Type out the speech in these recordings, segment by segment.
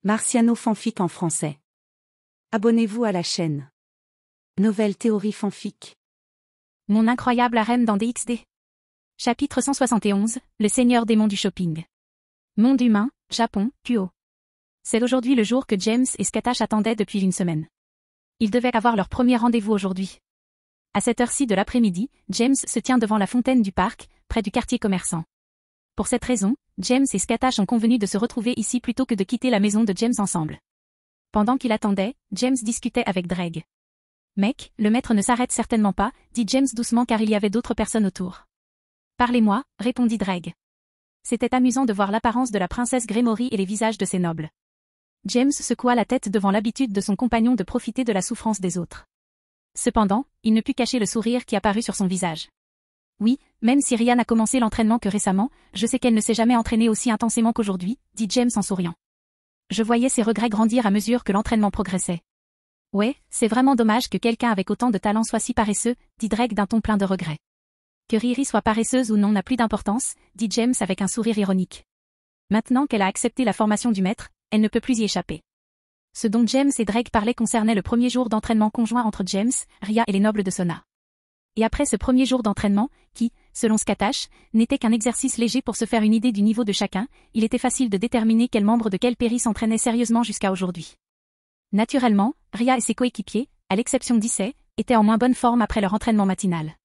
Marciano fanfic en français. Abonnez-vous à la chaîne. Nouvelle théorie fanfic. Mon incroyable harem dans DxD. Chapitre 171, le seigneur démon du shopping. Monde humain, Japon, Kuo. C'est aujourd'hui le jour que James et Scatash attendaient depuis une semaine. Ils devaient avoir leur premier rendez-vous aujourd'hui. À cette heure-ci de l'après-midi, James se tient devant la fontaine du parc, près du quartier commerçant. Pour cette raison, James et Scatash ont convenu de se retrouver ici plutôt que de quitter la maison de James ensemble. Pendant qu'il attendait, James discutait avec Dreg. « Mec, le maître ne s'arrête certainement pas », dit James doucement car il y avait d'autres personnes autour. « Parlez-moi », répondit Dreg. C'était amusant de voir l'apparence de la princesse Gremory et les visages de ses nobles. James secoua la tête devant l'habitude de son compagnon de profiter de la souffrance des autres. Cependant, il ne put cacher le sourire qui apparut sur son visage. Oui, même si Rhea n'a commencé l'entraînement que récemment, je sais qu'elle ne s'est jamais entraînée aussi intensément qu'aujourd'hui, dit James en souriant. Je voyais ses regrets grandir à mesure que l'entraînement progressait. Ouais, c'est vraiment dommage que quelqu'un avec autant de talent soit si paresseux, dit Dreg d'un ton plein de regrets. Que Riri soit paresseuse ou non n'a plus d'importance, dit James avec un sourire ironique. Maintenant qu'elle a accepté la formation du maître, elle ne peut plus y échapper. Ce dont James et Dreg parlaient concernait le premier jour d'entraînement conjoint entre James, Rhea et les nobles de Sona. Et après ce premier jour d'entraînement, qui, selon Scatash, n'était qu'un exercice léger pour se faire une idée du niveau de chacun, il était facile de déterminer quel membre de quel péri s'entraînait sérieusement jusqu'à aujourd'hui. Naturellement, Rhea et ses coéquipiers, à l'exception d'Issei, étaient en moins bonne forme après leur entraînement matinal.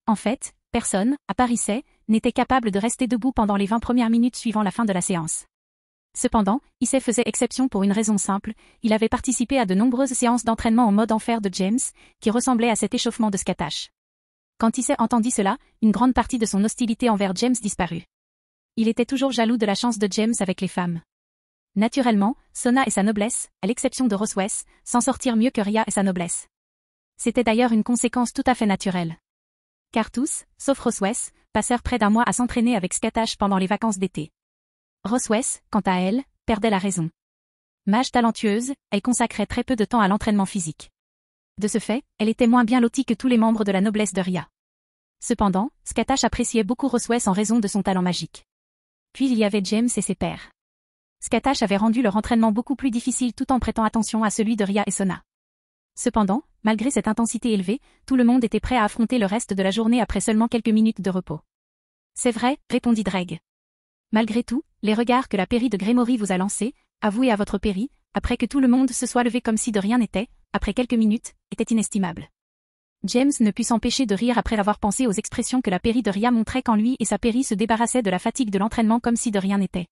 En fait, personne, à part Issei, n'était capable de rester debout pendant les 20 premières minutes suivant la fin de la séance. Cependant, Issei faisait exception pour une raison simple, il avait participé à de nombreuses séances d'entraînement en mode enfer de James, qui ressemblait à cet échauffement de Scatash. Quand Issei entendit cela, une grande partie de son hostilité envers James disparut. Il était toujours jaloux de la chance de James avec les femmes. Naturellement, Sona et sa noblesse, à l'exception de Roswes, s'en sortirent mieux que Rhea et sa noblesse. C'était d'ailleurs une conséquence tout à fait naturelle. Car tous, sauf Roswes, passèrent près d'un mois à s'entraîner avec Scatash pendant les vacances d'été. Roswes, quant à elle, perdait la raison. Mage talentueuse, elle consacrait très peu de temps à l'entraînement physique. De ce fait, elle était moins bien lotie que tous les membres de la noblesse de Rhea. Cependant, Scatash appréciait beaucoup Roswes en raison de son talent magique. Puis il y avait James et ses pairs. Scatash avait rendu leur entraînement beaucoup plus difficile tout en prêtant attention à celui de Rhea et Sona. Cependant, malgré cette intensité élevée, tout le monde était prêt à affronter le reste de la journée après seulement quelques minutes de repos. C'est vrai, répondit Dreg. Malgré tout, les regards que la péri de Gremory vous a lancés, avoués à votre péri, après que tout le monde se soit levé comme si de rien n'était, après quelques minutes, étaient inestimables. James ne put s'empêcher de rire après avoir pensé aux expressions que la péri de Rhea montrait quand lui et sa péri se débarrassaient de la fatigue de l'entraînement comme si de rien n'était.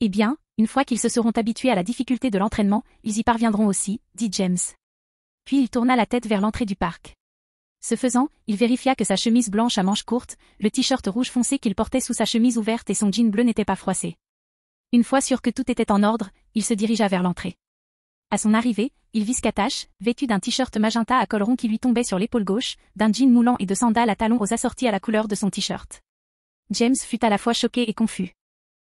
Eh bien, une fois qu'ils se seront habitués à la difficulté de l'entraînement, ils y parviendront aussi, dit James. Puis il tourna la tête vers l'entrée du parc. Ce faisant, il vérifia que sa chemise blanche à manches courtes, le t-shirt rouge foncé qu'il portait sous sa chemise ouverte et son jean bleu n'étaient pas froissés. Une fois sûr que tout était en ordre, il se dirigea vers l'entrée. À son arrivée, il vit Scatash, vêtu d'un t-shirt magenta à col rond qui lui tombait sur l'épaule gauche, d'un jean moulant et de sandales à talons aux assortis à la couleur de son t-shirt. James fut à la fois choqué et confus.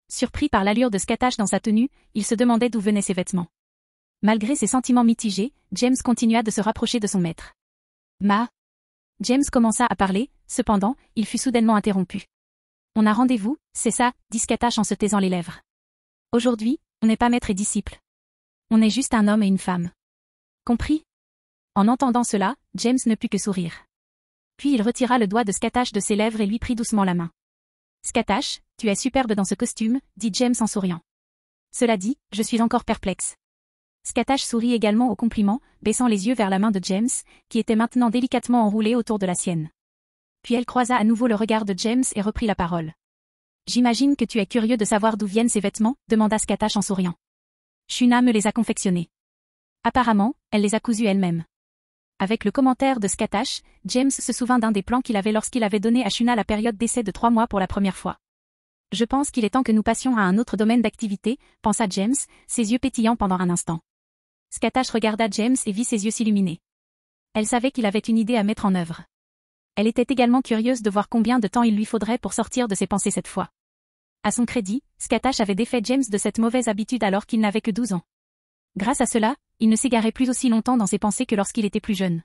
Surpris par l'allure de Scatash dans sa tenue, il se demandait d'où venaient ses vêtements. Malgré ses sentiments mitigés, James continua de se rapprocher de son maître. James commença à parler, cependant, il fut soudainement interrompu. On a rendez-vous, c'est ça, dit Scatash en se taisant les lèvres. Aujourd'hui, on n'est pas maître et disciple. On est juste un homme et une femme. Compris? En entendant cela, James ne put que sourire. Puis il retira le doigt de Scatash de ses lèvres et lui prit doucement la main. Scatash, tu es superbe dans ce costume, dit James en souriant. Cela dit, je suis encore perplexe. Scatash sourit également au compliment, baissant les yeux vers la main de James, qui était maintenant délicatement enroulée autour de la sienne. Puis elle croisa à nouveau le regard de James et reprit la parole. J'imagine que tu es curieux de savoir d'où viennent ces vêtements, demanda Scatash en souriant. Shuna me les a confectionnés. Apparemment, elle les a cousus elle-même. Avec le commentaire de Scatash, James se souvint d'un des plans qu'il avait lorsqu'il avait donné à Shuna la période d'essai de 3 mois pour la première fois. Je pense qu'il est temps que nous passions à un autre domaine d'activité, pensa James, ses yeux pétillant pendant un instant. Scatash regarda James et vit ses yeux s'illuminer. Elle savait qu'il avait une idée à mettre en œuvre. Elle était également curieuse de voir combien de temps il lui faudrait pour sortir de ses pensées cette fois. À son crédit, Scatash avait défait James de cette mauvaise habitude alors qu'il n'avait que 12 ans. Grâce à cela, il ne s'égarait plus aussi longtemps dans ses pensées que lorsqu'il était plus jeune.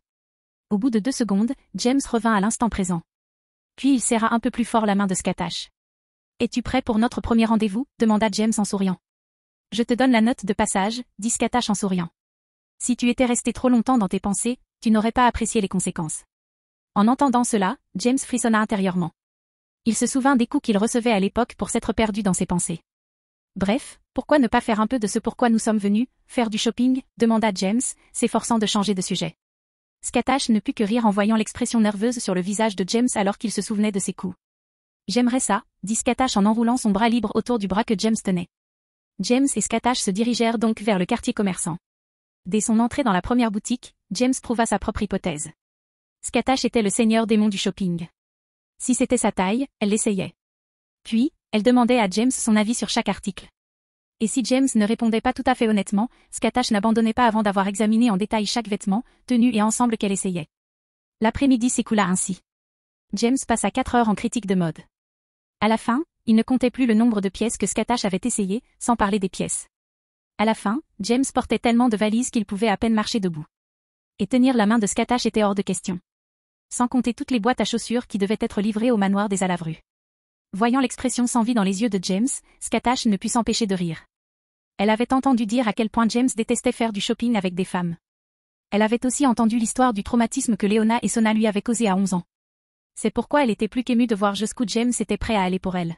Au bout de 2 secondes, James revint à l'instant présent. Puis il serra un peu plus fort la main de Scatash. « Es-tu prêt pour notre premier rendez-vous » demanda James en souriant. Je te donne la note de passage, dit Scatash en souriant. Si tu étais resté trop longtemps dans tes pensées, tu n'aurais pas apprécié les conséquences. En entendant cela, James frissonna intérieurement. Il se souvint des coups qu'il recevait à l'époque pour s'être perdu dans ses pensées. Bref, pourquoi ne pas faire un peu de ce pourquoi nous sommes venus, faire du shopping, demanda James, s'efforçant de changer de sujet. Scatash ne put que rire en voyant l'expression nerveuse sur le visage de James alors qu'il se souvenait de ses coups. J'aimerais ça, dit Scatash en enroulant son bras libre autour du bras que James tenait. James et Scatash se dirigèrent donc vers le quartier commerçant. Dès son entrée dans la première boutique, James prouva sa propre hypothèse. Scatash était le seigneur démon du shopping. Si c'était sa taille, elle l'essayait. Puis, elle demandait à James son avis sur chaque article. Et si James ne répondait pas tout à fait honnêtement, Scatash n'abandonnait pas avant d'avoir examiné en détail chaque vêtement, tenue et ensemble qu'elle essayait. L'après-midi s'écoula ainsi. James passa 4 heures en critique de mode. À la fin, il ne comptait plus le nombre de pièces que Scatash avait essayées, sans parler des pièces. À la fin, James portait tellement de valises qu'il pouvait à peine marcher debout. Et tenir la main de Scatash était hors de question. Sans compter toutes les boîtes à chaussures qui devaient être livrées au manoir des Alavru. Voyant l'expression sans vie dans les yeux de James, Scatash ne put s'empêcher de rire. Elle avait entendu dire à quel point James détestait faire du shopping avec des femmes. Elle avait aussi entendu l'histoire du traumatisme que Léona et Sona lui avaient causé à 11 ans. C'est pourquoi elle était plus qu'émue de voir jusqu'où James était prêt à aller pour elle.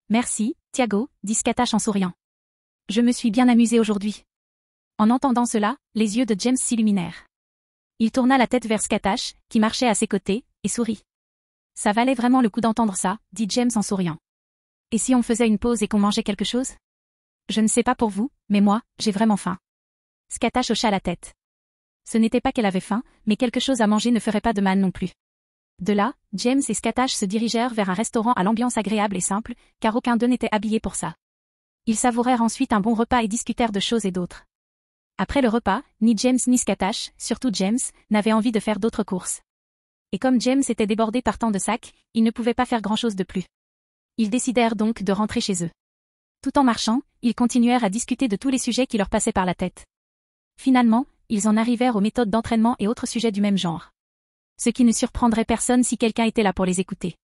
Merci, Thiago, dit Scatash en souriant. Je me suis bien amusé aujourd'hui. En entendant cela, les yeux de James s'illuminèrent. Il tourna la tête vers Scatash, qui marchait à ses côtés, et sourit. Ça valait vraiment le coup d'entendre ça, dit James en souriant. Et si on faisait une pause et qu'on mangeait quelque chose? Je ne sais pas pour vous, mais moi, j'ai vraiment faim. Scatash hocha la tête. Ce n'était pas qu'elle avait faim, mais quelque chose à manger ne ferait pas de mal non plus. De là, James et Scatash se dirigèrent vers un restaurant à l'ambiance agréable et simple, car aucun d'eux n'était habillé pour ça. Ils savourèrent ensuite un bon repas et discutèrent de choses et d'autres. Après le repas, ni James ni Scatash, surtout James, n'avaient envie de faire d'autres courses. Et comme James était débordé par tant de sacs, ils ne pouvaient pas faire grand-chose de plus. Ils décidèrent donc de rentrer chez eux. Tout en marchant, ils continuèrent à discuter de tous les sujets qui leur passaient par la tête. Finalement, ils en arrivèrent aux méthodes d'entraînement et autres sujets du même genre. Ce qui ne surprendrait personne si quelqu'un était là pour les écouter.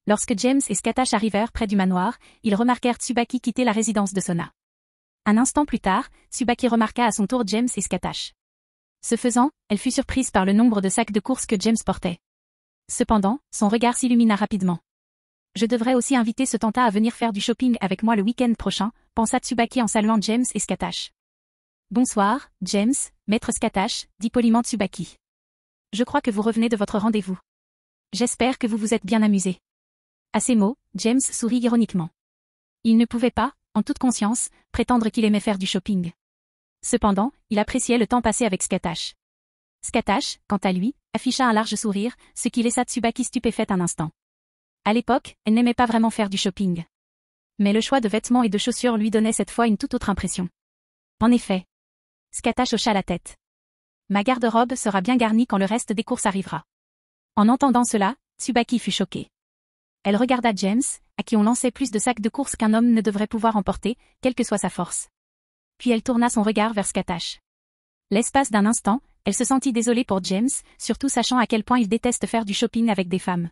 Lorsque James et Scatash arrivèrent près du manoir, ils remarquèrent Tsubaki quitter la résidence de Sona. Un instant plus tard, Tsubaki remarqua à son tour James et Scatash. Ce faisant, elle fut surprise par le nombre de sacs de courses que James portait. Cependant, son regard s'illumina rapidement. Je devrais aussi inviter ce tanta à venir faire du shopping avec moi le week-end prochain, pensa Tsubaki en saluant James et Scatash. Bonsoir, James, maître Scatash, dit poliment Tsubaki. Je crois que vous revenez de votre rendez-vous. J'espère que vous vous êtes bien amusé. À ces mots, James sourit ironiquement. Il ne pouvait pas, en toute conscience, prétendre qu'il aimait faire du shopping. Cependant, il appréciait le temps passé avec Scatash. Scatash, quant à lui, afficha un large sourire, ce qui laissa Tsubaki stupéfaite un instant. À l'époque, elle n'aimait pas vraiment faire du shopping. Mais le choix de vêtements et de chaussures lui donnait cette fois une toute autre impression. En effet. Scatash hocha la tête. Ma garde-robe sera bien garnie quand le reste des courses arrivera. En entendant cela, Tsubaki fut choquée. Elle regarda James, à qui on lançait plus de sacs de courses qu'un homme ne devrait pouvoir emporter, quelle que soit sa force. Puis elle tourna son regard vers Scatash. L'espace d'un instant, elle se sentit désolée pour James, surtout sachant à quel point il déteste faire du shopping avec des femmes.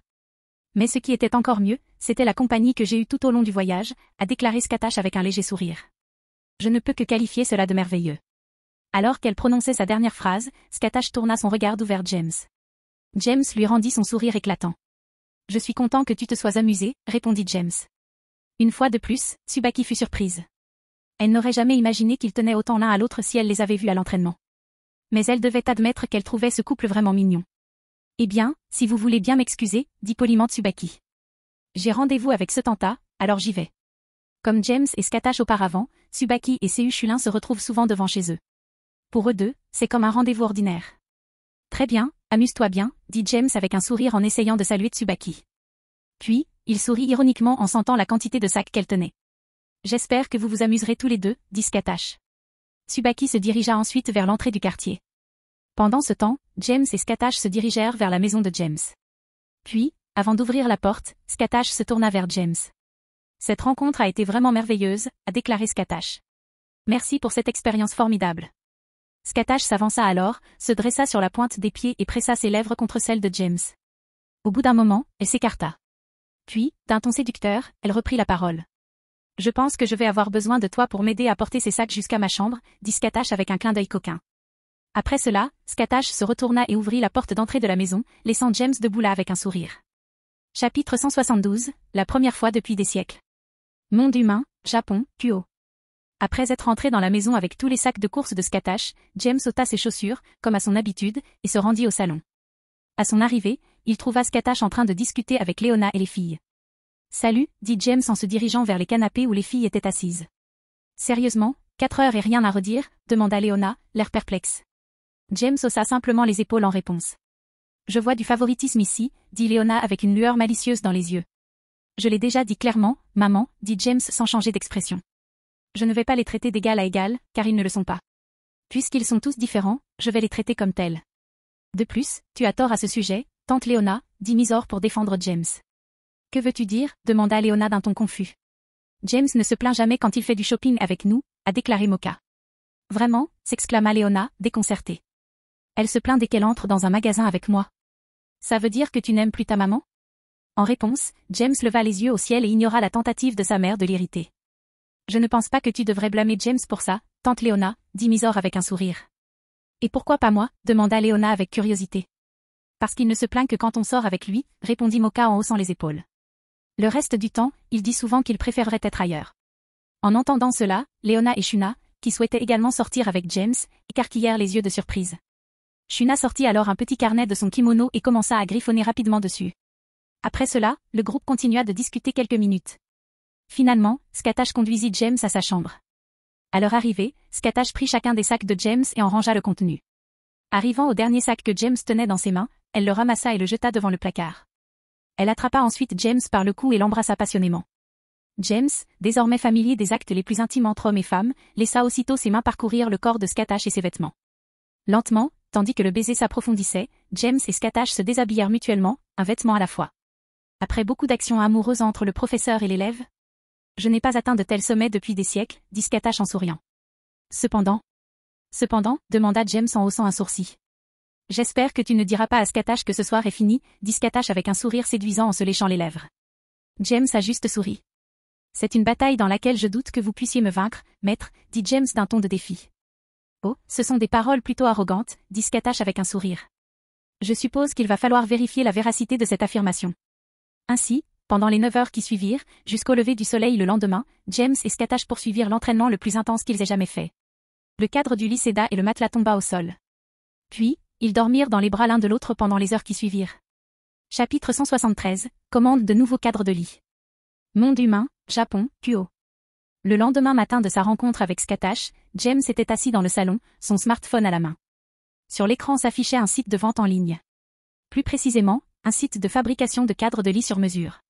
Mais ce qui était encore mieux, c'était la compagnie que j'ai eue tout au long du voyage, a déclaré Scatash avec un léger sourire. Je ne peux que qualifier cela de merveilleux. Alors qu'elle prononçait sa dernière phrase, Scatash tourna son regard vers James. James lui rendit son sourire éclatant. Je suis content que tu te sois amusé, répondit James. Une fois de plus, Tsubaki fut surprise. Elle n'aurait jamais imaginé qu'ils tenaient autant l'un à l'autre si elle les avait vus à l'entraînement. Mais elle devait admettre qu'elle trouvait ce couple vraiment mignon. Eh bien, si vous voulez bien m'excuser, dit poliment Tsubaki. J'ai rendez-vous avec ce tanta, alors j'y vais. Comme James et Scatash auparavant, Tsubaki et Seu Chulin se retrouvent souvent devant chez eux. Pour eux deux, c'est comme un rendez-vous ordinaire. Très bien, amuse-toi bien, dit James avec un sourire en essayant de saluer Tsubaki. Puis, il sourit ironiquement en sentant la quantité de sacs qu'elle tenait. J'espère que vous vous amuserez tous les deux, dit Scatash. Tsubaki se dirigea ensuite vers l'entrée du quartier. Pendant ce temps, James et Scatash se dirigèrent vers la maison de James. Puis, avant d'ouvrir la porte, Scatash se tourna vers James. Cette rencontre a été vraiment merveilleuse, a déclaré Scatash. Merci pour cette expérience formidable. Scatash s'avança alors, se dressa sur la pointe des pieds et pressa ses lèvres contre celles de James. Au bout d'un moment, elle s'écarta. Puis, d'un ton séducteur, elle reprit la parole. Je pense que je vais avoir besoin de toi pour m'aider à porter ces sacs jusqu'à ma chambre, dit Scatash avec un clin d'œil coquin. Après cela, Scatash se retourna et ouvrit la porte d'entrée de la maison, laissant James debout là avec un sourire. Chapitre 172, la première fois depuis des siècles. Monde humain, Japon, Kuo. Après être entré dans la maison avec tous les sacs de course de Scatash, James ôta ses chaussures, comme à son habitude, et se rendit au salon. À son arrivée, il trouva Scatash en train de discuter avec Léona et les filles. « Salut », dit James en se dirigeant vers les canapés où les filles étaient assises. « Sérieusement, 4 heures et rien à redire ?» demanda Léona, l'air perplexe. James haussa simplement les épaules en réponse. « Je vois du favoritisme ici », dit Léona avec une lueur malicieuse dans les yeux. « Je l'ai déjà dit clairement, maman », dit James sans changer d'expression. « Je ne vais pas les traiter d'égal à égal, car ils ne le sont pas. Puisqu'ils sont tous différents, je vais les traiter comme tels. De plus, tu as tort à ce sujet, tante Léona, dit Misor pour défendre James. « Que veux-tu dire ?» demanda Léona d'un ton confus. « James ne se plaint jamais quand il fait du shopping avec nous », a déclaré Mocha. « Vraiment ?» s'exclama Léona, déconcertée. « Elle se plaint dès qu'elle entre dans un magasin avec moi. Ça veut dire que tu n'aimes plus ta maman ?» En réponse, James leva les yeux au ciel et ignora la tentative de sa mère de l'irriter. « Je ne pense pas que tu devrais blâmer James pour ça, tante Léona, dit Misor avec un sourire. « Et pourquoi pas moi ?» demanda Léona avec curiosité. « Parce qu'il ne se plaint que quand on sort avec lui », répondit Mocha en haussant les épaules. Le reste du temps, il dit souvent qu'il préférerait être ailleurs. En entendant cela, Léona et Shuna, qui souhaitaient également sortir avec James, écarquillèrent les yeux de surprise. Shuna sortit alors un petit carnet de son kimono et commença à griffonner rapidement dessus. Après cela, le groupe continua de discuter quelques minutes. Finalement, Scatash conduisit James à sa chambre. À leur arrivée, Scatash prit chacun des sacs de James et en rangea le contenu. Arrivant au dernier sac que James tenait dans ses mains, elle le ramassa et le jeta devant le placard. Elle attrapa ensuite James par le cou et l'embrassa passionnément. James, désormais familier des actes les plus intimes entre hommes et femmes, laissa aussitôt ses mains parcourir le corps de Scatash et ses vêtements. Lentement, tandis que le baiser s'approfondissait, James et Scatash se déshabillèrent mutuellement, un vêtement à la fois. Après beaucoup d'actions amoureuses entre le professeur et l'élève, « Je n'ai pas atteint de tels sommets depuis des siècles », dit Scatash en souriant. Cependant, demanda James en haussant un sourcil. « J'espère que tu ne diras pas à Scatash que ce soir est fini », dit Scatash avec un sourire séduisant en se léchant les lèvres. James a juste souri. « C'est une bataille dans laquelle je doute que vous puissiez me vaincre, maître, dit James d'un ton de défi. « Oh, ce sont des paroles plutôt arrogantes, dit Scatash avec un sourire. Je suppose qu'il va falloir vérifier la véracité de cette affirmation. » Ainsi, pendant les 9 heures qui suivirent, jusqu'au lever du soleil le lendemain, James et Scatash poursuivirent l'entraînement le plus intense qu'ils aient jamais fait. Le cadre du lit céda et le matelas tomba au sol. Puis, ils dormirent dans les bras l'un de l'autre pendant les heures qui suivirent. Chapitre 173, commande de nouveaux cadres de lit. Monde humain, Japon, Kuo. Le lendemain matin de sa rencontre avec Scatash, James était assis dans le salon, son smartphone à la main. Sur l'écran s'affichait un site de vente en ligne. Plus précisément, un site de fabrication de cadres de lit sur mesure.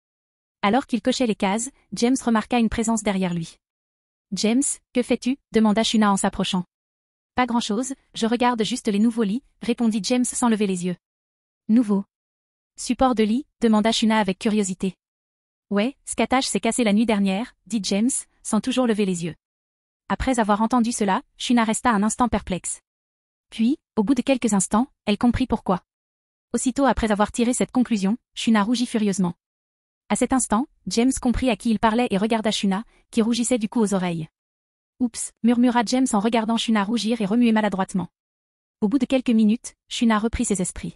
Alors qu'il cochait les cases, James remarqua une présence derrière lui. « James, que fais-tu » demanda Shuna en s'approchant. « Pas grand-chose, je regarde juste les nouveaux lits », répondit James sans lever les yeux. « Nouveau. Support de lit » demanda Shuna avec curiosité. « Ouais, Scatash s'est cassé la nuit dernière », dit James, sans toujours lever les yeux. Après avoir entendu cela, Shuna resta un instant perplexe. Puis, au bout de quelques instants, elle comprit pourquoi. Aussitôt après avoir tiré cette conclusion, Shuna rougit furieusement. À cet instant, James comprit à qui il parlait et regarda Shuna, qui rougissait du cou aux oreilles. « Oups » murmura James en regardant Shuna rougir et remuer maladroitement. Au bout de quelques minutes, Shuna reprit ses esprits.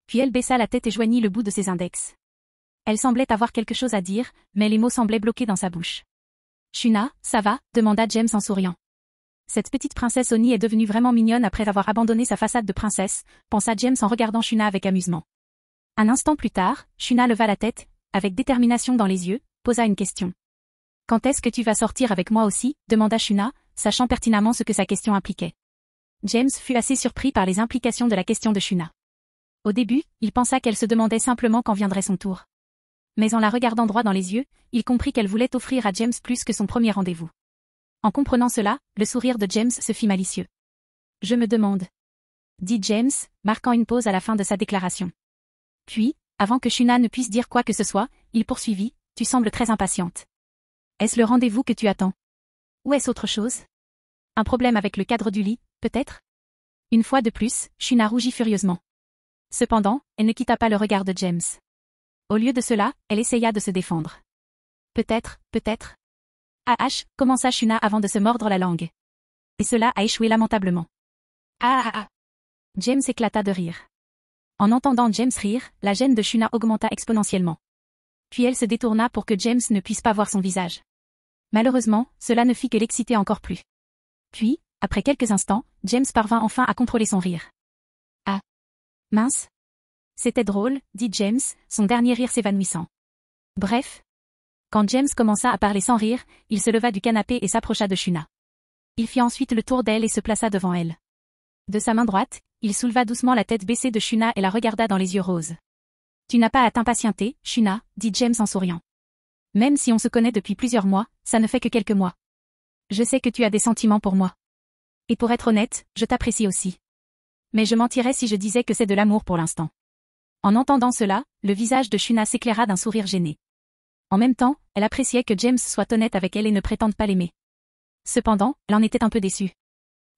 Puis elle baissa la tête et joignit le bout de ses index. Elle semblait avoir quelque chose à dire, mais les mots semblaient bloqués dans sa bouche. « Shuna, ça va ?» demanda James en souriant. Cette petite princesse Oni est devenue vraiment mignonne après avoir abandonné sa façade de princesse, pensa James en regardant Shuna avec amusement. Un instant plus tard, Shuna leva la tête, avec détermination dans les yeux, posa une question. « Quand est-ce que tu vas sortir avec moi aussi ?» demanda Shuna, sachant pertinemment ce que sa question impliquait. James fut assez surpris par les implications de la question de Shuna. Au début, il pensa qu'elle se demandait simplement quand viendrait son tour. Mais en la regardant droit dans les yeux, il comprit qu'elle voulait offrir à James plus que son premier rendez-vous. En comprenant cela, le sourire de James se fit malicieux. « Je me demande. » dit James, marquant une pause à la fin de sa déclaration. Puis, avant que Shuna ne puisse dire quoi que ce soit, il poursuivit, « Tu sembles très impatiente. Est-ce le rendez-vous que tu attends? Ou est-ce autre chose? Un problème avec le cadre du lit, peut-être ?» Une fois de plus, Shuna rougit furieusement. Cependant, elle ne quitta pas le regard de James. Au lieu de cela, elle essaya de se défendre. « Peut-être. Commença Shuna avant de se mordre la langue. Et cela a échoué lamentablement. James éclata de rire. En entendant James rire, la gêne de Shuna augmenta exponentiellement. Puis elle se détourna pour que James ne puisse pas voir son visage. Malheureusement, cela ne fit que l'exciter encore plus. Puis, après quelques instants, James parvint enfin à contrôler son rire. Ah. Mince. C'était drôle, dit James, son dernier rire s'évanouissant. Bref. Quand James commença à parler sans rire, il se leva du canapé et s'approcha de Shuna. Il fit ensuite le tour d'elle et se plaça devant elle. De sa main droite, il souleva doucement la tête baissée de Shuna et la regarda dans les yeux roses. Tu n'as pas à t'impatienter, Shuna, dit James en souriant. Même si on se connaît depuis plusieurs mois, ça ne fait que quelques mois. Je sais que tu as des sentiments pour moi. Et pour être honnête, je t'apprécie aussi. Mais je mentirais si je disais que c'est de l'amour pour l'instant. En entendant cela, le visage de Shuna s'éclaira d'un sourire gêné. En même temps, elle appréciait que James soit honnête avec elle et ne prétende pas l'aimer. Cependant, elle en était un peu déçue.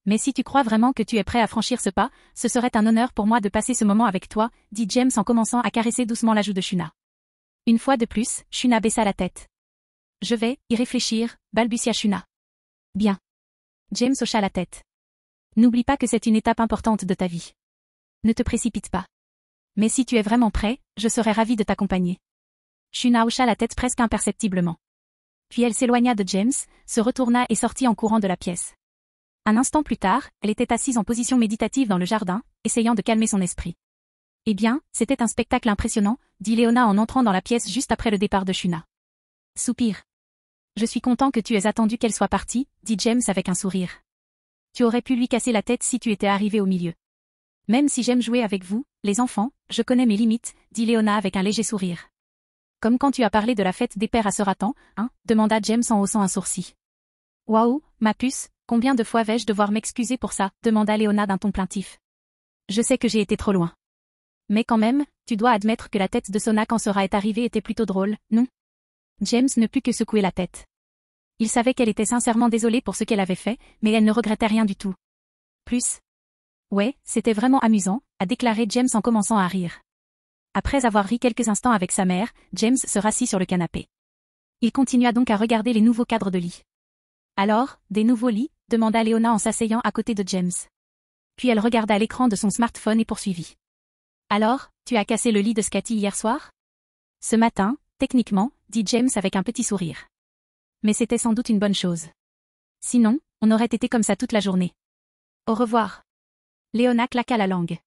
Mais si tu crois vraiment que tu es prêt à franchir ce pas, ce serait un honneur pour moi de passer ce moment avec toi, dit James en commençant à caresser doucement la joue de Shuna. Une fois de plus, Shuna baissa la tête. Je vais y réfléchir, balbutia Shuna. Bien. James hocha la tête. N'oublie pas que c'est une étape importante de ta vie. Ne te précipite pas. Mais si tu es vraiment prêt, je serai ravie de t'accompagner. Shuna hocha la tête presque imperceptiblement. Puis elle s'éloigna de James, se retourna et sortit en courant de la pièce. Un instant plus tard, elle était assise en position méditative dans le jardin, essayant de calmer son esprit. Eh bien, c'était un spectacle impressionnant, dit Léona en entrant dans la pièce juste après le départ de Shuna. Soupir. Je suis content que tu aies attendu qu'elle soit partie, dit James avec un sourire. Tu aurais pu lui casser la tête si tu étais arrivé au milieu. Même si j'aime jouer avec vous, les enfants, je connais mes limites, dit Léona avec un léger sourire. Comme quand tu as parlé de la fête des pères à ce raton, hein, demanda James en haussant un sourcil. Waouh, ma puce, combien de fois vais-je devoir m'excuser pour ça, demanda Léona d'un ton plaintif. Je sais que j'ai été trop loin. Mais quand même, tu dois admettre que la tête de Sona quand Sora est arrivée était plutôt drôle, non? James ne put que secouer la tête. Il savait qu'elle était sincèrement désolée pour ce qu'elle avait fait, mais elle ne regrettait rien du tout. Plus. Ouais, c'était vraiment amusant, a déclaré James en commençant à rire. Après avoir ri quelques instants avec sa mère, James se rassit sur le canapé. Il continua donc à regarder les nouveaux cadres de lit. Alors, des nouveaux lits, demanda Léona en s'asseyant à côté de James. Puis elle regarda l'écran de son smartphone et poursuivit. Alors, tu as cassé le lit de Scatty hier soir? Ce matin, techniquement, dit James avec un petit sourire. Mais c'était sans doute une bonne chose. Sinon, on aurait été comme ça toute la journée. Au revoir. Léona claqua la langue.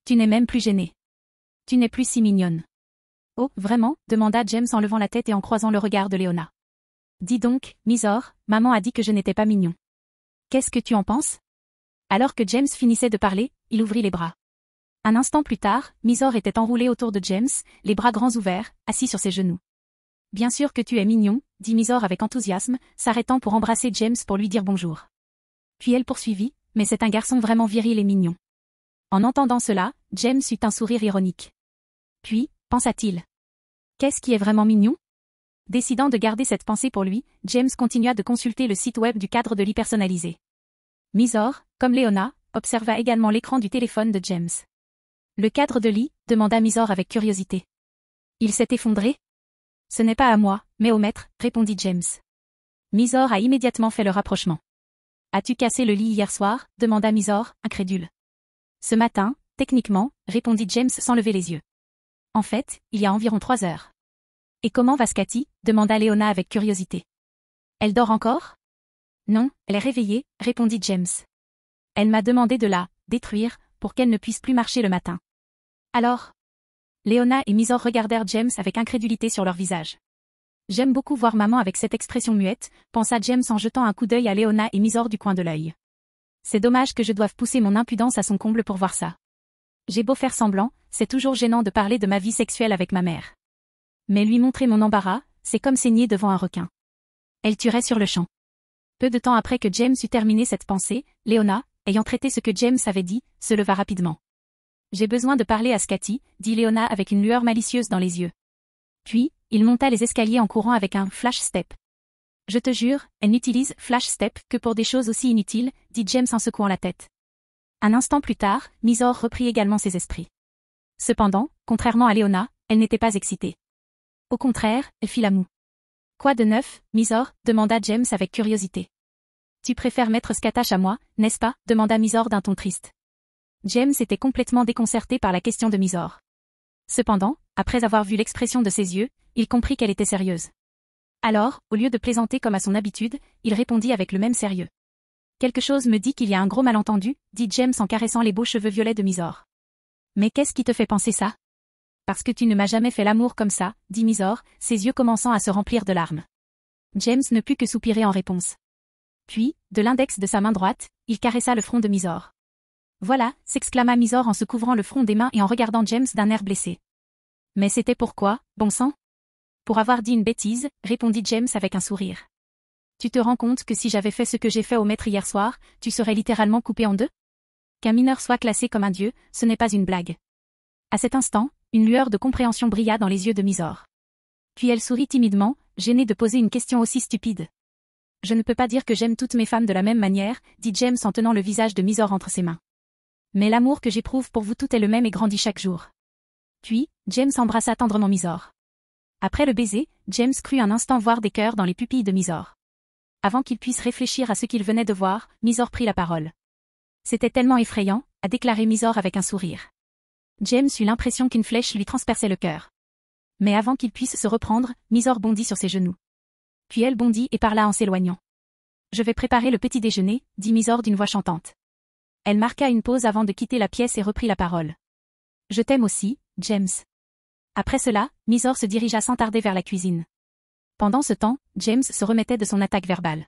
Tu n'es même plus gênée. Tu n'es plus si mignonne. Oh, vraiment, demanda James en levant la tête et en croisant le regard de Léona. Dis donc, Misor, maman a dit que je n'étais pas mignon. Qu'est-ce que tu en penses? Alors que James finissait de parler, il ouvrit les bras. Un instant plus tard, Misor était enroulé autour de James, les bras grands ouverts, assis sur ses genoux. Bien sûr que tu es mignon, dit Misor avec enthousiasme, s'arrêtant pour embrasser James pour lui dire bonjour. Puis elle poursuivit, mais c'est un garçon vraiment viril et mignon. En entendant cela, James eut un sourire ironique. Puis, pensa-t-il. Qu'est-ce qui est vraiment mignon? Décidant de garder cette pensée pour lui, James continua de consulter le site web du cadre de lit personnalisé. Misor, comme Léona, observa également l'écran du téléphone de James. Le cadre de lit, demanda Misor avec curiosité. Il s'est effondré? Ce n'est pas à moi, mais au maître, répondit James. Misor a immédiatement fait le rapprochement. As-tu cassé le lit hier soir? Demanda Misor, incrédule. Ce matin, techniquement, répondit James sans lever les yeux. En fait, il y a environ 3 heures. Et comment va Scatty? Demanda Léona avec curiosité. Elle dort encore? Non, elle est réveillée, répondit James. Elle m'a demandé de la détruire pour qu'elle ne puisse plus marcher le matin. Alors? Léona et Misor regardèrent James avec incrédulité sur leur visage. J'aime beaucoup voir maman avec cette expression muette, pensa James en jetant un coup d'œil à Léona et Misor du coin de l'œil. C'est dommage que je doive pousser mon impudence à son comble pour voir ça. J'ai beau faire semblant, c'est toujours gênant de parler de ma vie sexuelle avec ma mère. Mais lui montrer mon embarras, c'est comme saigner devant un requin. Elle tuerait sur le champ. Peu de temps après que James eut terminé cette pensée, Léona, ayant traité ce que James avait dit, se leva rapidement. J'ai besoin de parler à Scatty, dit Léona avec une lueur malicieuse dans les yeux. Puis, il monta les escaliers en courant avec un flash step. Je te jure, elle n'utilise flash step que pour des choses aussi inutiles, dit James en secouant la tête. Un instant plus tard, Misor reprit également ses esprits. Cependant, contrairement à Léona, elle n'était pas excitée. Au contraire, elle fit la moue. Quoi de neuf, Mysore demanda James avec curiosité. Tu préfères Maître Scatash à moi, n'est-ce pas demanda Mysore d'un ton triste. James était complètement déconcerté par la question de Mysore. Cependant, après avoir vu l'expression de ses yeux, il comprit qu'elle était sérieuse. Alors, au lieu de plaisanter comme à son habitude, il répondit avec le même sérieux. Quelque chose me dit qu'il y a un gros malentendu, dit James en caressant les beaux cheveux violets de Mysore. Mais qu'est-ce qui te fait penser ça? Parce que tu ne m'as jamais fait l'amour comme ça, dit Mysore, ses yeux commençant à se remplir de larmes. James ne put que soupirer en réponse. Puis, de l'index de sa main droite, il caressa le front de Mysore. Voilà, s'exclama Mysore en se couvrant le front des mains et en regardant James d'un air blessé. Mais c'était pourquoi, bon sang? Pour avoir dit une bêtise, répondit James avec un sourire. Tu te rends compte que si j'avais fait ce que j'ai fait au maître hier soir, tu serais littéralement coupé en deux? Qu'un mineur soit classé comme un dieu, ce n'est pas une blague. À cet instant, une lueur de compréhension brilla dans les yeux de Mysore. Puis elle sourit timidement, gênée de poser une question aussi stupide. Je ne peux pas dire que j'aime toutes mes femmes de la même manière, dit James en tenant le visage de Mysore entre ses mains. Mais l'amour que j'éprouve pour vous toutes est le même et grandit chaque jour. Puis, James embrassa tendrement Mysore. Après le baiser, James crut un instant voir des cœurs dans les pupilles de Mysore. Avant qu'il puisse réfléchir à ce qu'il venait de voir, Mysore prit la parole. C'était tellement effrayant, a déclaré Mysore avec un sourire. James eut l'impression qu'une flèche lui transperçait le cœur. Mais avant qu'il puisse se reprendre, Mysore bondit sur ses genoux. Puis elle bondit et parla en s'éloignant. Je vais préparer le petit déjeuner, dit Mysore d'une voix chantante. Elle marqua une pause avant de quitter la pièce et reprit la parole. Je t'aime aussi, James. Après cela, Mysore se dirigea sans tarder vers la cuisine. Pendant ce temps, James se remettait de son attaque verbale.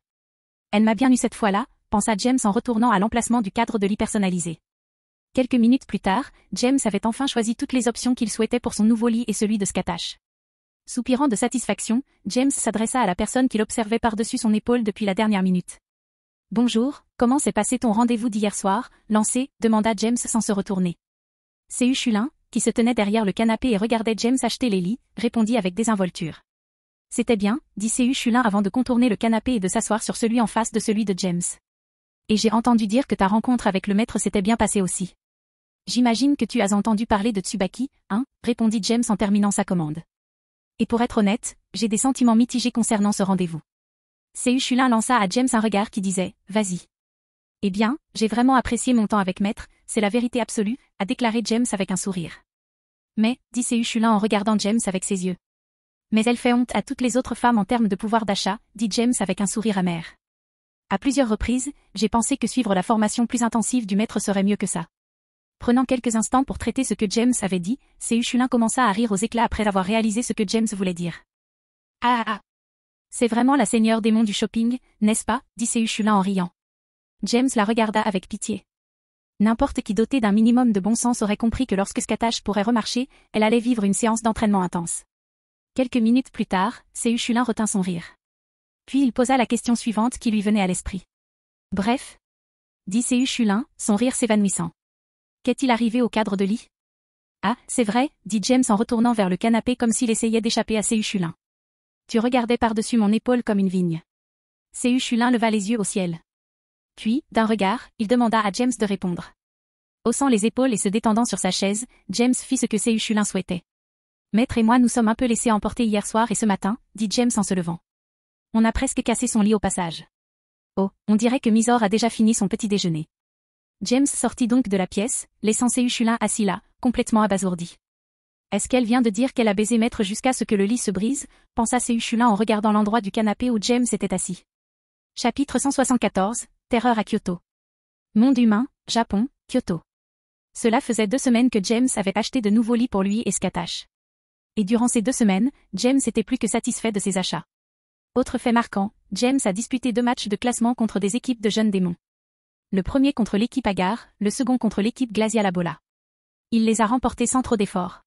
Elle m'a bien eu cette fois-là, pensa James en retournant à l'emplacement du cadre de lit personnalisé. Quelques minutes plus tard, James avait enfin choisi toutes les options qu'il souhaitait pour son nouveau lit et celui de Scatash. Soupirant de satisfaction, James s'adressa à la personne qu'il observait par-dessus son épaule depuis la dernière minute. Bonjour, comment s'est passé ton rendez-vous d'hier soir, Lancé demanda James sans se retourner. C.U. Chulin, qui se tenait derrière le canapé et regardait James acheter les lits, répondit avec désinvolture. C'était bien, dit C.U. Chulin avant de contourner le canapé et de s'asseoir sur celui en face de celui de James. Et j'ai entendu dire que ta rencontre avec le maître s'était bien passée aussi. J'imagine que tu as entendu parler de Tsubaki, hein, répondit James en terminant sa commande. Et pour être honnête, j'ai des sentiments mitigés concernant ce rendez-vous. C.U. Chulin lança à James un regard qui disait « Vas-y ». Eh bien, j'ai vraiment apprécié mon temps avec Maître, c'est la vérité absolue, a déclaré James avec un sourire. Mais, dit C.U. Chulin en regardant James avec ses yeux. Mais elle fait honte à toutes les autres femmes en termes de pouvoir d'achat, dit James avec un sourire amer. À plusieurs reprises, j'ai pensé que suivre la formation plus intensive du Maître serait mieux que ça. Prenant quelques instants pour traiter ce que James avait dit, C.U. Chulin commença à rire aux éclats après avoir réalisé ce que James voulait dire. Ah ah ah. C'est vraiment la seigneur démon du shopping, n'est-ce pas, dit C.U. Chulin en riant. James la regarda avec pitié. N'importe qui doté d'un minimum de bon sens aurait compris que lorsque Scatash pourrait remarcher, elle allait vivre une séance d'entraînement intense. Quelques minutes plus tard, C.U. Chulin retint son rire. Puis il posa la question suivante qui lui venait à l'esprit. Bref, dit C.U. Chulin, son rire s'évanouissant. Qu'est-il arrivé au cadre de lit? Ah, c'est vrai, dit James en retournant vers le canapé comme s'il essayait d'échapper à C.U. Chulin. Tu regardais par-dessus mon épaule comme une vigne. C.U. Chulin leva les yeux au ciel. Puis, d'un regard, il demanda à James de répondre. Haussant les épaules et se détendant sur sa chaise, James fit ce que C.U. Chulin souhaitait. Maître et moi nous sommes un peu laissés emporter hier soir et ce matin, dit James en se levant. On a presque cassé son lit au passage. Oh, on dirait que Mysore a déjà fini son petit déjeuner. James sortit donc de la pièce, laissant C.U. Chulin assis là, complètement abasourdi. Est-ce qu'elle vient de dire qu'elle a baisé Maître jusqu'à ce que le lit se brise, pensa C.U. Chulin en regardant l'endroit du canapé où James était assis. Chapitre 174, Terreur à Kyoto. Monde humain, Japon, Kyoto. Cela faisait 2 semaines que James avait acheté de nouveaux lits pour lui et Scatash. Et durant ces 2 semaines, James était plus que satisfait de ses achats. Autre fait marquant, James a disputé 2 matchs de classement contre des équipes de jeunes démons. Le premier contre l'équipe Agar, le second contre l'équipe Glacialabola. Il les a remportés sans trop d'efforts.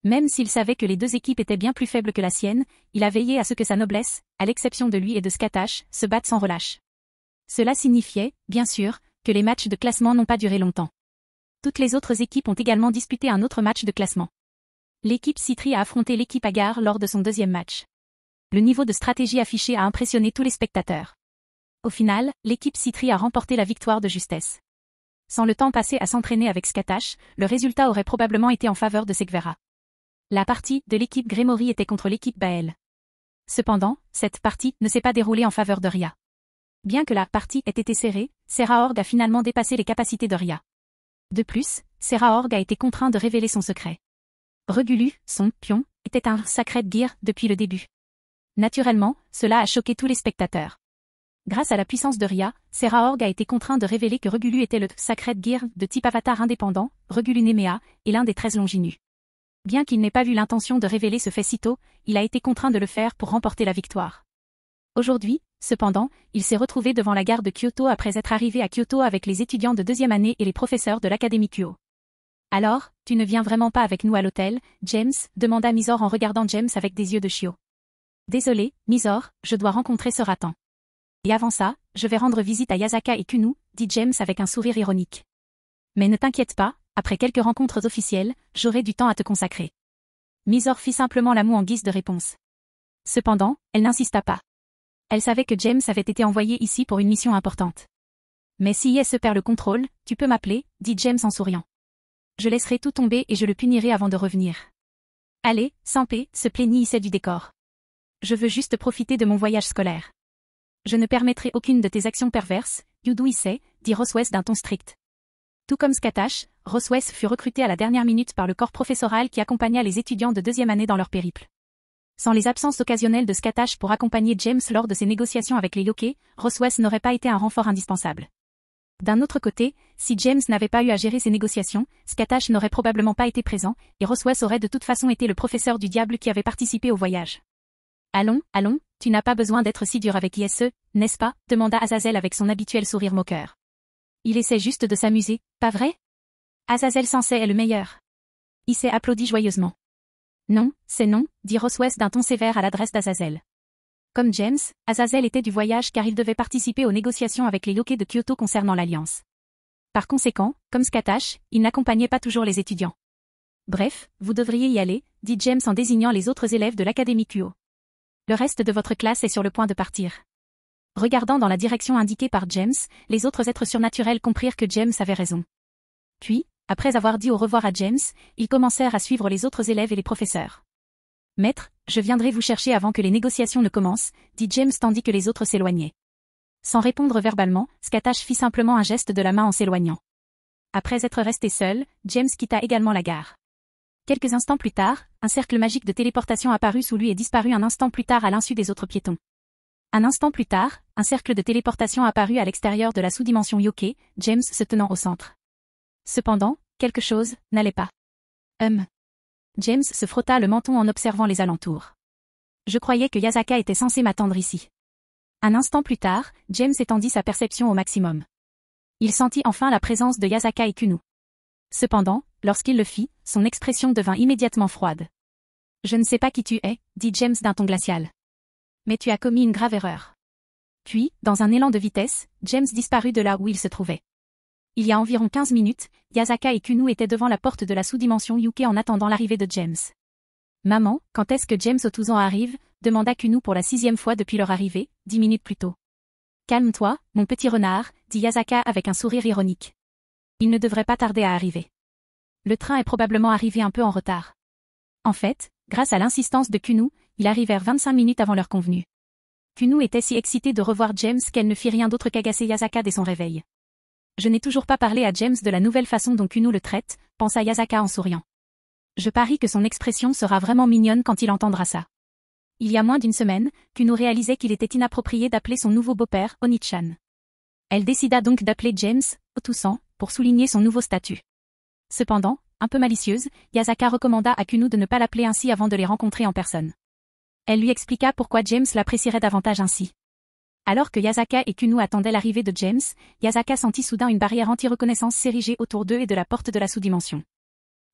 Même s'il savait que les 2 équipes étaient bien plus faibles que la sienne, il a veillé à ce que sa noblesse, à l'exception de lui et de Scatash, se batte sans relâche. Cela signifiait, bien sûr, que les matchs de classement n'ont pas duré longtemps. Toutes les autres équipes ont également disputé un autre match de classement. L'équipe Citri a affronté l'équipe Agar lors de son 2e match. Le niveau de stratégie affiché a impressionné tous les spectateurs. Au final, l'équipe Citri a remporté la victoire de justesse. Sans le temps passé à s'entraîner avec Scatash, le résultat aurait probablement été en faveur de Segvera. La partie de l'équipe Gremory était contre l'équipe Bael. Cependant, cette partie ne s'est pas déroulée en faveur de Ria. Bien que la partie ait été serrée, Serra Org a finalement dépassé les capacités de Ria. De plus, Serra Org a été contraint de révéler son secret. Regulu, son pion, était un Sacred Gear depuis le début. Naturellement, cela a choqué tous les spectateurs. Grâce à la puissance de Ria, Serra Org a été contraint de révéler que Regulu était le Sacred Gear de type avatar indépendant, Regulu Nemea, et l'un des 13 Longinus. Bien qu'il n'ait pas eu l'intention de révéler ce fait si tôt, il a été contraint de le faire pour remporter la victoire. Aujourd'hui, cependant, il s'est retrouvé devant la gare de Kyoto après être arrivé à Kyoto avec les étudiants de deuxième année et les professeurs de l'Académie Kyo. Alors, tu ne viens vraiment pas avec nous à l'hôtel, James, demanda Mizore en regardant James avec des yeux de chiot. Désolé, Mizore, je dois rencontrer ce raton. Et avant ça, je vais rendre visite à Yasaka et Kunu, dit James avec un sourire ironique. Mais ne t'inquiète pas, après quelques rencontres officielles, j'aurai du temps à te consacrer. Mizore fit simplement la moue en guise de réponse. Cependant, elle n'insista pas. Elle savait que James avait été envoyé ici pour une mission importante. Mais si Yes perd le contrôle, tu peux m'appeler, dit James en souriant. Je laisserai tout tomber et je le punirai avant de revenir. Allez, Sanpei, se plaignit Issei du décor. Je veux juste profiter de mon voyage scolaire. Je ne permettrai aucune de tes actions perverses, Yudu Issei, dit Roswes d'un ton strict. Tout comme Skatash, Roswes fut recruté à la dernière minute par le corps professoral qui accompagna les étudiants de deuxième année dans leur périple. Sans les absences occasionnelles de Skatash pour accompagner James lors de ses négociations avec les Yokai, Roswes n'aurait pas été un renfort indispensable. D'un autre côté, si James n'avait pas eu à gérer ces négociations, Skatash n'aurait probablement pas été présent, et Roswes aurait de toute façon été le professeur du diable qui avait participé au voyage. Allons, tu n'as pas besoin d'être si dur avec Yesse, n'est-ce pas, demanda Azazel avec son habituel sourire moqueur. Il essaie juste de s'amuser, pas vrai? Azazel Sensei est le meilleur. Issei applaudit joyeusement. Non, c'est non, dit Roswes d'un ton sévère à l'adresse d'Azazel. Comme James, Azazel était du voyage car il devait participer aux négociations avec les Yokai de Kyoto concernant l'Alliance. Par conséquent, comme Skatash, il n'accompagnait pas toujours les étudiants. Bref, vous devriez y aller, dit James en désignant les autres élèves de l'Académie Kyo. Le reste de votre classe est sur le point de partir. Regardant dans la direction indiquée par James, les autres êtres surnaturels comprirent que James avait raison. Puis, après avoir dit au revoir à James, ils commencèrent à suivre les autres élèves et les professeurs. Maître, je viendrai vous chercher avant que les négociations ne commencent, dit James tandis que les autres s'éloignaient. Sans répondre verbalement, Skatash fit simplement un geste de la main en s'éloignant. Après être resté seul, James quitta également la gare. Quelques instants plus tard, un cercle magique de téléportation apparut sous lui et disparut un instant plus tard à l'insu des autres piétons. Un instant plus tard, un cercle de téléportation apparut à l'extérieur de la sous-dimension Yokai, James se tenant au centre. Cependant, quelque chose n'allait pas. James se frotta le menton en observant les alentours. Je croyais que Yasaka était censé m'attendre ici. Un instant plus tard, James étendit sa perception au maximum. Il sentit enfin la présence de Yasaka et Kunu. Cependant, lorsqu'il le fit, son expression devint immédiatement froide. Je ne sais pas qui tu es, dit James d'un ton glacial. Mais tu as commis une grave erreur. Puis, dans un élan de vitesse, James disparut de là où il se trouvait. Il y a environ 15 minutes, Yasaka et Kunu étaient devant la porte de la sous-dimension Yokai en attendant l'arrivée de James. Maman, quand est-ce que James Otuzan arrive, demanda Kunu pour la 6e fois depuis leur arrivée, 10 minutes plus tôt. Calme-toi, mon petit renard, dit Yasaka avec un sourire ironique. Il ne devrait pas tarder à arriver. Le train est probablement arrivé un peu en retard. En fait, grâce à l'insistance de Kunu, ils arrivèrent 25 minutes avant l'heure convenue. Kunu était si excitée de revoir James qu'elle ne fit rien d'autre qu'agacer Yasaka dès son réveil. Je n'ai toujours pas parlé à James de la nouvelle façon dont Kunu le traite, pensa Yasaka en souriant. Je parie que son expression sera vraiment mignonne quand il entendra ça. Il y a moins d'une semaine, Kunu réalisait qu'il était inapproprié d'appeler son nouveau beau-père Onichan. Elle décida donc d'appeler James Otusan pour souligner son nouveau statut. Cependant, un peu malicieuse, Yasaka recommanda à Kunu de ne pas l'appeler ainsi avant de les rencontrer en personne. Elle lui expliqua pourquoi James l'apprécierait davantage ainsi. Alors que Yasaka et Kunu attendaient l'arrivée de James, Yasaka sentit soudain une barrière anti-reconnaissance s'ériger autour d'eux et de la porte de la sous-dimension.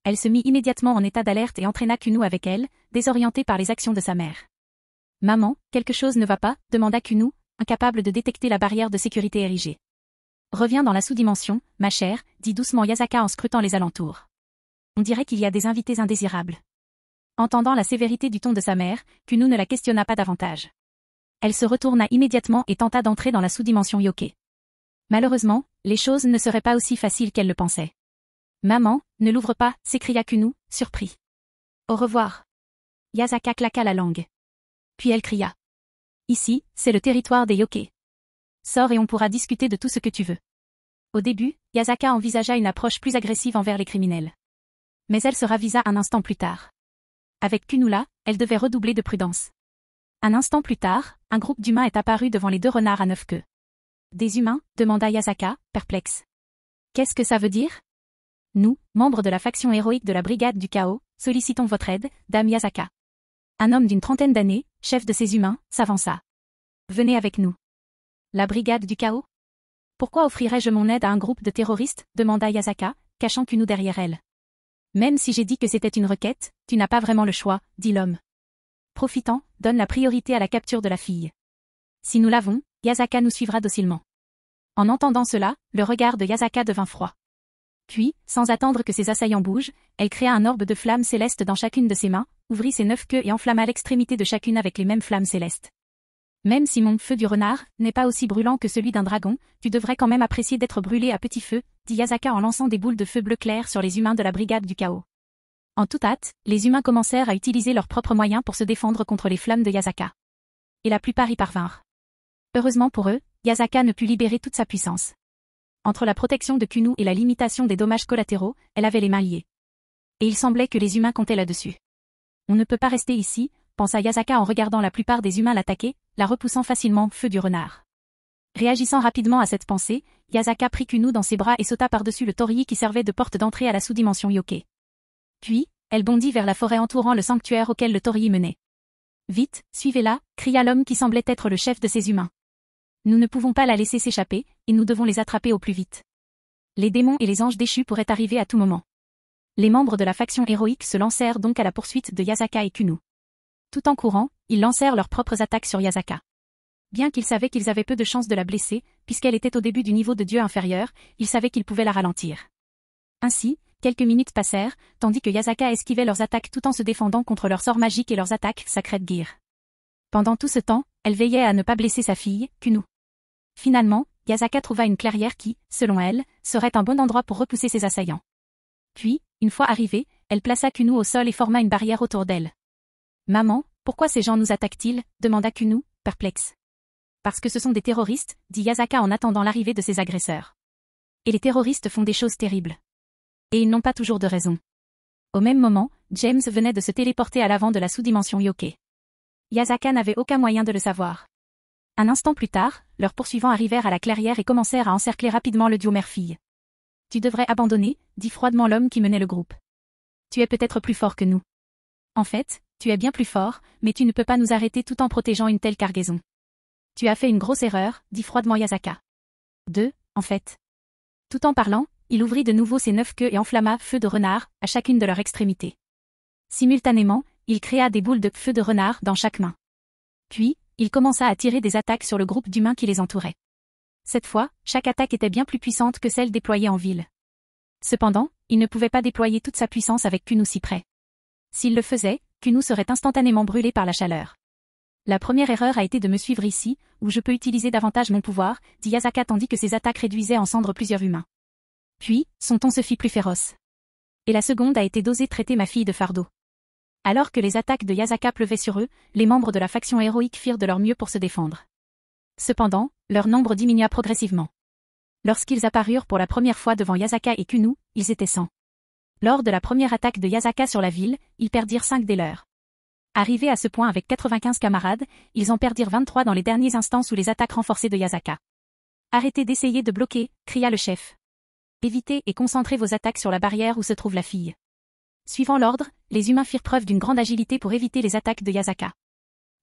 Elle se mit immédiatement en état d'alerte et entraîna Kunu avec elle, désorientée par les actions de sa mère. « Maman, quelque chose ne va pas ?» demanda Kunu, incapable de détecter la barrière de sécurité érigée. « Reviens dans la sous-dimension, ma chère » dit doucement Yasaka en scrutant les alentours. On dirait qu'il y a des invités indésirables. Entendant la sévérité du ton de sa mère, Kunu ne la questionna pas davantage. Elle se retourna immédiatement et tenta d'entrer dans la sous-dimension Yokai. Malheureusement, les choses ne seraient pas aussi faciles qu'elle le pensait. « Maman, ne l'ouvre pas » s'écria Kunu, surpris. « Au revoir. » Yasaka claqua la langue. Puis elle cria. Ici, c'est le territoire des Yokai. Sors et on pourra discuter de tout ce que tu veux. Au début, Yasaka envisagea une approche plus agressive envers les criminels. Mais elle se ravisa un instant plus tard. Avec Kunula, elle devait redoubler de prudence. Un instant plus tard, un groupe d'humains est apparu devant les deux renards à 9 queues. Des humains, demanda Yasaka, perplexe. Qu'est-ce que ça veut dire? Nous, membres de la faction héroïque de la Brigade du Chaos, sollicitons votre aide, Dame Yasaka. Un homme d'une trentaine d'années, chef de ces humains, s'avança. Venez avec nous. La Brigade du Chaos? Pourquoi offrirais-je mon aide à un groupe de terroristes? Demanda Yasaka, cachant Kunu derrière elle. Même si j'ai dit que c'était une requête, tu n'as pas vraiment le choix, dit l'homme. Profitant, donne la priorité à la capture de la fille. Si nous l'avons, Yasaka nous suivra docilement. En entendant cela, le regard de Yasaka devint froid. Puis, sans attendre que ses assaillants bougent, elle créa un orbe de flammes célestes dans chacune de ses mains, ouvrit ses 9 queues et enflamma l'extrémité de chacune avec les mêmes flammes célestes. Même si mon feu du renard n'est pas aussi brûlant que celui d'un dragon, tu devrais quand même apprécier d'être brûlé à petit feu, dit Yasaka en lançant des boules de feu bleu clair sur les humains de la Brigade du Chaos. En toute hâte, les humains commencèrent à utiliser leurs propres moyens pour se défendre contre les flammes de Yasaka. Et la plupart y parvinrent. Heureusement pour eux, Yasaka ne put libérer toute sa puissance. Entre la protection de Kunu et la limitation des dommages collatéraux, elle avait les mains liées. Et il semblait que les humains comptaient là-dessus. On ne peut pas rester ici, pensa Yasaka en regardant la plupart des humains l'attaquer, la repoussant facilement, feu du renard. Réagissant rapidement à cette pensée, Yasaka prit Kunu dans ses bras et sauta par-dessus le torii qui servait de porte d'entrée à la sous-dimension Yokai. Puis, elle bondit vers la forêt entourant le sanctuaire auquel le torii menait. Vite, suivez-la, cria l'homme qui semblait être le chef de ces humains. Nous ne pouvons pas la laisser s'échapper, et nous devons les attraper au plus vite. Les démons et les anges déchus pourraient arriver à tout moment. Les membres de la faction héroïque se lancèrent donc à la poursuite de Yasaka et Kunu. Tout en courant, ils lancèrent leurs propres attaques sur Yasaka. Bien qu'ils savaient qu'ils avaient peu de chances de la blesser, puisqu'elle était au début du niveau de Dieu inférieur, ils savaient qu'ils pouvaient la ralentir. Ainsi, quelques minutes passèrent, tandis que Yasaka esquivait leurs attaques tout en se défendant contre leurs sorts magiques et leurs attaques Sacred Gear. Pendant tout ce temps, elle veillait à ne pas blesser sa fille, Kunu. Finalement, Yasaka trouva une clairière qui, selon elle, serait un bon endroit pour repousser ses assaillants. Puis, une fois arrivée, elle plaça Kunu au sol et forma une barrière autour d'elle. « Maman, pourquoi ces gens nous attaquent-ils » demanda Kunu, perplexe. « Parce que ce sont des terroristes » dit Yasaka en attendant l'arrivée de ses agresseurs. « Et les terroristes font des choses terribles. Et ils n'ont pas toujours de raison. » Au même moment, James venait de se téléporter à l'avant de la sous-dimension Yokai. Yasaka n'avait aucun moyen de le savoir. Un instant plus tard, leurs poursuivants arrivèrent à la clairière et commencèrent à encercler rapidement le duo mère-fille. « Tu devrais abandonner » dit froidement l'homme qui menait le groupe. « Tu es peut-être plus fort que nous. En fait, tu es bien plus fort, mais tu ne peux pas nous arrêter tout en protégeant une telle cargaison. Tu as fait une grosse erreur, dit froidement Yasaka. En fait. Tout en parlant, il ouvrit de nouveau ses 9 queues et enflamma feu de renard à chacune de leurs extrémités. Simultanément, il créa des boules de feu de renard dans chaque main. Puis, il commença à tirer des attaques sur le groupe d'humains qui les entourait. Cette fois, chaque attaque était bien plus puissante que celle déployée en ville. Cependant, il ne pouvait pas déployer toute sa puissance avec Kunu si près. S'il le faisait, Kunu serait instantanément brûlé par la chaleur. La première erreur a été de me suivre ici, où je peux utiliser davantage mon pouvoir, dit Yasaka tandis que ses attaques réduisaient en cendres plusieurs humains. Puis, son ton se fit plus féroce. Et la seconde a été d'oser traiter ma fille de fardeau. Alors que les attaques de Yasaka pleuvaient sur eux, les membres de la faction héroïque firent de leur mieux pour se défendre. Cependant, leur nombre diminua progressivement. Lorsqu'ils apparurent pour la première fois devant Yasaka et Kunu, ils étaient 100. Lors de la première attaque de Yasaka sur la ville, ils perdirent 5 des leurs. Arrivés à ce point avec 95 camarades, ils en perdirent 23 dans les derniers instants sous les attaques renforcées de Yasaka. « Arrêtez d'essayer de bloquer » cria le chef. « Évitez et concentrez vos attaques sur la barrière où se trouve la fille. » Suivant l'ordre, les humains firent preuve d'une grande agilité pour éviter les attaques de Yasaka.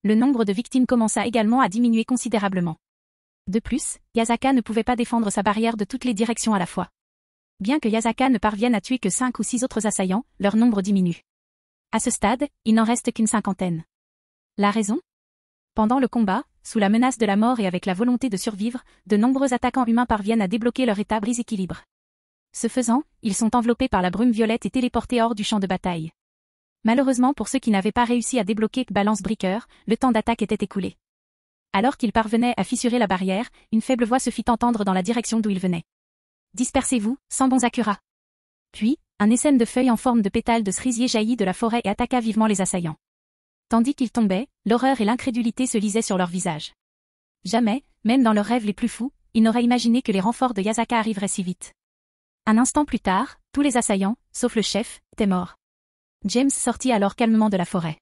Le nombre de victimes commença également à diminuer considérablement. De plus, Yasaka ne pouvait pas défendre sa barrière de toutes les directions à la fois. Bien que Yasaka ne parvienne à tuer que 5 ou 6 autres assaillants, leur nombre diminue. À ce stade, il n'en reste qu'une cinquantaine. La raison ? Pendant le combat, sous la menace de la mort et avec la volonté de survivre, de nombreux attaquants humains parviennent à débloquer leur état brise-équilibre. Ce faisant, ils sont enveloppés par la brume violette et téléportés hors du champ de bataille. Malheureusement pour ceux qui n'avaient pas réussi à débloquer Balance Breaker, le temps d'attaque était écoulé. Alors qu'ils parvenaient à fissurer la barrière, une faible voix se fit entendre dans la direction d'où ils venaient. « Dispersez-vous, sans bons Akura !» Puis, un essaim de feuilles en forme de pétales de cerisier jaillit de la forêt et attaqua vivement les assaillants. Tandis qu'ils tombaient, l'horreur et l'incrédulité se lisaient sur leurs visages. Jamais, même dans leurs rêves les plus fous, ils n'auraient imaginé que les renforts de Yasaka arriveraient si vite. Un instant plus tard, tous les assaillants, sauf le chef, étaient morts. James sortit alors calmement de la forêt.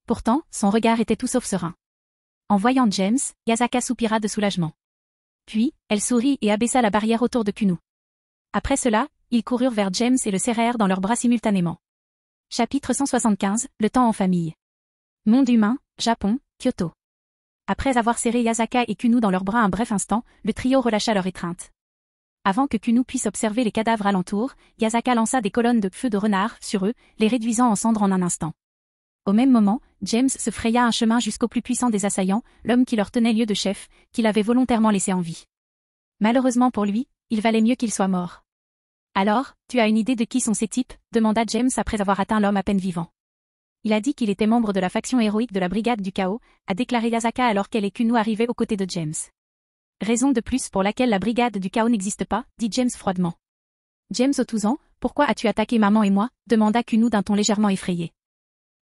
Pourtant, son regard était tout sauf serein. En voyant James, Yasaka soupira de soulagement. Puis, elle sourit et abaissa la barrière autour de Kunu. Après cela, ils coururent vers James et le serrèrent dans leurs bras simultanément. Chapitre 175, le temps en famille. Monde humain, Japon, Kyoto. Après avoir serré Yasaka et Kunu dans leurs bras un bref instant, le trio relâcha leur étreinte. Avant que Kunu puisse observer les cadavres alentour, Yasaka lança des colonnes de feu de renard sur eux, les réduisant en cendres en un instant. Au même moment, James se fraya un chemin jusqu'au plus puissant des assaillants, l'homme qui leur tenait lieu de chef, qu'il avait volontairement laissé en vie. Malheureusement pour lui, il valait mieux qu'il soit mort. Alors, tu as une idée de qui sont ces types ? Demanda James après avoir atteint l'homme à peine vivant. Il a dit qu'il était membre de la faction héroïque de la Brigade du Chaos, a déclaré Yasaka alors qu'elle et Kunu arrivaient aux côtés de James. Raison de plus pour laquelle la Brigade du Chaos n'existe pas, dit James froidement. James Otuzan, pourquoi as-tu attaqué maman et moi ? Demanda Kunu d'un ton légèrement effrayé.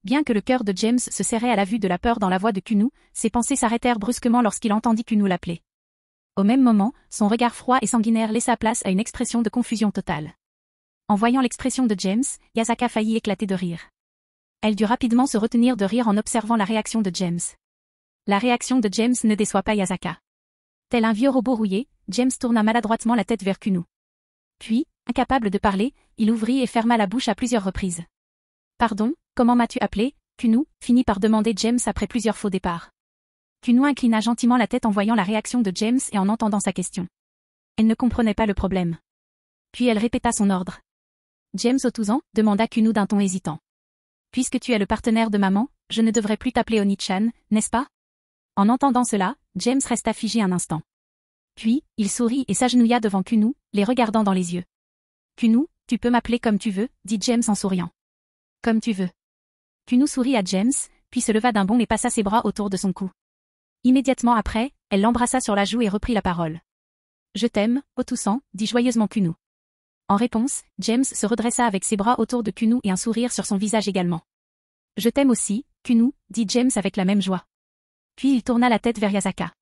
Bien que le cœur de James se serrait à la vue de la peur dans la voix de Kunu, ses pensées s'arrêtèrent brusquement lorsqu'il entendit Kunu l'appeler. Au même moment, son regard froid et sanguinaire laissa place à une expression de confusion totale. En voyant l'expression de James, Yasaka faillit éclater de rire. Elle dut rapidement se retenir de rire en observant la réaction de James. La réaction de James ne déçoit pas Yasaka. Tel un vieux robot rouillé, James tourna maladroitement la tête vers Kunu. Puis, incapable de parler, il ouvrit et ferma la bouche à plusieurs reprises. « Pardon, comment m'as-tu appelé ?» Kunu finit par demander James après plusieurs faux départs. Kunu inclina gentiment la tête en voyant la réaction de James et en entendant sa question. Elle ne comprenait pas le problème. Puis elle répéta son ordre. « James Otuzan ?» demanda Kunu d'un ton hésitant. « Puisque tu es le partenaire de maman, je ne devrais plus t'appeler Oni-chan, n'est-ce pas ?» En entendant cela, James resta figé un instant. Puis, il sourit et s'agenouilla devant Kunu, les regardant dans les yeux. « Kunu, tu peux m'appeler comme tu veux, » dit James en souriant. « Comme tu veux. » Kunu sourit à James, puis se leva d'un bond et passa ses bras autour de son cou. Immédiatement après, elle l'embrassa sur la joue et reprit la parole. « Je t'aime, Otuzan, » dit joyeusement Kunu. En réponse, James se redressa avec ses bras autour de Kunu et un sourire sur son visage également. « Je t'aime aussi, Kunu, » dit James avec la même joie. Puis il tourna la tête vers Yasaka.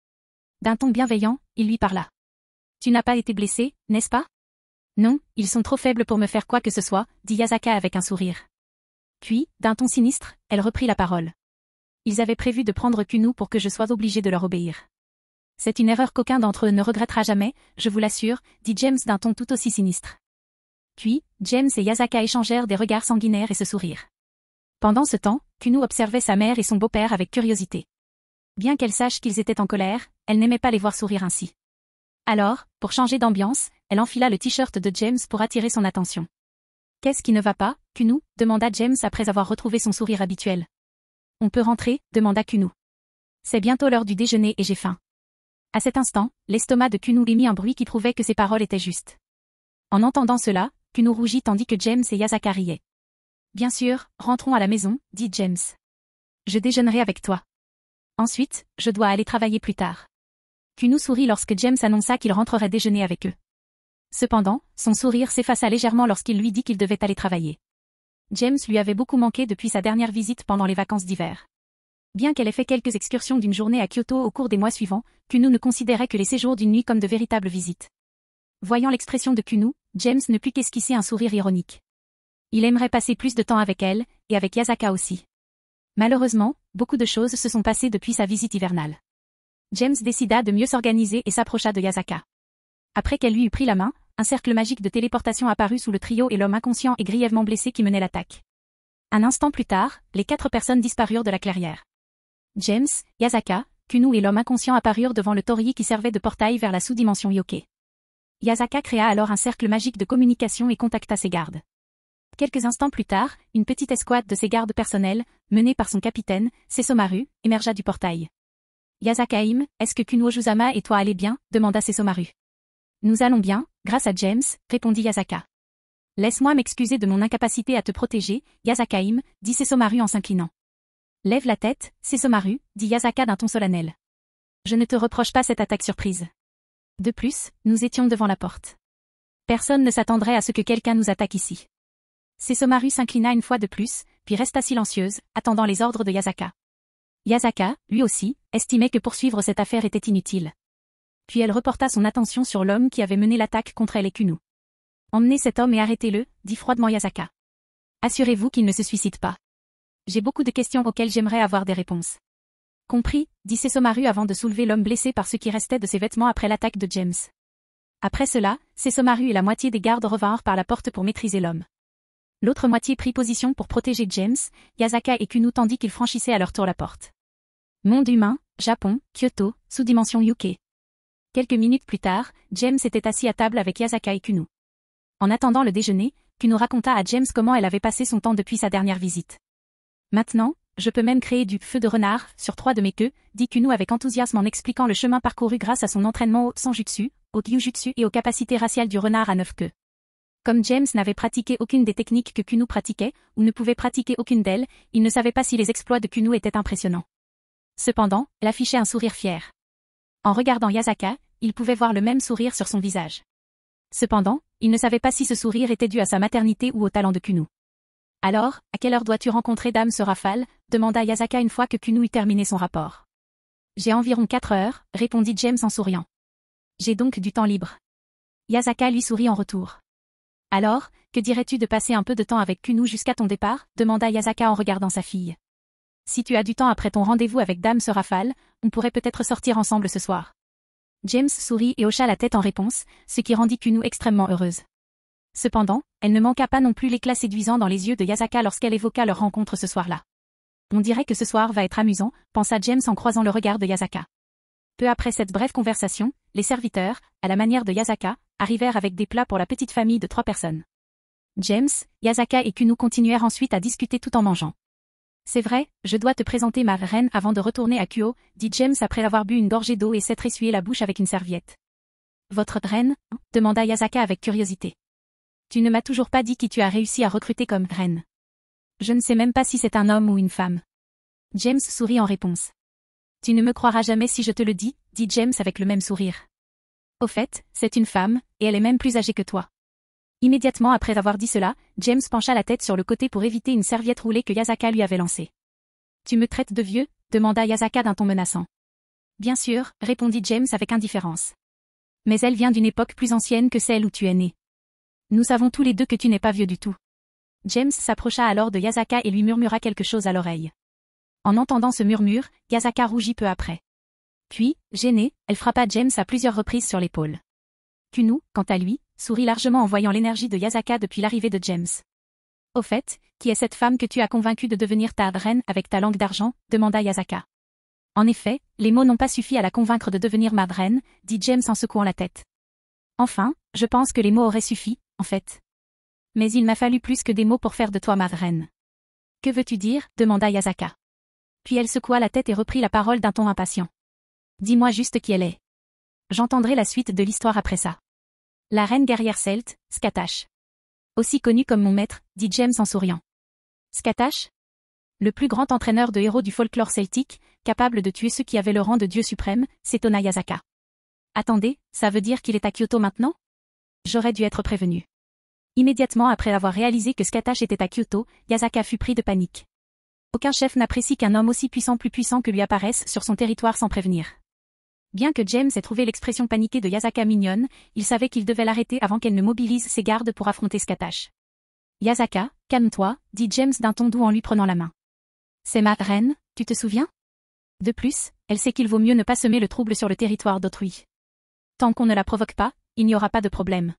D'un ton bienveillant, il lui parla. « Tu n'as pas été blessé, n'est-ce pas ?»« Non, ils sont trop faibles pour me faire quoi que ce soit, » dit Yasaka avec un sourire. Puis, d'un ton sinistre, elle reprit la parole. « Ils avaient prévu de prendre Kunu pour que je sois obligé de leur obéir. C'est une erreur qu'aucun d'entre eux ne regrettera jamais, je vous l'assure, » dit James d'un ton tout aussi sinistre. Puis, James et Yasaka échangèrent des regards sanguinaires et se sourirent. Pendant ce temps, Kunu observait sa mère et son beau-père avec curiosité. Bien qu'elle sache qu'ils étaient en colère, elle n'aimait pas les voir sourire ainsi. Alors, pour changer d'ambiance, elle enfila le t-shirt de James pour attirer son attention. « Qu'est-ce qui ne va pas, Kunu ?» demanda James après avoir retrouvé son sourire habituel. « On peut rentrer ?» demanda Kunu. « C'est bientôt l'heure du déjeuner et j'ai faim. » À cet instant, l'estomac de Kunu émit un bruit qui prouvait que ses paroles étaient justes. En entendant cela, Kunu rougit tandis que James et Yasaka riaient. « Bien sûr, rentrons à la maison, » dit James. « Je déjeunerai avec toi. Ensuite, je dois aller travailler plus tard. » Kunu sourit lorsque James annonça qu'il rentrerait déjeuner avec eux. Cependant, son sourire s'effaça légèrement lorsqu'il lui dit qu'il devait aller travailler. James lui avait beaucoup manqué depuis sa dernière visite pendant les vacances d'hiver. Bien qu'elle ait fait quelques excursions d'une journée à Kyoto au cours des mois suivants, Kunu ne considérait que les séjours d'une nuit comme de véritables visites. Voyant l'expression de Kunu, James ne put qu'esquisser un sourire ironique. Il aimerait passer plus de temps avec elle, et avec Yasaka aussi. Malheureusement, beaucoup de choses se sont passées depuis sa visite hivernale. James décida de mieux s'organiser et s'approcha de Yasaka. Après qu'elle lui eut pris la main, un cercle magique de téléportation apparut sous le trio et l'homme inconscient et grièvement blessé qui menait l'attaque. Un instant plus tard, les 4 personnes disparurent de la clairière. James, Yasaka, Kunu et l'homme inconscient apparurent devant le torii qui servait de portail vers la sous-dimension Yoke. Yasaka créa alors un cercle magique de communication et contacta ses gardes. Quelques instants plus tard, une petite escouade de ses gardes personnels, menée par son capitaine, Sesomaru, émergea du portail. « Yasaka-im, est-ce que Kunu Ojuzama et toi allez bien ?» demanda Sesomaru. « Nous allons bien, grâce à James, » répondit Yasaka. « Laisse-moi m'excuser de mon incapacité à te protéger, Yasaka-im, » dit Sesomaru en s'inclinant. « Lève la tête, Sesomaru, » dit Yasaka d'un ton solennel. « Je ne te reproche pas cette attaque surprise. De plus, nous étions devant la porte. Personne ne s'attendrait à ce que quelqu'un nous attaque ici. » Sesomaru s'inclina une fois de plus, puis resta silencieuse, attendant les ordres de Yasaka. Yasaka, lui aussi, estimait que poursuivre cette affaire était inutile. Puis elle reporta son attention sur l'homme qui avait mené l'attaque contre elle et Kunu. Emmenez cet homme et arrêtez-le, dit froidement Yasaka. Assurez-vous qu'il ne se suicide pas. J'ai beaucoup de questions auxquelles j'aimerais avoir des réponses. Compris, dit Sesomaru avant de soulever l'homme blessé par ce qui restait de ses vêtements après l'attaque de James. Après cela, Sesomaru et la moitié des gardes revinrent par la porte pour maîtriser l'homme. L'autre moitié prit position pour protéger James, Yasaka et Kunu tandis qu'ils franchissaient à leur tour la porte. Monde humain, Japon, Kyoto, sous-dimension UK. Quelques minutes plus tard, James était assis à table avec Yasaka et Kunu. En attendant le déjeuner, Kunu raconta à James comment elle avait passé son temps depuis sa dernière visite. Maintenant, je peux même créer du feu de renard sur 3 de mes queues, dit Kunu avec enthousiasme en expliquant le chemin parcouru grâce à son entraînement au Sanjutsu, au Gyujutsu et aux capacités raciales du renard à 9 queues. Comme James n'avait pratiqué aucune des techniques que Kunu pratiquait, ou ne pouvait pratiquer aucune d'elles, il ne savait pas si les exploits de Kunu étaient impressionnants. Cependant, elle affichait un sourire fier. En regardant Yasaka, il pouvait voir le même sourire sur son visage. Cependant, il ne savait pas si ce sourire était dû à sa maternité ou au talent de Kunu. Alors, à quelle heure dois-tu rencontrer Dame Serafal demanda Yasaka une fois que Kunu eut terminé son rapport. J'ai environ 4 heures, répondit James en souriant. J'ai donc du temps libre. Yasaka lui sourit en retour. Alors, que dirais-tu de passer un peu de temps avec Kunu jusqu'à ton départ demanda Yasaka en regardant sa fille. Si tu as du temps après ton rendez-vous avec Dame Serafal, on pourrait peut-être sortir ensemble ce soir. James sourit et hocha la tête en réponse, ce qui rendit Kunu extrêmement heureuse. Cependant, elle ne manqua pas non plus l'éclat séduisant dans les yeux de Yasaka lorsqu'elle évoqua leur rencontre ce soir-là. On dirait que ce soir va être amusant, pensa James en croisant le regard de Yasaka. Peu après cette brève conversation, les serviteurs, à la manière de Yasaka, arrivèrent avec des plats pour la petite famille de 3 personnes. James, Yasaka et Kunu continuèrent ensuite à discuter tout en mangeant. C'est vrai, je dois te présenter ma reine avant de retourner à Kyo, dit James après avoir bu une gorgée d'eau et s'être essuyé la bouche avec une serviette. Votre reine demanda Yasaka avec curiosité. Tu ne m'as toujours pas dit qui tu as réussi à recruter comme reine. Je ne sais même pas si c'est un homme ou une femme. James sourit en réponse. Tu ne me croiras jamais si je te le dis, dit James avec le même sourire. Au fait, c'est une femme, et elle est même plus âgée que toi. Immédiatement après avoir dit cela, James pencha la tête sur le côté pour éviter une serviette roulée que Yasaka lui avait lancée. Tu me traites de vieux demanda Yasaka d'un ton menaçant. Bien sûr, répondit James avec indifférence. Mais elle vient d'une époque plus ancienne que celle où tu es né. Nous savons tous les deux que tu n'es pas vieux du tout. James s'approcha alors de Yasaka et lui murmura quelque chose à l'oreille. En entendant ce murmure, Yasaka rougit peu après. Puis, gênée, elle frappa James à plusieurs reprises sur l'épaule. Kunu, quant à lui, sourit largement en voyant l'énergie de Yasaka depuis l'arrivée de James. Au fait, qui est cette femme que tu as convaincue de devenir ta reine avec ta langue d'argent demanda Yasaka. En effet, les mots n'ont pas suffi à la convaincre de devenir ma reine, dit James en secouant la tête. Enfin, je pense que les mots auraient suffi, en fait. Mais il m'a fallu plus que des mots pour faire de toi ma reine. Que veux-tu dire demanda Yasaka. Puis elle secoua la tête et reprit la parole d'un ton impatient. Dis-moi juste qui elle est. J'entendrai la suite de l'histoire après ça. La reine guerrière celte, Scatash. Aussi connue comme mon maître, dit James en souriant. Scatash? Le plus grand entraîneur de héros du folklore celtique, capable de tuer ceux qui avaient le rang de dieu suprême, s'étonna Yasaka. Attendez, ça veut dire qu'il est à Kyoto maintenant? J'aurais dû être prévenu. Immédiatement après avoir réalisé que Scatash était à Kyoto, Yasaka fut pris de panique. Aucun chef n'apprécie qu'un homme aussi puissant plus puissant que lui apparaisse sur son territoire sans prévenir. Bien que James ait trouvé l'expression paniquée de Yasaka mignonne, il savait qu'il devait l'arrêter avant qu'elle ne mobilise ses gardes pour affronter Scatash. Yasaka, calme-toi, dit James d'un ton doux en lui prenant la main. C'est ma reine, tu te souviens? De plus, elle sait qu'il vaut mieux ne pas semer le trouble sur le territoire d'autrui. Tant qu'on ne la provoque pas, il n'y aura pas de problème.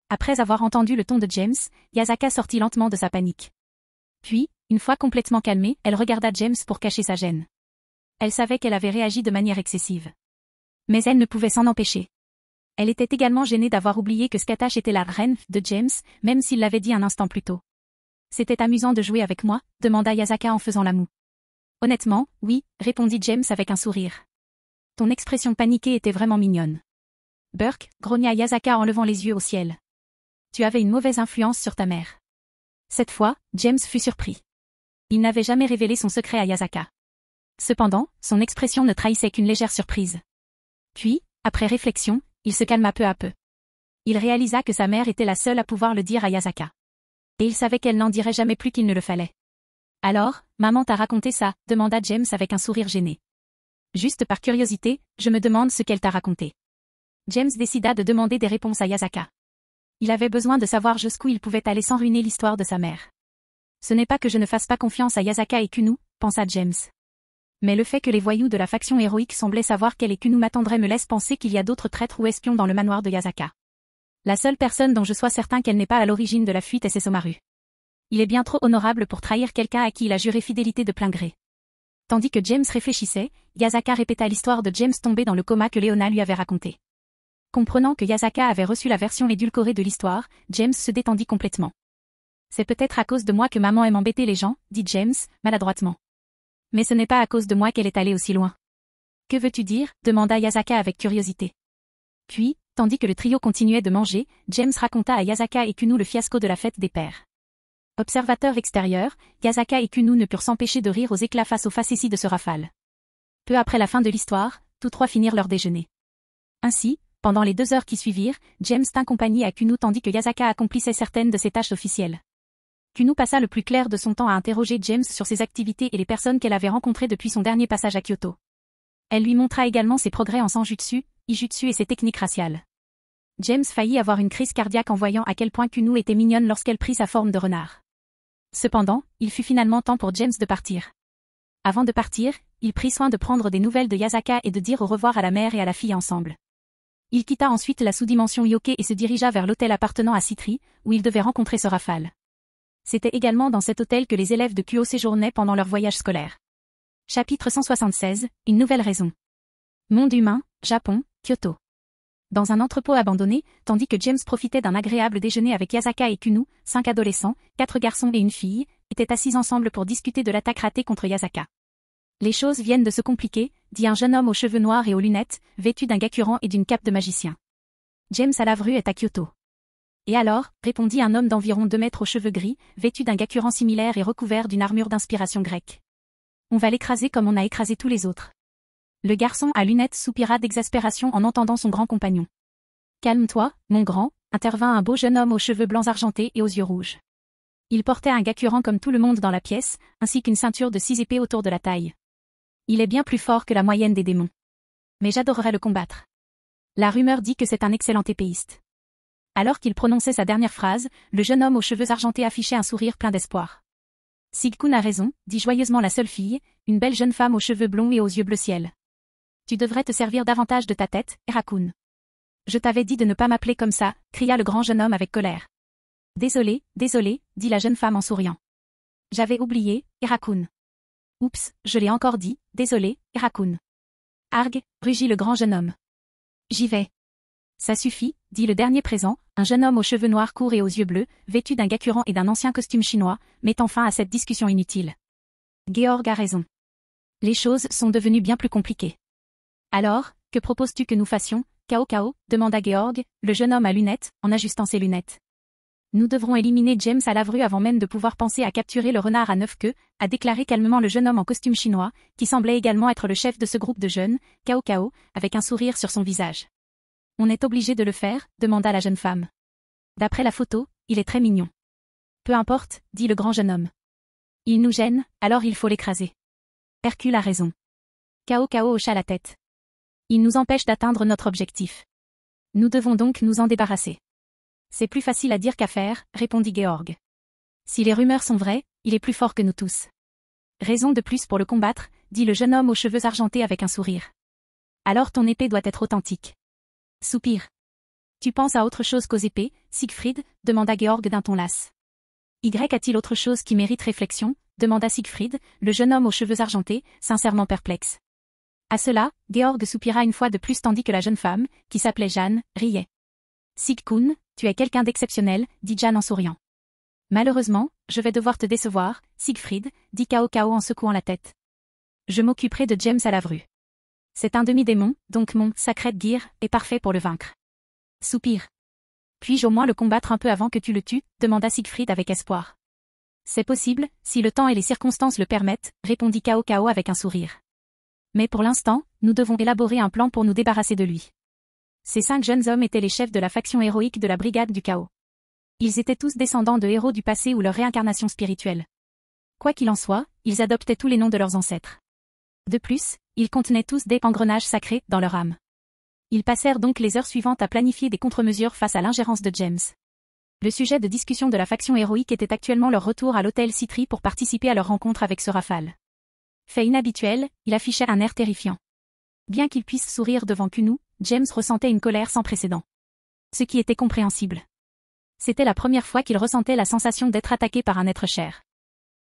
Après avoir entendu le ton de James, Yasaka sortit lentement de sa panique. Puis, une fois complètement calmée, elle regarda James pour cacher sa gêne. Elle savait qu'elle avait réagi de manière excessive. Mais elle ne pouvait s'en empêcher. Elle était également gênée d'avoir oublié que Scatash était la reine de James, même s'il l'avait dit un instant plus tôt. C'était amusant de jouer avec moi, demanda Yasaka en faisant la moue. Honnêtement, oui, répondit James avec un sourire. Ton expression paniquée était vraiment mignonne. Burke, grogna Yasaka en levant les yeux au ciel. Tu avais une mauvaise influence sur ta mère. Cette fois, James fut surpris. Il n'avait jamais révélé son secret à Yasaka. Cependant, son expression ne trahissait qu'une légère surprise. Puis, après réflexion, il se calma peu à peu. Il réalisa que sa mère était la seule à pouvoir le dire à Yasaka. Et il savait qu'elle n'en dirait jamais plus qu'il ne le fallait. Alors, maman t'a raconté ça, demanda James avec un sourire gêné. Juste par curiosité, je me demande ce qu'elle t'a raconté. James décida de demander des réponses à Yasaka. Il avait besoin de savoir jusqu'où il pouvait aller sans ruiner l'histoire de sa mère. Ce n'est pas que je ne fasse pas confiance à Yasaka et Kunu, pensa James. Mais le fait que les voyous de la faction héroïque semblaient savoir qu'elle et Kunu m'attendraient me laisse penser qu'il y a d'autres traîtres ou espions dans le manoir de Yasaka. La seule personne dont je sois certain qu'elle n'est pas à l'origine de la fuite est Sesomaru. Il est bien trop honorable pour trahir quelqu'un à qui il a juré fidélité de plein gré. Tandis que James réfléchissait, Yasaka répéta l'histoire de James tombé dans le coma que Leona lui avait raconté. Comprenant que Yasaka avait reçu la version édulcorée de l'histoire, James se détendit complètement. C'est peut-être à cause de moi que maman aime embêter les gens, dit James, maladroitement. Mais ce n'est pas à cause de moi qu'elle est allée aussi loin. Que veux-tu dire, demanda Yasaka avec curiosité. Puis, tandis que le trio continuait de manger, James raconta à Yasaka et Kunu le fiasco de la fête des pères. Observateurs extérieurs, Yasaka et Kunu ne purent s'empêcher de rire aux éclats face aux facéties de ce rafale. Peu après la fin de l'histoire, tous trois finirent leur déjeuner. Ainsi, pendant les 2 heures qui suivirent, James tint compagnie à Kunu tandis que Yasaka accomplissait certaines de ses tâches officielles. Kunu passa le plus clair de son temps à interroger James sur ses activités et les personnes qu'elle avait rencontrées depuis son dernier passage à Kyoto. Elle lui montra également ses progrès en sanjutsu, ijutsu et ses techniques raciales. James faillit avoir une crise cardiaque en voyant à quel point Kunu était mignonne lorsqu'elle prit sa forme de renard. Cependant, il fut finalement temps pour James de partir. Avant de partir, il prit soin de prendre des nouvelles de Yasaka et de dire au revoir à la mère et à la fille ensemble. Il quitta ensuite la sous-dimension Yoke et se dirigea vers l'hôtel appartenant à Citri, où il devait rencontrer ce rafale. C'était également dans cet hôtel que les élèves de Kyo séjournaient pendant leur voyage scolaire. Chapitre 176, une nouvelle raison. Monde humain, Japon, Kyoto. Dans un entrepôt abandonné, tandis que James profitait d'un agréable déjeuner avec Yasaka et Kunu, 5 adolescents, 4 garçons et une fille, étaient assis ensemble pour discuter de l'attaque ratée contre Yasaka. Les choses viennent de se compliquer, dit un jeune homme aux cheveux noirs et aux lunettes, vêtu d'un gakuran et d'une cape de magicien. James Alavru est à Kyoto. Et alors, répondit un homme d'environ 2 mètres aux cheveux gris, vêtu d'un gakuran similaire et recouvert d'une armure d'inspiration grecque. On va l'écraser comme on a écrasé tous les autres. Le garçon à lunettes soupira d'exaspération en entendant son grand compagnon. Calme-toi, mon grand, intervint un beau jeune homme aux cheveux blancs argentés et aux yeux rouges. Il portait un gakuran comme tout le monde dans la pièce, ainsi qu'une ceinture de 6 épées autour de la taille. Il est bien plus fort que la moyenne des démons. Mais j'adorerais le combattre. La rumeur dit que c'est un excellent épéiste. Alors qu'il prononçait sa dernière phrase, le jeune homme aux cheveux argentés affichait un sourire plein d'espoir. Sigkun a raison, dit joyeusement la seule fille, une belle jeune femme aux cheveux blonds et aux yeux bleu ciel. Tu devrais te servir davantage de ta tête, Erakun. Je t'avais dit de ne pas m'appeler comme ça, cria le grand jeune homme avec colère. Désolé, dit la jeune femme en souriant. J'avais oublié, Erakun. Oups, je l'ai encore dit, désolé, Erakun. Arg, rugit le grand jeune homme. J'y vais. Ça suffit, dit le dernier présent, un jeune homme aux cheveux noirs courts et aux yeux bleus, vêtu d'un gakuran et d'un ancien costume chinois, mettant fin à cette discussion inutile. Georg a raison. Les choses sont devenues bien plus compliquées. Alors, que proposes-tu que nous fassions, Kao, demanda Georg, le jeune homme à lunettes, en ajustant ses lunettes. Nous devrons éliminer James Alavru avant même de pouvoir penser à capturer le renard à 9 queues, a déclaré calmement le jeune homme en costume chinois, qui semblait également être le chef de ce groupe de jeunes, Kao, avec un sourire sur son visage. On est obligé de le faire, demanda la jeune femme. D'après la photo, il est très mignon. Peu importe, dit le grand jeune homme. Il nous gêne, alors il faut l'écraser. Hercule a raison. Kao hocha la tête. Il nous empêche d'atteindre notre objectif. Nous devons donc nous en débarrasser. C'est plus facile à dire qu'à faire, répondit Georg. Si les rumeurs sont vraies, il est plus fort que nous tous. Raison de plus pour le combattre, dit le jeune homme aux cheveux argentés avec un sourire. Alors ton épée doit être authentique. Soupir. Tu penses à autre chose qu'aux épées, Siegfried, demanda Georg d'un ton las. Y a-t-il autre chose qui mérite réflexion, demanda Siegfried, le jeune homme aux cheveux argentés, sincèrement perplexe. À cela, Georg soupira une fois de plus tandis que la jeune femme, qui s'appelait Jeanne, riait. Sigkun, tu es quelqu'un d'exceptionnel, dit Jeanne en souriant. Malheureusement, je vais devoir te décevoir, Siegfried, dit Kao en secouant la tête. Je m'occuperai de James Alavru. C'est un demi-démon, donc mon Sacred Gear est parfait pour le vaincre. Soupir. Puis-je au moins le combattre un peu avant que tu le tues, demanda Siegfried avec espoir. C'est possible, si le temps et les circonstances le permettent, répondit Kao avec un sourire. Mais pour l'instant, nous devons élaborer un plan pour nous débarrasser de lui. Ces 5 jeunes hommes étaient les chefs de la faction héroïque de la Brigade du Chaos. Ils étaient tous descendants de héros du passé ou leur réincarnation spirituelle. Quoi qu'il en soit, ils adoptaient tous les noms de leurs ancêtres. De plus, ils contenaient tous des engrenages sacrés dans leur âme. Ils passèrent donc les heures suivantes à planifier des contre-mesures face à l'ingérence de James. Le sujet de discussion de la faction héroïque était actuellement leur retour à l'hôtel Citry pour participer à leur rencontre avec ce Rafale. Fait inhabituel, il affichait un air terrifiant. Bien qu'il puisse sourire devant Cunou, James ressentait une colère sans précédent. Ce qui était compréhensible. C'était la première fois qu'il ressentait la sensation d'être attaqué par un être cher.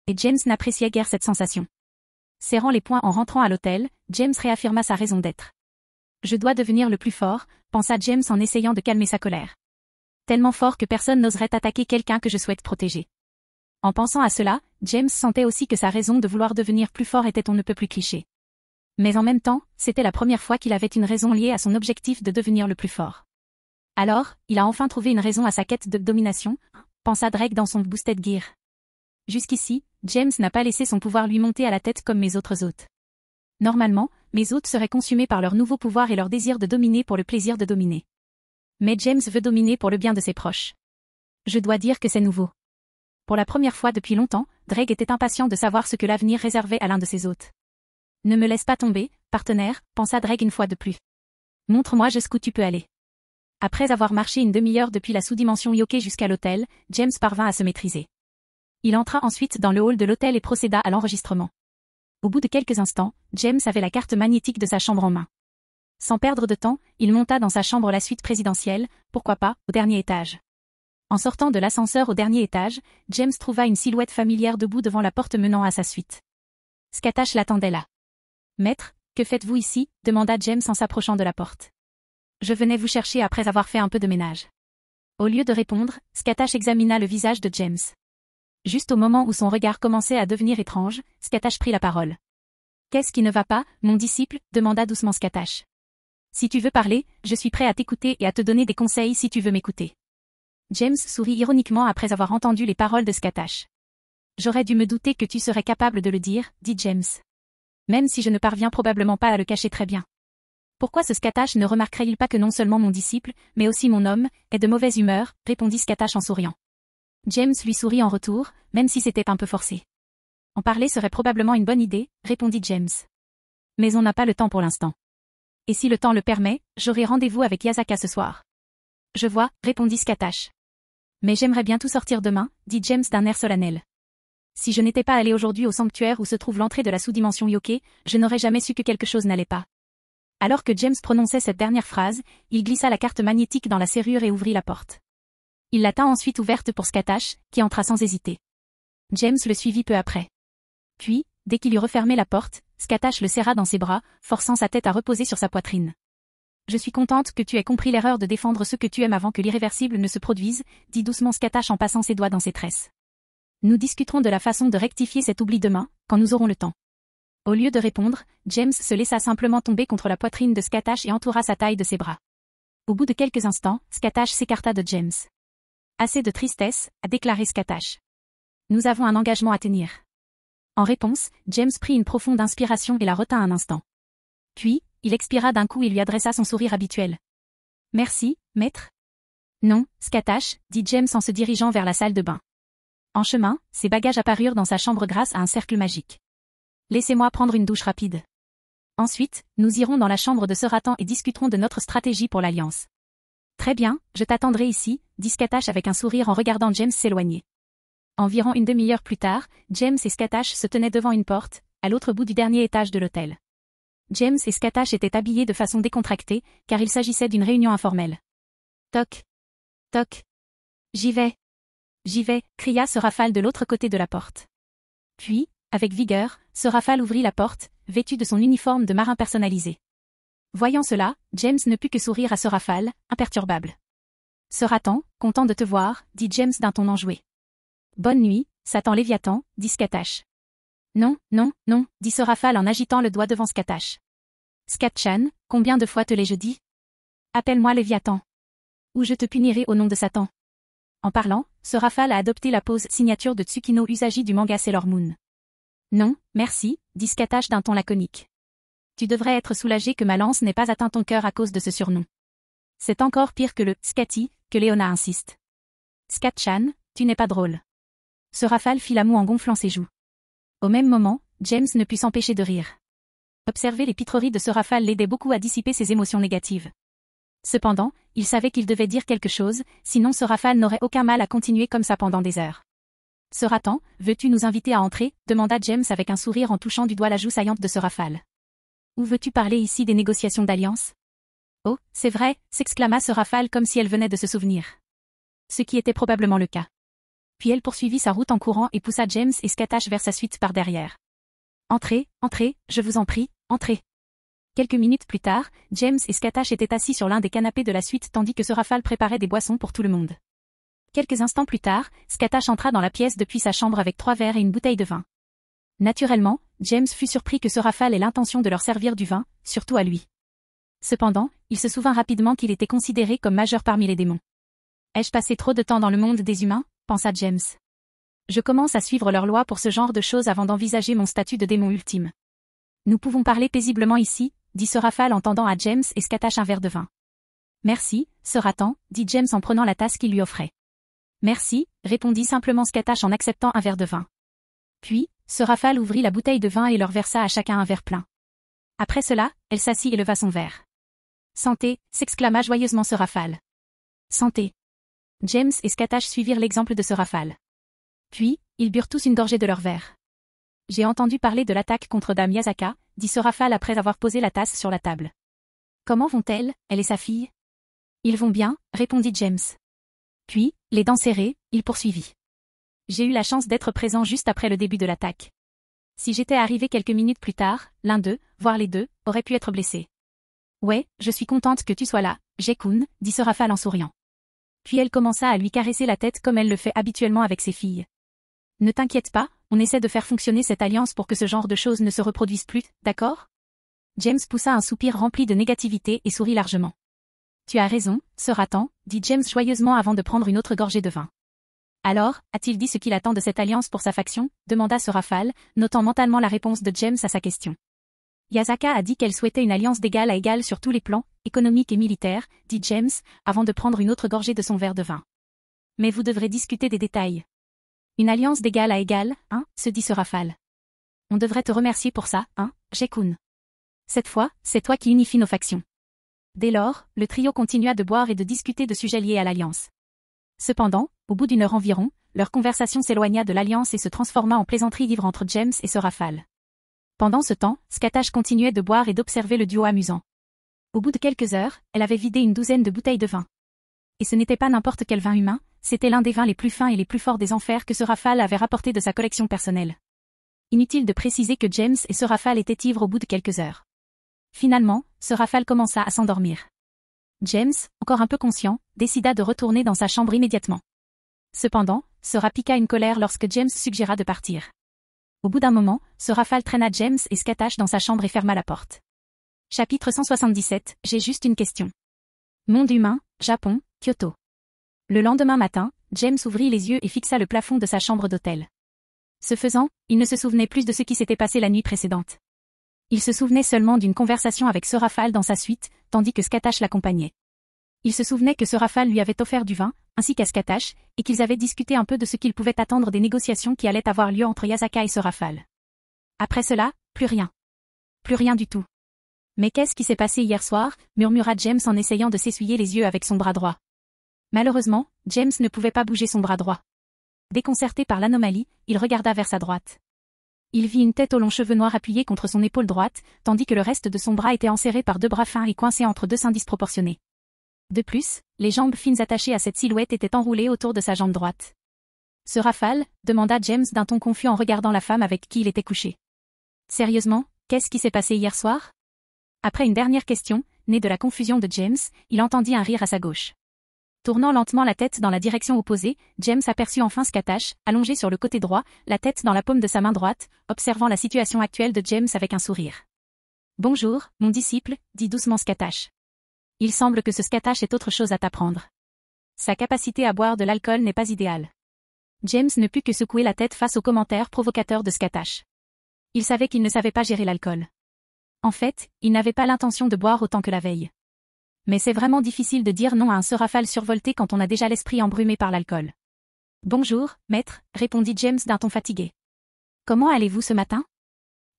Et James n'appréciait guère cette sensation. Serrant les poings en rentrant à l'hôtel, James réaffirma sa raison d'être. Je dois devenir le plus fort, pensa James en essayant de calmer sa colère. Tellement fort que personne n'oserait attaquer quelqu'un que je souhaite protéger. En pensant à cela, James sentait aussi que sa raison de vouloir devenir plus fort était on ne peut plus cliché. Mais en même temps, c'était la première fois qu'il avait une raison liée à son objectif de devenir le plus fort. Alors, il a enfin trouvé une raison à sa quête de domination, pensa Drake dans son boosted gear. Jusqu'ici, James n'a pas laissé son pouvoir lui monter à la tête comme mes autres hôtes. Normalement, mes hôtes seraient consumés par leur nouveau pouvoir et leur désir de dominer pour le plaisir de dominer. Mais James veut dominer pour le bien de ses proches. Je dois dire que c'est nouveau. Pour la première fois depuis longtemps, Drake était impatient de savoir ce que l'avenir réservait à l'un de ses hôtes. Ne me laisse pas tomber, partenaire, pensa Drake une fois de plus. Montre-moi jusqu'où tu peux aller. Après avoir marché une demi-heure depuis la sous-dimension Yoke jusqu'à l'hôtel, James parvint à se maîtriser. Il entra ensuite dans le hall de l'hôtel et procéda à l'enregistrement. Au bout de quelques instants, James avait la carte magnétique de sa chambre en main. Sans perdre de temps, il monta dans sa chambre la suite présidentielle, pourquoi pas, au dernier étage. En sortant de l'ascenseur au dernier étage, James trouva une silhouette familière debout devant la porte menant à sa suite. Scatash l'attendait là. « Maître, que faites-vous ici ?» demanda James en s'approchant de la porte. « Je venais vous chercher après avoir fait un peu de ménage. » Au lieu de répondre, Scatash examina le visage de James. Juste au moment où son regard commençait à devenir étrange, Scatash prit la parole. « Qu'est-ce qui ne va pas, mon disciple ?» demanda doucement Scatash. « Si tu veux parler, je suis prêt à t'écouter et à te donner des conseils si tu veux m'écouter. » James sourit ironiquement après avoir entendu les paroles de Scatash. « J'aurais dû me douter que tu serais capable de le dire, » dit James. « Même si je ne parviens probablement pas à le cacher très bien. Pourquoi ce Scatash ne remarquerait-il pas que non seulement mon disciple, mais aussi mon homme, est de mauvaise humeur ?» répondit Scatash en souriant. James lui sourit en retour, même si c'était un peu forcé. « En parler serait probablement une bonne idée, » répondit James. « Mais on n'a pas le temps pour l'instant. Et si le temps le permet, j'aurai rendez-vous avec Yasaka ce soir. »« Je vois, » répondit Scatash. « Mais j'aimerais bien tout sortir demain, » dit James d'un air solennel. « Si je n'étais pas allé aujourd'hui au sanctuaire où se trouve l'entrée de la sous-dimension Yoke, je n'aurais jamais su que quelque chose n'allait pas. » Alors que James prononçait cette dernière phrase, il glissa la carte magnétique dans la serrure et ouvrit la porte. Il la tint ensuite ouverte pour Scatash, qui entra sans hésiter. James le suivit peu après. Puis, dès qu'il eut refermé la porte, Scatash le serra dans ses bras, forçant sa tête à reposer sur sa poitrine. « Je suis contente que tu aies compris l'erreur de défendre ceux que tu aimes avant que l'irréversible ne se produise, » dit doucement Scatash en passant ses doigts dans ses tresses. « Nous discuterons de la façon de rectifier cet oubli demain, quand nous aurons le temps. » Au lieu de répondre, James se laissa simplement tomber contre la poitrine de Scatash et entoura sa taille de ses bras. Au bout de quelques instants, Scatash s'écarta de James. « Assez de tristesse, » a déclaré Scatash. « Nous avons un engagement à tenir. » En réponse, James prit une profonde inspiration et la retint un instant. Puis, il expira d'un coup et lui adressa son sourire habituel. « Merci, maître. »« Non, Scatash, » dit James en se dirigeant vers la salle de bain. En chemin, ses bagages apparurent dans sa chambre grâce à un cercle magique. « Laissez-moi prendre une douche rapide. Ensuite, nous irons dans la chambre de Seratan et discuterons de notre stratégie pour l'Alliance. »« Très bien, je t'attendrai ici, » dit Scatash avec un sourire en regardant James s'éloigner. Environ une demi-heure plus tard, James et Scatash se tenaient devant une porte, à l'autre bout du dernier étage de l'hôtel. James et Scatash étaient habillés de façon décontractée, car il s'agissait d'une réunion informelle. Toc. Toc. J'y vais. J'y vais, cria ce Rafale de l'autre côté de la porte. Puis, avec vigueur, ce Rafale ouvrit la porte, vêtu de son uniforme de marin personnalisé. Voyant cela, James ne put que sourire à ce Rafale, imperturbable. Seratan, content de te voir, dit James d'un ton enjoué. Bonne nuit, Satan Léviathan, dit Scatash. Non, non, non, dit ce Rafale en agitant le doigt devant Scatash. Scatchan, combien de fois te l'ai-je dit? Appelle-moi Léviathan. Ou je te punirai au nom de Satan. En parlant, ce Rafale a adopté la pose signature de Tsukino Usagi du manga Sailor Moon. Non, merci, dit Scatash d'un ton laconique. Tu devrais être soulagé que ma lance n'ait pas atteint ton cœur à cause de ce surnom. C'est encore pire que le Scati, que Léona insiste. Scatchan, tu n'es pas drôle. Ce Rafale fit la moue en gonflant ses joues. Au même moment, James ne put s'empêcher de rire. Observer les pitreries de ce Rafale l'aidait beaucoup à dissiper ses émotions négatives. Cependant, il savait qu'il devait dire quelque chose, sinon ce Rafale n'aurait aucun mal à continuer comme ça pendant des heures. Sera-t-on, veux-tu nous inviter à entrer, demanda James avec un sourire en touchant du doigt la joue saillante de ce Rafale. Ou veux-tu parler ici des négociations d'alliance? Oh, c'est vrai, s'exclama ce Rafale comme si elle venait de se souvenir. Ce qui était probablement le cas. Puis elle poursuivit sa route en courant et poussa James et Scatash vers sa suite par derrière. Entrez, entrez, je vous en prie, entrez. Quelques minutes plus tard, James et Scatash étaient assis sur l'un des canapés de la suite tandis que ce Rafale préparait des boissons pour tout le monde. Quelques instants plus tard, Scatash entra dans la pièce depuis sa chambre avec 3 verres et une bouteille de vin. Naturellement, James fut surpris que ce Rafale ait l'intention de leur servir du vin, surtout à lui. Cependant, il se souvint rapidement qu'il était considéré comme majeur parmi les démons. Ai-je passé trop de temps dans le monde des humains, pensa James. Je commence à suivre leurs lois pour ce genre de choses avant d'envisager mon statut de démon ultime. Nous pouvons parler paisiblement ici, dit ce Rafale en tendant à James et Scatash un verre de vin. Merci, sera-t-on, dit James en prenant la tasse qu'il lui offrait. Merci, répondit simplement Scatash en acceptant un verre de vin. Puis, ce Rafale ouvrit la bouteille de vin et leur versa à chacun un verre plein. Après cela, elle s'assit et leva son verre. Santé, s'exclama joyeusement ce Rafale. Santé. James et Scatash suivirent l'exemple de ce Rafale. Puis, ils burent tous une gorgée de leur verre. J'ai entendu parler de l'attaque contre Dame Yasaka, dit ce Rafale après avoir posé la tasse sur la table. Comment vont-elles, elle et sa fille? Ils vont bien, répondit James. Puis, les dents serrées, il poursuivit. J'ai eu la chance d'être présent juste après le début de l'attaque. Si j'étais arrivé quelques minutes plus tard, l'un d'eux, voire les deux, aurait pu être blessé. Ouais, je suis contente que tu sois là, Jae-kun, dit ce Rafale en souriant. Puis elle commença à lui caresser la tête comme elle le fait habituellement avec ses filles. Ne t'inquiète pas, on essaie de faire fonctionner cette alliance pour que ce genre de choses ne se reproduise plus, d'accord? James poussa un soupir rempli de négativité et sourit largement. Tu as raison, sera-t-on, dit James joyeusement avant de prendre une autre gorgée de vin. Alors, a-t-il dit ce qu'il attend de cette alliance pour sa faction, demanda ce Rafale, notant mentalement la réponse de James à sa question. Yasaka a dit qu'elle souhaitait une alliance d'égal à égal sur tous les plans, économiques et militaires, dit James, avant de prendre une autre gorgée de son verre de vin. Mais vous devrez discuter des détails. Une alliance d'égal à égal, hein, se dit ce Rafale. On devrait te remercier pour ça, hein, Jae-kun. Cette fois, c'est toi qui unifies nos factions. Dès lors, le trio continua de boire et de discuter de sujets liés à l'alliance. Cependant, au bout d'une heure environ, leur conversation s'éloigna de l'alliance et se transforma en plaisanterie ivre entre James et ce Rafale. Pendant ce temps, Scatash continuait de boire et d'observer le duo amusant. Au bout de quelques heures, elle avait vidé une douzaine de bouteilles de vin. Et ce n'était pas n'importe quel vin humain, c'était l'un des vins les plus fins et les plus forts des enfers que ce Rafale avait rapporté de sa collection personnelle. Inutile de préciser que James et ce Rafale étaient ivres au bout de quelques heures. Finalement, ce Rafale commença à s'endormir. James, encore un peu conscient, décida de retourner dans sa chambre immédiatement. Cependant, ce piqua une colère lorsque James suggéra de partir. Au bout d'un moment, ce Rafale traîna James et Scatash dans sa chambre et ferma la porte. Chapitre 177, j'ai juste une question. Monde humain, Japon, Kyoto. Le lendemain matin, James ouvrit les yeux et fixa le plafond de sa chambre d'hôtel. Ce faisant, il ne se souvenait plus de ce qui s'était passé la nuit précédente. Il se souvenait seulement d'une conversation avec ce Rafale dans sa suite, tandis que Scatash l'accompagnait. Il se souvenait que ce Rafale lui avait offert du vin, ainsi qu'à Scatash, et qu'ils avaient discuté un peu de ce qu'il pouvait attendre des négociations qui allaient avoir lieu entre Yasaka et ce Rafale. Après cela, plus rien. Plus rien du tout. Mais qu'est-ce qui s'est passé hier soir, murmura James en essayant de s'essuyer les yeux avec son bras droit. Malheureusement, James ne pouvait pas bouger son bras droit. Déconcerté par l'anomalie, il regarda vers sa droite. Il vit une tête aux longs cheveux noirs appuyée contre son épaule droite, tandis que le reste de son bras était enserré par 2 bras fins et coincé entre 2 seins disproportionnés. De plus, les jambes fines attachées à cette silhouette étaient enroulées autour de sa jambe droite. Ce Rafale, demanda James d'un ton confus en regardant la femme avec qui il était couché. Sérieusement, qu'est-ce qui s'est passé hier soir? Après une dernière question, née de la confusion de James, il entendit un rire à sa gauche. Tournant lentement la tête dans la direction opposée, James aperçut enfin Scatash, allongé sur le côté droit, la tête dans la paume de sa main droite, observant la situation actuelle de James avec un sourire. « Bonjour, mon disciple, dit doucement Scatash. Il semble que ce Scatash ait autre chose à t'apprendre. Sa capacité à boire de l'alcool n'est pas idéale. » James ne put que secouer la tête face aux commentaires provocateurs de Scatash. Il savait qu'il ne savait pas gérer l'alcool. En fait, il n'avait pas l'intention de boire autant que la veille. Mais c'est vraiment difficile de dire non à un ce Rafale survolté quand on a déjà l'esprit embrumé par l'alcool. « Bonjour, maître, répondit James d'un ton fatigué. Comment allez-vous ce matin?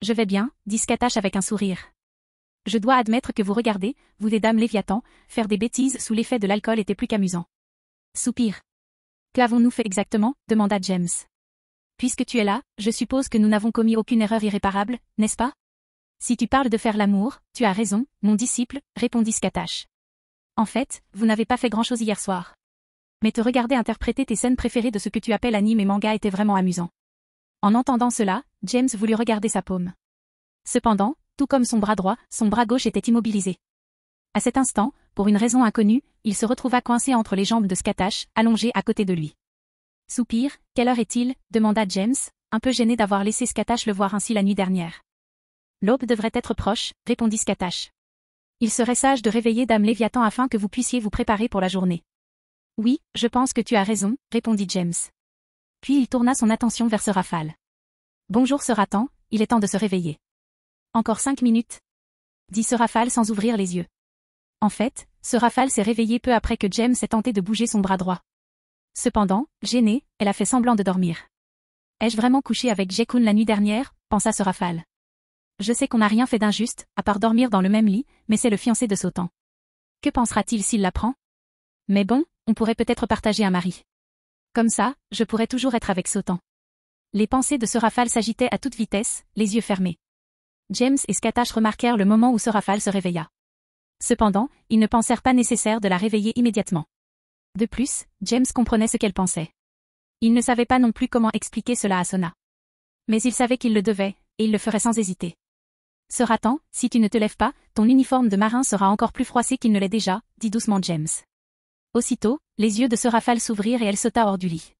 Je vais bien, dit Skatash avec un sourire. Je dois admettre que vous regardez, vous les dames Léviathan, faire des bêtises sous l'effet de l'alcool était plus qu'amusant. Soupir. Qu'avons-nous fait exactement? Demanda James. Puisque tu es là, je suppose que nous n'avons commis aucune erreur irréparable, n'est-ce pas? Si tu parles de faire l'amour, tu as raison, mon disciple, répondit Skatash. En fait, vous n'avez pas fait grand-chose hier soir. Mais te regarder interpréter tes scènes préférées de ce que tu appelles anime et manga était vraiment amusant. En entendant cela, James voulut regarder sa paume. Cependant, tout comme son bras droit, son bras gauche était immobilisé. À cet instant, pour une raison inconnue, il se retrouva coincé entre les jambes de Skatash, allongé à côté de lui. Soupir, quelle heure est-il? Demanda James, un peu gêné d'avoir laissé Skatash le voir ainsi la nuit dernière. L'aube devrait être proche, répondit Skatash. Il serait sage de réveiller Dame Léviathan afin que vous puissiez vous préparer pour la journée. Oui, je pense que tu as raison, répondit James. Puis il tourna son attention vers Sir Rafale. Bonjour Sir Ratan, il est temps de se réveiller. Encore 5 minutes, dit Sir Rafale sans ouvrir les yeux. En fait, Sir Rafale s'est réveillé peu après que James ait tenté de bouger son bras droit. Cependant, gênée, elle a fait semblant de dormir. Ai-je vraiment couché avec Jekun la nuit dernière? Pensa Sir Rafale. Je sais qu'on n'a rien fait d'injuste, à part dormir dans le même lit, mais c'est le fiancé de Sautan. Que pensera-t-il s'il l'apprend? Mais bon, on pourrait peut-être partager un mari. Comme ça, je pourrais toujours être avec Sautan. Les pensées de Sir Rafale s'agitaient à toute vitesse, les yeux fermés. James et Skatash remarquèrent le moment où Sir Rafale se réveilla. Cependant, ils ne pensèrent pas nécessaire de la réveiller immédiatement. De plus, James comprenait ce qu'elle pensait. Il ne savait pas non plus comment expliquer cela à Sona. Mais il savait qu'il le devait, et il le ferait sans hésiter. Sir Ratan, si tu ne te lèves pas, ton uniforme de marin sera encore plus froissé qu'il ne l'est déjà, dit doucement James. Aussitôt, les yeux de Sir Rafale s'ouvrirent et elle sauta hors du lit.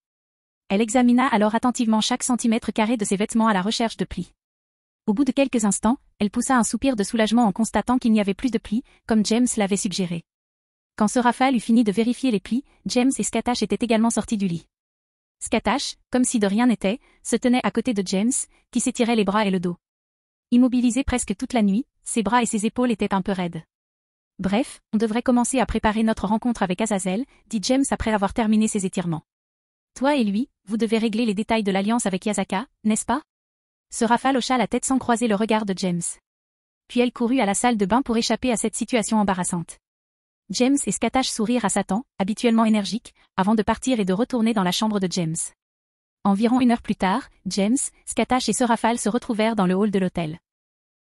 Elle examina alors attentivement chaque centimètre carré de ses vêtements à la recherche de plis. Au bout de quelques instants, elle poussa un soupir de soulagement en constatant qu'il n'y avait plus de plis, comme James l'avait suggéré. Quand Sir Rafale eut fini de vérifier les plis, James et Skatash étaient également sortis du lit. Skatash, comme si de rien n'était, se tenait à côté de James, qui s'étirait les bras et le dos. Immobilisé presque toute la nuit, ses bras et ses épaules étaient un peu raides. Bref, on devrait commencer à préparer notre rencontre avec Azazel, dit James après avoir terminé ses étirements. Toi et lui, vous devez régler les détails de l'alliance avec Yasaka, n'est-ce pas? Sir Rafale hocha la tête sans croiser le regard de James. Puis elle courut à la salle de bain pour échapper à cette situation embarrassante. James et Skatash sourirent à Satan, habituellement énergique, avant de partir et de retourner dans la chambre de James. Environ 1 heure plus tard, James, Skatash et Sir Rafale se retrouvèrent dans le hall de l'hôtel.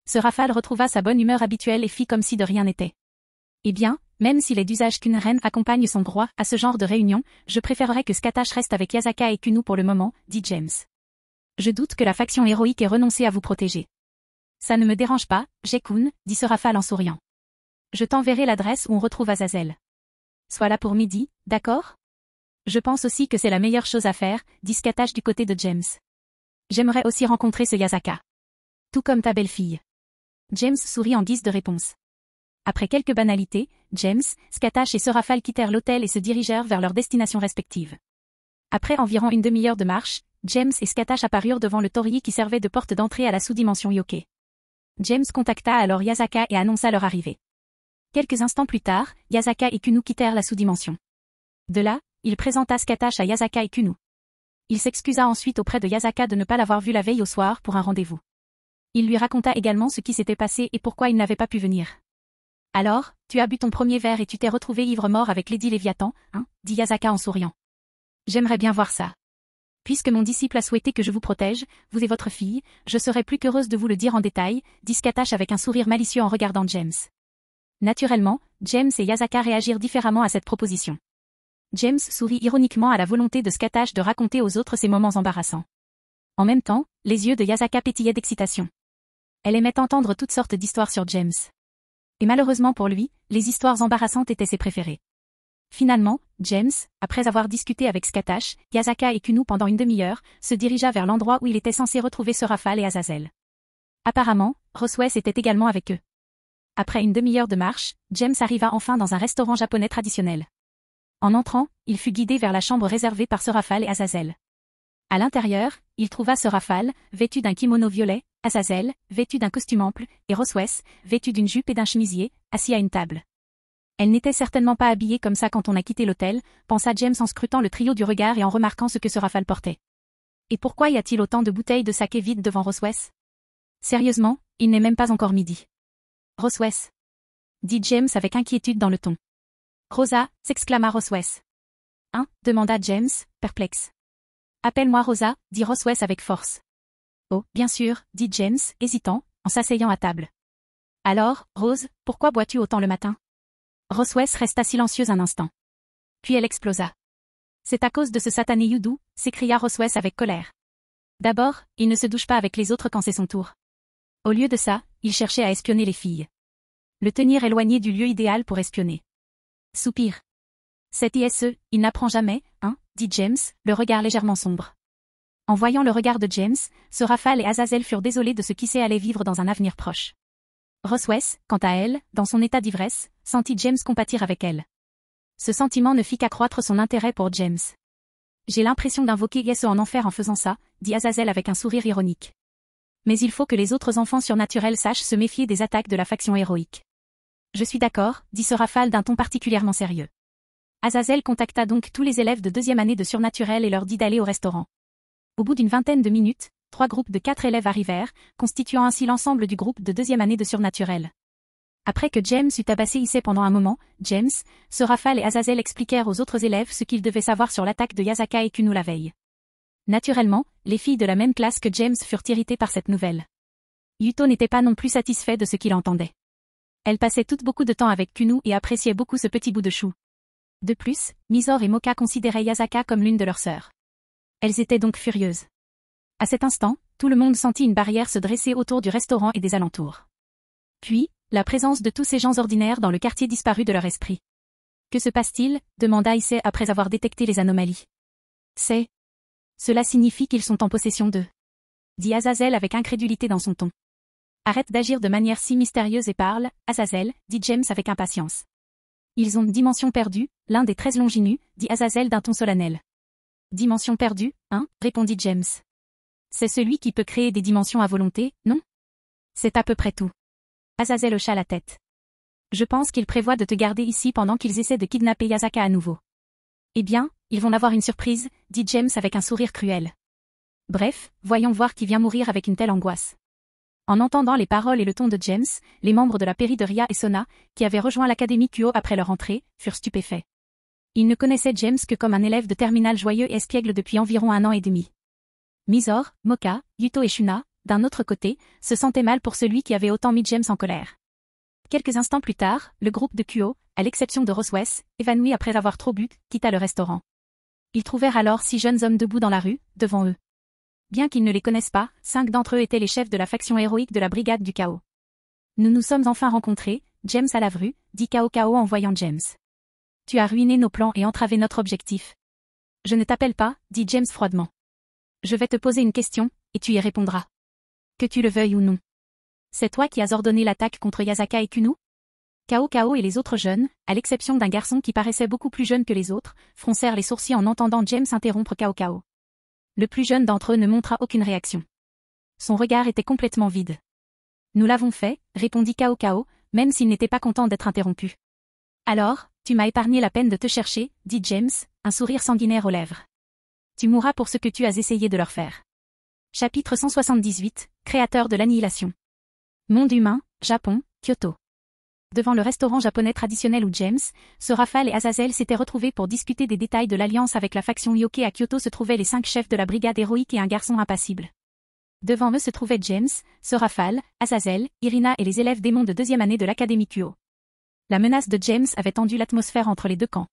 Sir Rafale retrouva sa bonne humeur habituelle et fit comme si de rien n'était. Eh bien, même s'il est d'usage qu'une reine accompagne son roi à ce genre de réunion, je préférerais que Skatash reste avec Yasaka et Kunu pour le moment, dit James. Je doute que la faction héroïque ait renoncé à vous protéger. Ça ne me dérange pas, Jekun, dit Sir Rafale en souriant. Je t'enverrai l'adresse où on retrouve Azazel. Sois là pour midi, d'accord? Je pense aussi que c'est la meilleure chose à faire, dit Skatash du côté de James. J'aimerais aussi rencontrer ce Yasaka. Tout comme ta belle-fille. James sourit en guise de réponse. Après quelques banalités, James, Skatash et Sir Rafale quittèrent l'hôtel et se dirigèrent vers leurs destinations respectives. Après environ une demi-heure de marche, James et Skatash apparurent devant le torii qui servait de porte d'entrée à la sous-dimension Yoke. James contacta alors Yasaka et annonça leur arrivée. Quelques instants plus tard, Yasaka et Kunu quittèrent la sous-dimension. De là, il présenta Skatash à Yasaka et Kunu. Il s'excusa ensuite auprès de Yasaka de ne pas l'avoir vu la veille au soir pour un rendez-vous. Il lui raconta également ce qui s'était passé et pourquoi il n'avait pas pu venir. Alors, tu as bu ton premier verre et tu t'es retrouvé ivre-mort avec Lady Léviathan, hein, dit Yasaka en souriant. J'aimerais bien voir ça. Puisque mon disciple a souhaité que je vous protège, vous et votre fille, je serais plus qu'heureuse de vous le dire en détail, dit Skatash avec un sourire malicieux en regardant James. Naturellement, James et Yasaka réagirent différemment à cette proposition. James sourit ironiquement à la volonté de Skatash de raconter aux autres ces moments embarrassants. En même temps, les yeux de Yasaka pétillaient d'excitation. Elle aimait entendre toutes sortes d'histoires sur James. Et malheureusement pour lui, les histoires embarrassantes étaient ses préférées. Finalement, James, après avoir discuté avec Skatash, Yasaka et Kunu pendant une demi-heure, se dirigea vers l'endroit où il était censé retrouver Sir Rafale et Azazel. Apparemment, Roswes était également avec eux. Après une demi-heure de marche, James arriva enfin dans un restaurant japonais traditionnel. En entrant, il fut guidé vers la chambre réservée par Sir Rafale et Azazel. À l'intérieur, il trouva Sir Rafale, vêtu d'un kimono violet, Azazel, vêtu d'un costume ample, et Roswes, vêtu d'une jupe et d'un chemisier, assis à une table. Elle n'était certainement pas habillée comme ça quand on a quitté l'hôtel, pensa James en scrutant le trio du regard et en remarquant ce que Sir Rafale portait. Et pourquoi y a-t-il autant de bouteilles de saké vides devant Roswes? Sérieusement, il n'est même pas encore midi. Roswes, dit James avec inquiétude dans le ton. Rosa, s'exclama Roswes. Hein, demanda James, perplexe. Appelle-moi Rosa, dit Roswes avec force. Oh, bien sûr, dit James, hésitant, en s'asseyant à table. Alors, Rose, pourquoi bois-tu autant le matin? Roswes resta silencieuse un instant. Puis elle explosa. C'est à cause de ce satané Youdou, s'écria Roswes avec colère. D'abord, il ne se douche pas avec les autres quand c'est son tour. Au lieu de ça, il cherchait à espionner les filles. Le tenir éloigné du lieu idéal pour espionner. Soupir. Cet ISE, il n'apprend jamais, hein, dit James, le regard légèrement sombre. En voyant le regard de James, Sorafal et Azazel furent désolés de ce qui s'est allé vivre dans un avenir proche. Roswes, quant à elle, dans son état d'ivresse, sentit James compatir avec elle. Ce sentiment ne fit qu'accroître son intérêt pour James. J'ai l'impression d'invoquer ISE en enfer en faisant ça, dit Azazel avec un sourire ironique. Mais il faut que les autres enfants surnaturels sachent se méfier des attaques de la faction héroïque. Je suis d'accord, dit Sorafal d'un ton particulièrement sérieux. Azazel contacta donc tous les élèves de 2e année de surnaturel et leur dit d'aller au restaurant. Au bout d'une vingtaine de minutes, 3 groupes de 4 élèves arrivèrent, constituant ainsi l'ensemble du groupe de 2e année de surnaturel. Après que James eut tabassé Issei pendant un moment, James, Sorafal et Azazel expliquèrent aux autres élèves ce qu'ils devaient savoir sur l'attaque de Yasaka et Kunu la veille. Naturellement, les filles de la même classe que James furent irritées par cette nouvelle. Yuto n'était pas non plus satisfait de ce qu'il entendait. Elle passait toutes beaucoup de temps avec Kunu et appréciait beaucoup ce petit bout de chou. De plus, Mizore et Moka considéraient Yasaka comme l'une de leurs sœurs. Elles étaient donc furieuses. À cet instant, tout le monde sentit une barrière se dresser autour du restaurant et des alentours. Puis, la présence de tous ces gens ordinaires dans le quartier disparut de leur esprit. Que se passe-t-il? Demanda Issei après avoir détecté les anomalies. Cela signifie qu'ils sont en possession d'eux. Dit Azazel avec incrédulité dans son ton. Arrête d'agir de manière si mystérieuse et parle, Azazel, dit James avec impatience. Ils ont dimension perdue, l'un des 13 longinus, dit Azazel d'un ton solennel. Dimension perdue, hein, répondit James. C'est celui qui peut créer des dimensions à volonté, non? C'est à peu près tout. Azazel hocha la tête. Je pense qu'ils prévoient de te garder ici pendant qu'ils essaient de kidnapper Yasaka à nouveau. Eh bien, ils vont avoir une surprise, dit James avec un sourire cruel. Bref, voyons voir qui vient mourir avec une telle angoisse. En entendant les paroles et le ton de James, les membres de la Péri de Ria et Sona, qui avaient rejoint l'Académie Kuo après leur entrée, furent stupéfaits. Ils ne connaissaient James que comme un élève de terminale joyeux et espiègle depuis environ 1 an et demi. Mizore, Moka, Yuto et Shuna, d'un autre côté, se sentaient mal pour celui qui avait autant mis James en colère. Quelques instants plus tard, le groupe de Kuo, à l'exception de Roswes, évanoui après avoir trop bu, quitta le restaurant. Ils trouvèrent alors 6 jeunes hommes debout dans la rue, devant eux. Bien qu'ils ne les connaissent pas, 5 d'entre eux étaient les chefs de la faction héroïque de la Brigade du Chaos. Nous nous sommes enfin rencontrés, James à la vue, dit Kao Kao en voyant James. Tu as ruiné nos plans et entravé notre objectif. Je ne t'appelle pas, dit James froidement. Je vais te poser une question, et tu y répondras. Que tu le veuilles ou non. C'est toi qui as ordonné l'attaque contre Yasaka et Kunu? Kao Kao et les autres jeunes, à l'exception d'un garçon qui paraissait beaucoup plus jeune que les autres, froncèrent les sourcils en entendant James interrompre Kao Kao. Le plus jeune d'entre eux ne montra aucune réaction. Son regard était complètement vide. Nous l'avons fait, répondit Kao Kao, même s'il n'était pas content d'être interrompu. Alors, tu m'as épargné la peine de te chercher, dit James, un sourire sanguinaire aux lèvres. Tu mourras pour ce que tu as essayé de leur faire. Chapitre 178, Créateur de l'annihilation. Monde humain, Japon, Kyoto. Devant le restaurant japonais traditionnel où James, Sorafal et Azazel s'étaient retrouvés pour discuter des détails de l'alliance avec la faction Yoke à Kyoto se trouvaient les 5 chefs de la brigade héroïque et un garçon impassible. Devant eux se trouvaient James, Sorafal, Azazel, Irina et les élèves démons de 2e année de l'Académie Kuo. La menace de James avait tendu l'atmosphère entre les deux camps.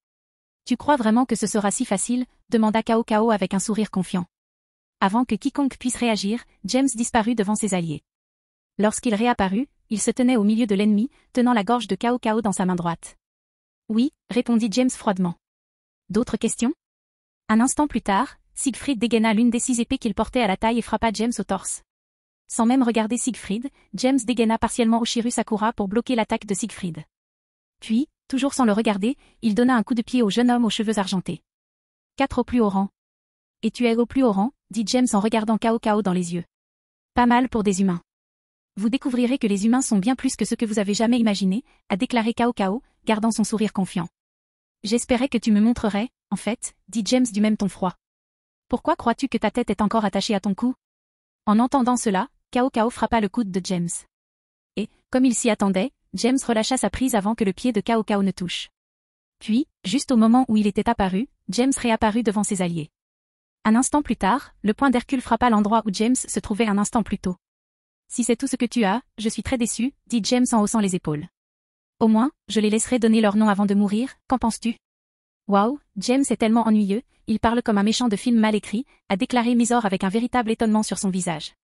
Tu crois vraiment que ce sera si facile? Demanda Kao Kao avec un sourire confiant. Avant que quiconque puisse réagir, James disparut devant ses alliés. Lorsqu'il réapparut, il se tenait au milieu de l'ennemi, tenant la gorge de Kao Kao dans sa main droite. Oui, répondit James froidement. D'autres questions? Un instant plus tard, Siegfried dégaina l'une des 6 épées qu'il portait à la taille et frappa James au torse. Sans même regarder Siegfried, James dégaina partiellement Oshiru Sakura pour bloquer l'attaque de Siegfried. Puis, toujours sans le regarder, il donna un coup de pied au jeune homme aux cheveux argentés. 4 au plus haut rang. Et tu es au plus haut rang, dit James en regardant Kao Kao dans les yeux. Pas mal pour des humains. Vous découvrirez que les humains sont bien plus que ce que vous avez jamais imaginé, a déclaré Kao Kao, gardant son sourire confiant. J'espérais que tu me montrerais, en fait, dit James du même ton froid. Pourquoi crois-tu que ta tête est encore attachée à ton cou? En entendant cela, Cao Cao frappa le coude de James. Et, comme il s'y attendait, James relâcha sa prise avant que le pied de Cao Cao ne touche. Puis, juste au moment où il était apparu, James réapparut devant ses alliés. Un instant plus tard, le poing d'Hercule frappa l'endroit où James se trouvait un instant plus tôt. Si c'est tout ce que tu as, je suis très déçu, dit James en haussant les épaules. Au moins, je les laisserai donner leur nom avant de mourir, qu'en penses-tu? Waouh, James est tellement ennuyeux, il parle comme un méchant de film mal écrit, a déclaré Mysore avec un véritable étonnement sur son visage.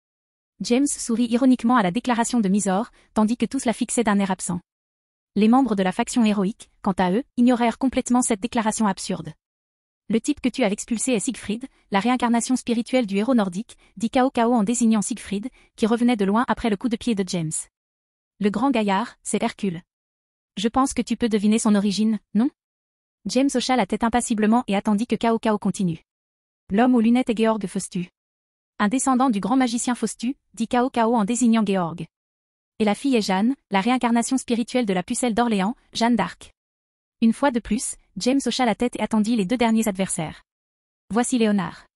James sourit ironiquement à la déclaration de Mysore, tandis que tous la fixaient d'un air absent. Les membres de la faction héroïque, quant à eux, ignorèrent complètement cette déclaration absurde. Le type que tu as expulsé est Siegfried, la réincarnation spirituelle du héros nordique, dit Cao Cao en désignant Siegfried, qui revenait de loin après le coup de pied de James. Le grand gaillard, c'est Hercule. Je pense que tu peux deviner son origine, non? James hocha la tête impassiblement et attendit que Cao Cao continue. L'homme aux lunettes est Georg Faustu. Un descendant du grand magicien Faustu, dit Cao Cao en désignant Georg. Et la fille est Jeanne, la réincarnation spirituelle de la pucelle d'Orléans, Jeanne d'Arc. Une fois de plus, James hocha la tête et attendit les deux derniers adversaires. Voici Léonard.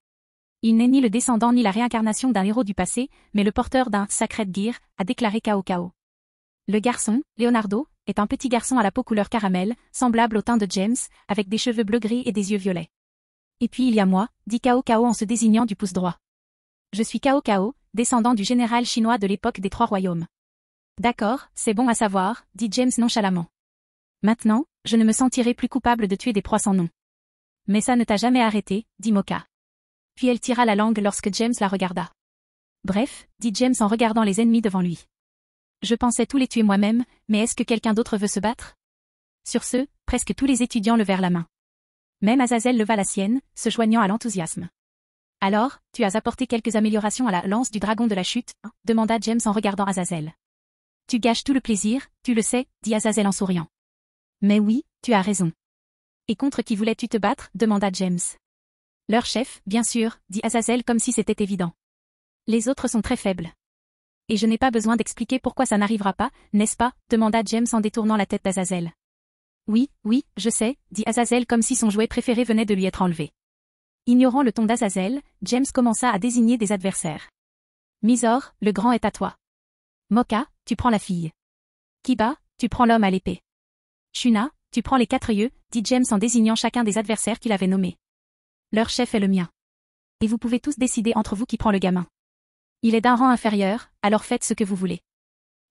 Il n'est ni le descendant ni la réincarnation d'un héros du passé, mais le porteur d'un Sacred Gear, a déclaré Cao Cao. Le garçon, Leonardo, est un petit garçon à la peau couleur caramel, semblable au teint de James, avec des cheveux bleu-gris et des yeux violets. Et puis il y a moi, dit Cao Cao en se désignant du pouce droit. Je suis Cao Cao, descendant du général chinois de l'époque des Trois Royaumes. D'accord, c'est bon à savoir, dit James nonchalamment. Maintenant, je ne me sentirai plus coupable de tuer des proies sans nom. Mais ça ne t'a jamais arrêté, dit Moka. Puis elle tira la langue lorsque James la regarda. Bref, dit James en regardant les ennemis devant lui. Je pensais tous les tuer moi-même, mais est-ce que quelqu'un d'autre veut se battre? Sur ce, presque tous les étudiants levèrent la main. Même Azazel leva la sienne, se joignant à l'enthousiasme. Alors, tu as apporté quelques améliorations à la lance du dragon de la chute, hein, demanda James en regardant Azazel. Tu gâches tout le plaisir, tu le sais, dit Azazel en souriant. Mais oui, tu as raison. Et contre qui voulais-tu te battre, demanda James. Leur chef, bien sûr, dit Azazel comme si c'était évident. Les autres sont très faibles. Et je n'ai pas besoin d'expliquer pourquoi ça n'arrivera pas, n'est-ce pas, demanda James en détournant la tête d'Azazel. Oui, oui, je sais, dit Azazel comme si son jouet préféré venait de lui être enlevé. Ignorant le ton d'Azazel, James commença à désigner des adversaires. Mysore, le grand est à toi. Moka, tu prends la fille. Kiba, tu prends l'homme à l'épée. Shuna, tu prends les 4 yeux, dit James en désignant chacun des adversaires qu'il avait nommés. Leur chef est le mien. Et vous pouvez tous décider entre vous qui prend le gamin. Il est d'un rang inférieur, alors faites ce que vous voulez.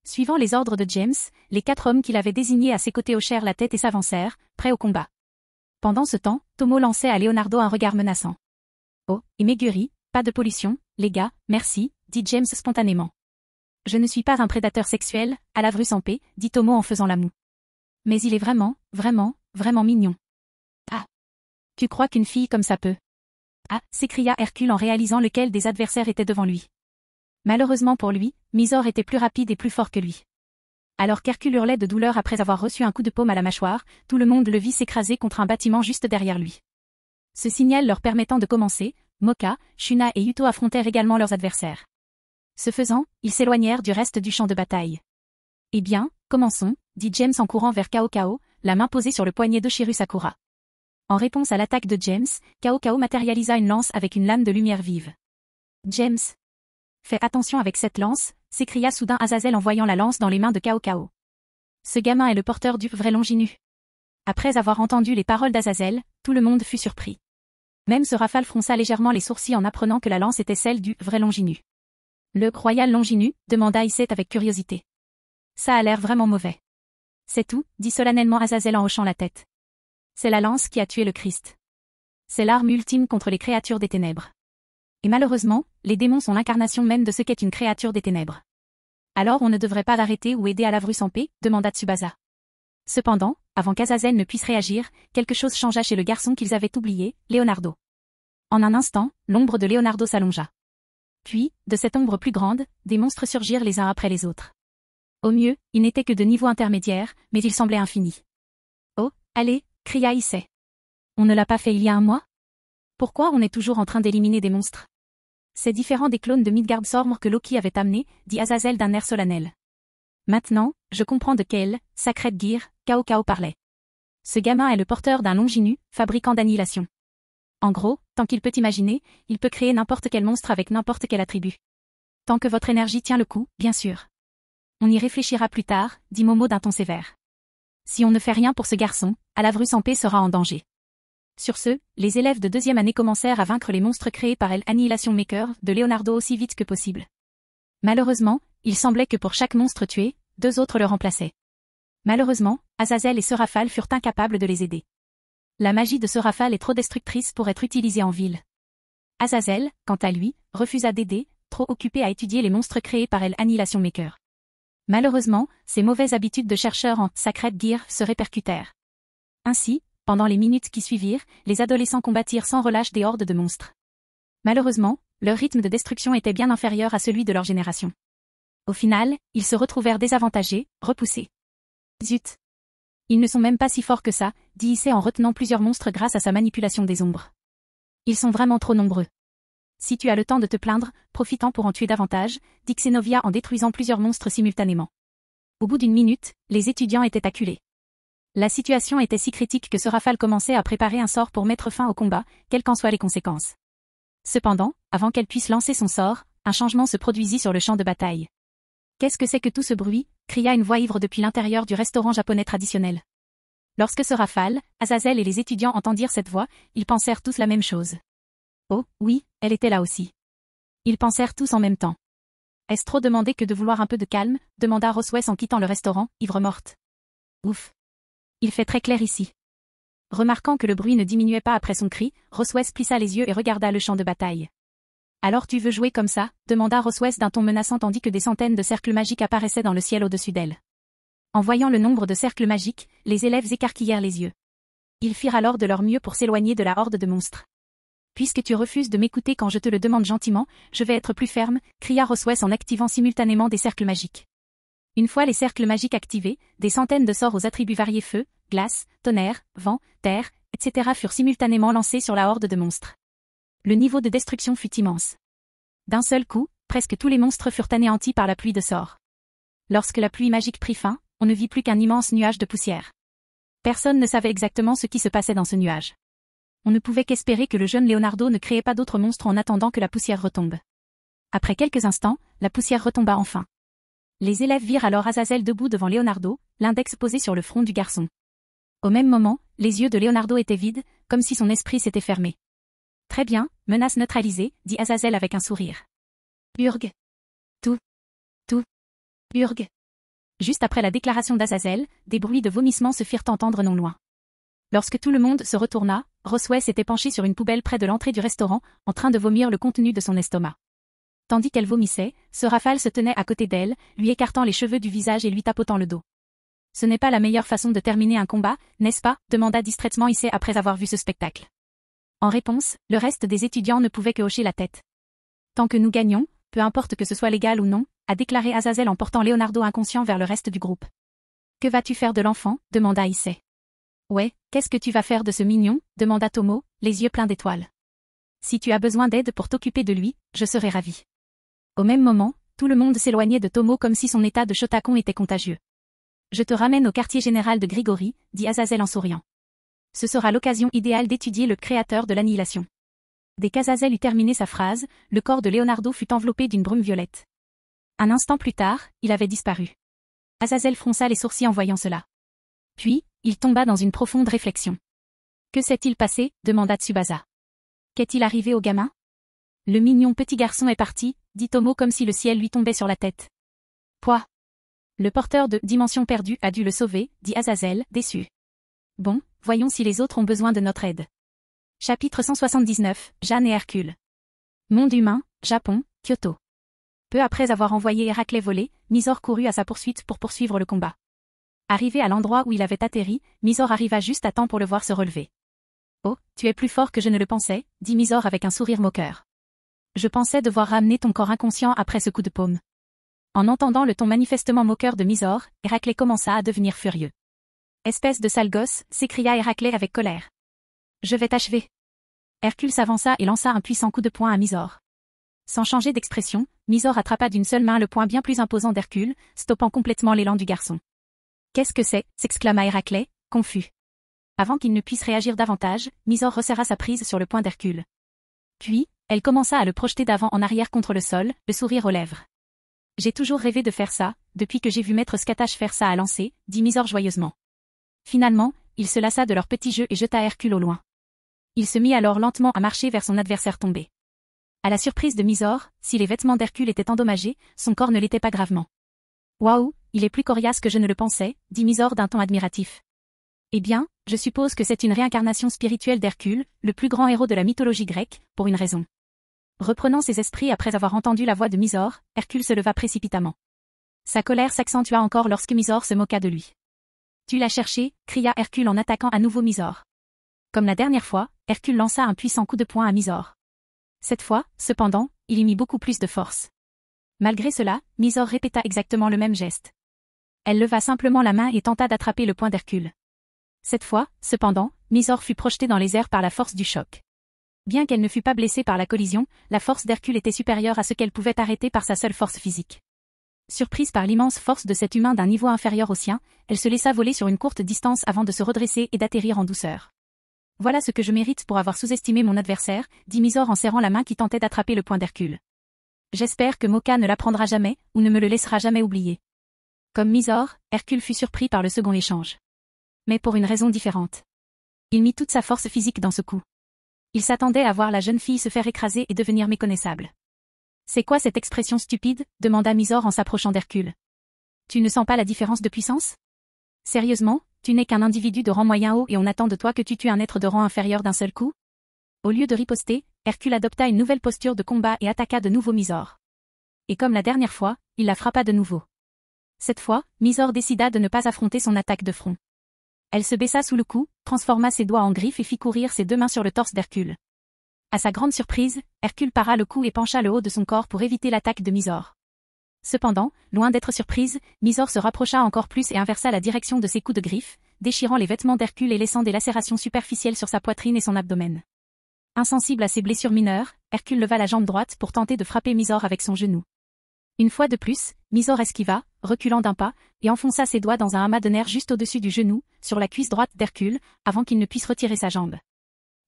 Suivant les ordres de James, les 4 hommes qu'il avait désignés à ses côtés hochèrent la tête et s'avancèrent, prêts au combat. Pendant ce temps, Tomo lançait à Leonardo un regard menaçant. Oh, et Meguri, pas de pollution, les gars, merci, dit James spontanément. Je ne suis pas un prédateur sexuel, à la vrue sans paix, dit Tomo en faisant la moue. Mais il est vraiment, vraiment, vraiment mignon. Ah. Tu crois qu'une fille comme ça peut? Ah, s'écria Hercule en réalisant lequel des adversaires était devant lui. Malheureusement pour lui, Mysore était plus rapide et plus fort que lui. Alors qu'Hercule hurlait de douleur après avoir reçu un coup de paume à la mâchoire, tout le monde le vit s'écraser contre un bâtiment juste derrière lui. Ce signal leur permettant de commencer, Moka, Shuna et Yuto affrontèrent également leurs adversaires. Ce faisant, ils s'éloignèrent du reste du champ de bataille. Eh bien, commençons, dit James en courant vers Cao Cao, la main posée sur le poignet d'Oshiru Sakura. En réponse à l'attaque de James, Cao Cao matérialisa une lance avec une lame de lumière vive. James. Fais attention avec cette lance, s'écria soudain Azazel en voyant la lance dans les mains de Cao Cao. Ce gamin est le porteur du vrai Longinu. Après avoir entendu les paroles d'Azazel, tout le monde fut surpris. Même ce rafale fronça légèrement les sourcils en apprenant que la lance était celle du vrai Longinu. Le Royal Longinu, demanda Issei avec curiosité. Ça a l'air vraiment mauvais. C'est tout, dit solennellement Azazel en hochant la tête. C'est la lance qui a tué le Christ. C'est l'arme ultime contre les créatures des ténèbres. Et malheureusement, les démons sont l'incarnation même de ce qu'est une créature des ténèbres. Alors on ne devrait pas l'arrêter ou aider à la vrue sans paix, demanda Tsubasa. Cependant, avant qu'Azazel ne puisse réagir, quelque chose changea chez le garçon qu'ils avaient oublié, Leonardo. En un instant, l'ombre de Leonardo s'allongea. Puis, de cette ombre plus grande, des monstres surgirent les uns après les autres. Au mieux, ils n'étaient que de niveau intermédiaire, mais ils semblaient infinis. Oh, allez, cria Issei. On ne l'a pas fait il y a un mois? Pourquoi on est toujours en train d'éliminer des monstres? C'est différent des clones de Midgardsormr que Loki avait amenés, dit Azazel d'un air solennel. Maintenant, je comprends de quel Sacred Gear Cao Cao parlait. Ce gamin est le porteur d'un Longinu, fabricant d'annihilation. En gros, tant qu'il peut imaginer, il peut créer n'importe quel monstre avec n'importe quel attribut. Tant que votre énergie tient le coup, bien sûr. On y réfléchira plus tard, dit Momo d'un ton sévère. Si on ne fait rien pour ce garçon, Alavrus en paix sera en danger. Sur ce, les élèves de deuxième année commencèrent à vaincre les monstres créés par El Annihilation Maker de Leonardo aussi vite que possible. Malheureusement, il semblait que pour chaque monstre tué, 2 autres le remplaçaient. Malheureusement, Azazel et Seraphal furent incapables de les aider. La magie de Seraphal est trop destructrice pour être utilisée en ville. Azazel, quant à lui, refusa d'aider, trop occupé à étudier les monstres créés par El Annihilation Maker. Malheureusement, ses mauvaises habitudes de chercheur en Sacred Gear se répercutèrent. Ainsi, pendant les minutes qui suivirent, les adolescents combattirent sans relâche des hordes de monstres. Malheureusement, leur rythme de destruction était bien inférieur à celui de leur génération. Au final, ils se retrouvèrent désavantagés, repoussés. Zut! Ils ne sont même pas si forts que ça, dit Issei en retenant plusieurs monstres grâce à sa manipulation des ombres. Ils sont vraiment trop nombreux. Si tu as le temps de te plaindre, profitant pour en tuer davantage, dit Xenovia en détruisant plusieurs monstres simultanément. Au bout d'une minute, les étudiants étaient acculés. La situation était si critique que Seraphal commençait à préparer un sort pour mettre fin au combat, quelles qu'en soient les conséquences. Cependant, avant qu'elle puisse lancer son sort, un changement se produisit sur le champ de bataille. Qu'est-ce que c'est que tout ce bruit? Cria une voix ivre depuis l'intérieur du restaurant japonais traditionnel. Lorsque Seraphal, Azazel et les étudiants entendirent cette voix, ils pensèrent tous la même chose. Oh, oui, elle était là aussi. Ils pensèrent tous en même temps. Est-ce trop demandé que de vouloir un peu de calme? Demanda Roswes en quittant le restaurant, ivre morte. Ouf. Il fait très clair ici. Remarquant que le bruit ne diminuait pas après son cri, Roswes plissa les yeux et regarda le champ de bataille. Alors tu veux jouer comme ça? Demanda Roswes d'un ton menaçant tandis que des centaines de cercles magiques apparaissaient dans le ciel au-dessus d'elle. En voyant le nombre de cercles magiques, les élèves écarquillèrent les yeux. Ils firent alors de leur mieux pour s'éloigner de la horde de monstres. Puisque tu refuses de m'écouter quand je te le demande gentiment, je vais être plus ferme, cria Roswes en activant simultanément des cercles magiques. Une fois les cercles magiques activés, des centaines de sorts aux attributs variés feu, glace, tonnerre, vent, terre, etc. furent simultanément lancés sur la horde de monstres. Le niveau de destruction fut immense. D'un seul coup, presque tous les monstres furent anéantis par la pluie de sorts. Lorsque la pluie magique prit fin, on ne vit plus qu'un immense nuage de poussière. Personne ne savait exactement ce qui se passait dans ce nuage. On ne pouvait qu'espérer que le jeune Leonardo ne créait pas d'autres monstres en attendant que la poussière retombe. Après quelques instants, la poussière retomba enfin. Les élèves virent alors Azazel debout devant Leonardo, l'index posé sur le front du garçon. Au même moment, les yeux de Leonardo étaient vides, comme si son esprit s'était fermé. Très bien, menace neutralisée, dit Azazel avec un sourire. Urg. Tout. Urg. Juste après la déclaration d'Azazel, des bruits de vomissements se firent entendre non loin. Lorsque tout le monde se retourna, Roswes s'était penché sur une poubelle près de l'entrée du restaurant, en train de vomir le contenu de son estomac. Tandis qu'elle vomissait, Seraphal se tenait à côté d'elle, lui écartant les cheveux du visage et lui tapotant le dos. Ce n'est pas la meilleure façon de terminer un combat, n'est-ce pas? Demanda distraitement Issei après avoir vu ce spectacle. En réponse, le reste des étudiants ne pouvait que hocher la tête. Tant que nous gagnons, peu importe que ce soit légal ou non, a déclaré Azazel en portant Leonardo inconscient vers le reste du groupe. Que vas-tu faire de l'enfant? Demanda Issei. Ouais, qu'est-ce que tu vas faire de ce mignon? Demanda Tomo, les yeux pleins d'étoiles. Si tu as besoin d'aide pour t'occuper de lui, je serai ravi. Au même moment, tout le monde s'éloignait de Tomo comme si son état de Shotakon était contagieux. Je te ramène au quartier général de Grigori, dit Azazel en souriant. Ce sera l'occasion idéale d'étudier le créateur de l'annihilation. Dès qu'Azazel eut terminé sa phrase, le corps de Leonardo fut enveloppé d'une brume violette. Un instant plus tard, il avait disparu. Azazel fronça les sourcils en voyant cela. Puis, il tomba dans une profonde réflexion. Que s'est-il passé? Demanda Tsubasa. Qu'est-il arrivé au gamin? Le mignon petit garçon est parti, dit Tomo comme si le ciel lui tombait sur la tête. Pouah! Le porteur de Dimension perdue a dû le sauver, dit Azazel, déçu. Bon, voyons si les autres ont besoin de notre aide. Chapitre 179, Jeanne et Hercule. Monde humain, Japon, Kyoto. Peu après avoir envoyé Héraclès voler, Misor courut à sa poursuite pour poursuivre le combat. Arrivé à l'endroit où il avait atterri, Misor arriva juste à temps pour le voir se relever. Oh, tu es plus fort que je ne le pensais, dit Misor avec un sourire moqueur. Je pensais devoir ramener ton corps inconscient après ce coup de paume. En entendant le ton manifestement moqueur de Misor, Héraclès commença à devenir furieux. Espèce de sale gosse, s'écria Héraclès avec colère. Je vais t'achever. Hercule s'avança et lança un puissant coup de poing à Misor. Sans changer d'expression, Misor attrapa d'une seule main le poing bien plus imposant d'Hercule, stoppant complètement l'élan du garçon. Qu'est-ce que c'est? S'exclama Héraclès, confus. Avant qu'il ne puisse réagir davantage, Mysore resserra sa prise sur le poing d'Hercule. Puis, elle commença à le projeter d'avant en arrière contre le sol, le sourire aux lèvres. J'ai toujours rêvé de faire ça, depuis que j'ai vu Maître Skatash faire ça à lancer, dit Mysore joyeusement. Finalement, il se lassa de leur petit jeu et jeta Hercule au loin. Il se mit alors lentement à marcher vers son adversaire tombé. À la surprise de Mysore, si les vêtements d'Hercule étaient endommagés, son corps ne l'était pas gravement. Waouh, il est plus coriace que je ne le pensais, dit Mysore d'un ton admiratif. Eh bien, je suppose que c'est une réincarnation spirituelle d'Hercule, le plus grand héros de la mythologie grecque, pour une raison. Reprenant ses esprits après avoir entendu la voix de Mysore, Hercule se leva précipitamment. Sa colère s'accentua encore lorsque Mysore se moqua de lui. Tu l'as cherché, cria Hercule en attaquant à nouveau Mysore. Comme la dernière fois, Hercule lança un puissant coup de poing à Mysore. Cette fois, cependant, il y mit beaucoup plus de force. Malgré cela, Mysore répéta exactement le même geste. Elle leva simplement la main et tenta d'attraper le poing d'Hercule. Cette fois, cependant, Mysore fut projetée dans les airs par la force du choc. Bien qu'elle ne fût pas blessée par la collision, la force d'Hercule était supérieure à ce qu'elle pouvait arrêter par sa seule force physique. Surprise par l'immense force de cet humain d'un niveau inférieur au sien, elle se laissa voler sur une courte distance avant de se redresser et d'atterrir en douceur. Voilà ce que je mérite pour avoir sous-estimé mon adversaire, dit Mysore en serrant la main qui tentait d'attraper le poing d'Hercule. J'espère que Moka ne l'apprendra jamais, ou ne me le laissera jamais oublier. Comme Mysore, Hercule fut surpris par le second échange. Mais pour une raison différente. Il mit toute sa force physique dans ce coup. Il s'attendait à voir la jeune fille se faire écraser et devenir méconnaissable. C'est quoi cette expression stupide, demanda Mysore en s'approchant d'Hercule. Tu ne sens pas la différence de puissance? Sérieusement, tu n'es qu'un individu de rang moyen haut et on attend de toi que tu tues un être de rang inférieur d'un seul coup? Au lieu de riposter, Hercule adopta une nouvelle posture de combat et attaqua de nouveau Mysore. Et comme la dernière fois, il la frappa de nouveau. Cette fois, Mysore décida de ne pas affronter son attaque de front. Elle se baissa sous le cou, transforma ses doigts en griffes et fit courir ses deux mains sur le torse d'Hercule. À sa grande surprise, Hercule para le cou et pencha le haut de son corps pour éviter l'attaque de Mysore. Cependant, loin d'être surprise, Mysore se rapprocha encore plus et inversa la direction de ses coups de griffes, déchirant les vêtements d'Hercule et laissant des lacérations superficielles sur sa poitrine et son abdomen. Insensible à ses blessures mineures, Hercule leva la jambe droite pour tenter de frapper Mysore avec son genou. Une fois de plus, Mysore esquiva, reculant d'un pas, et enfonça ses doigts dans un amas de nerfs juste au-dessus du genou, sur la cuisse droite d'Hercule, avant qu'il ne puisse retirer sa jambe.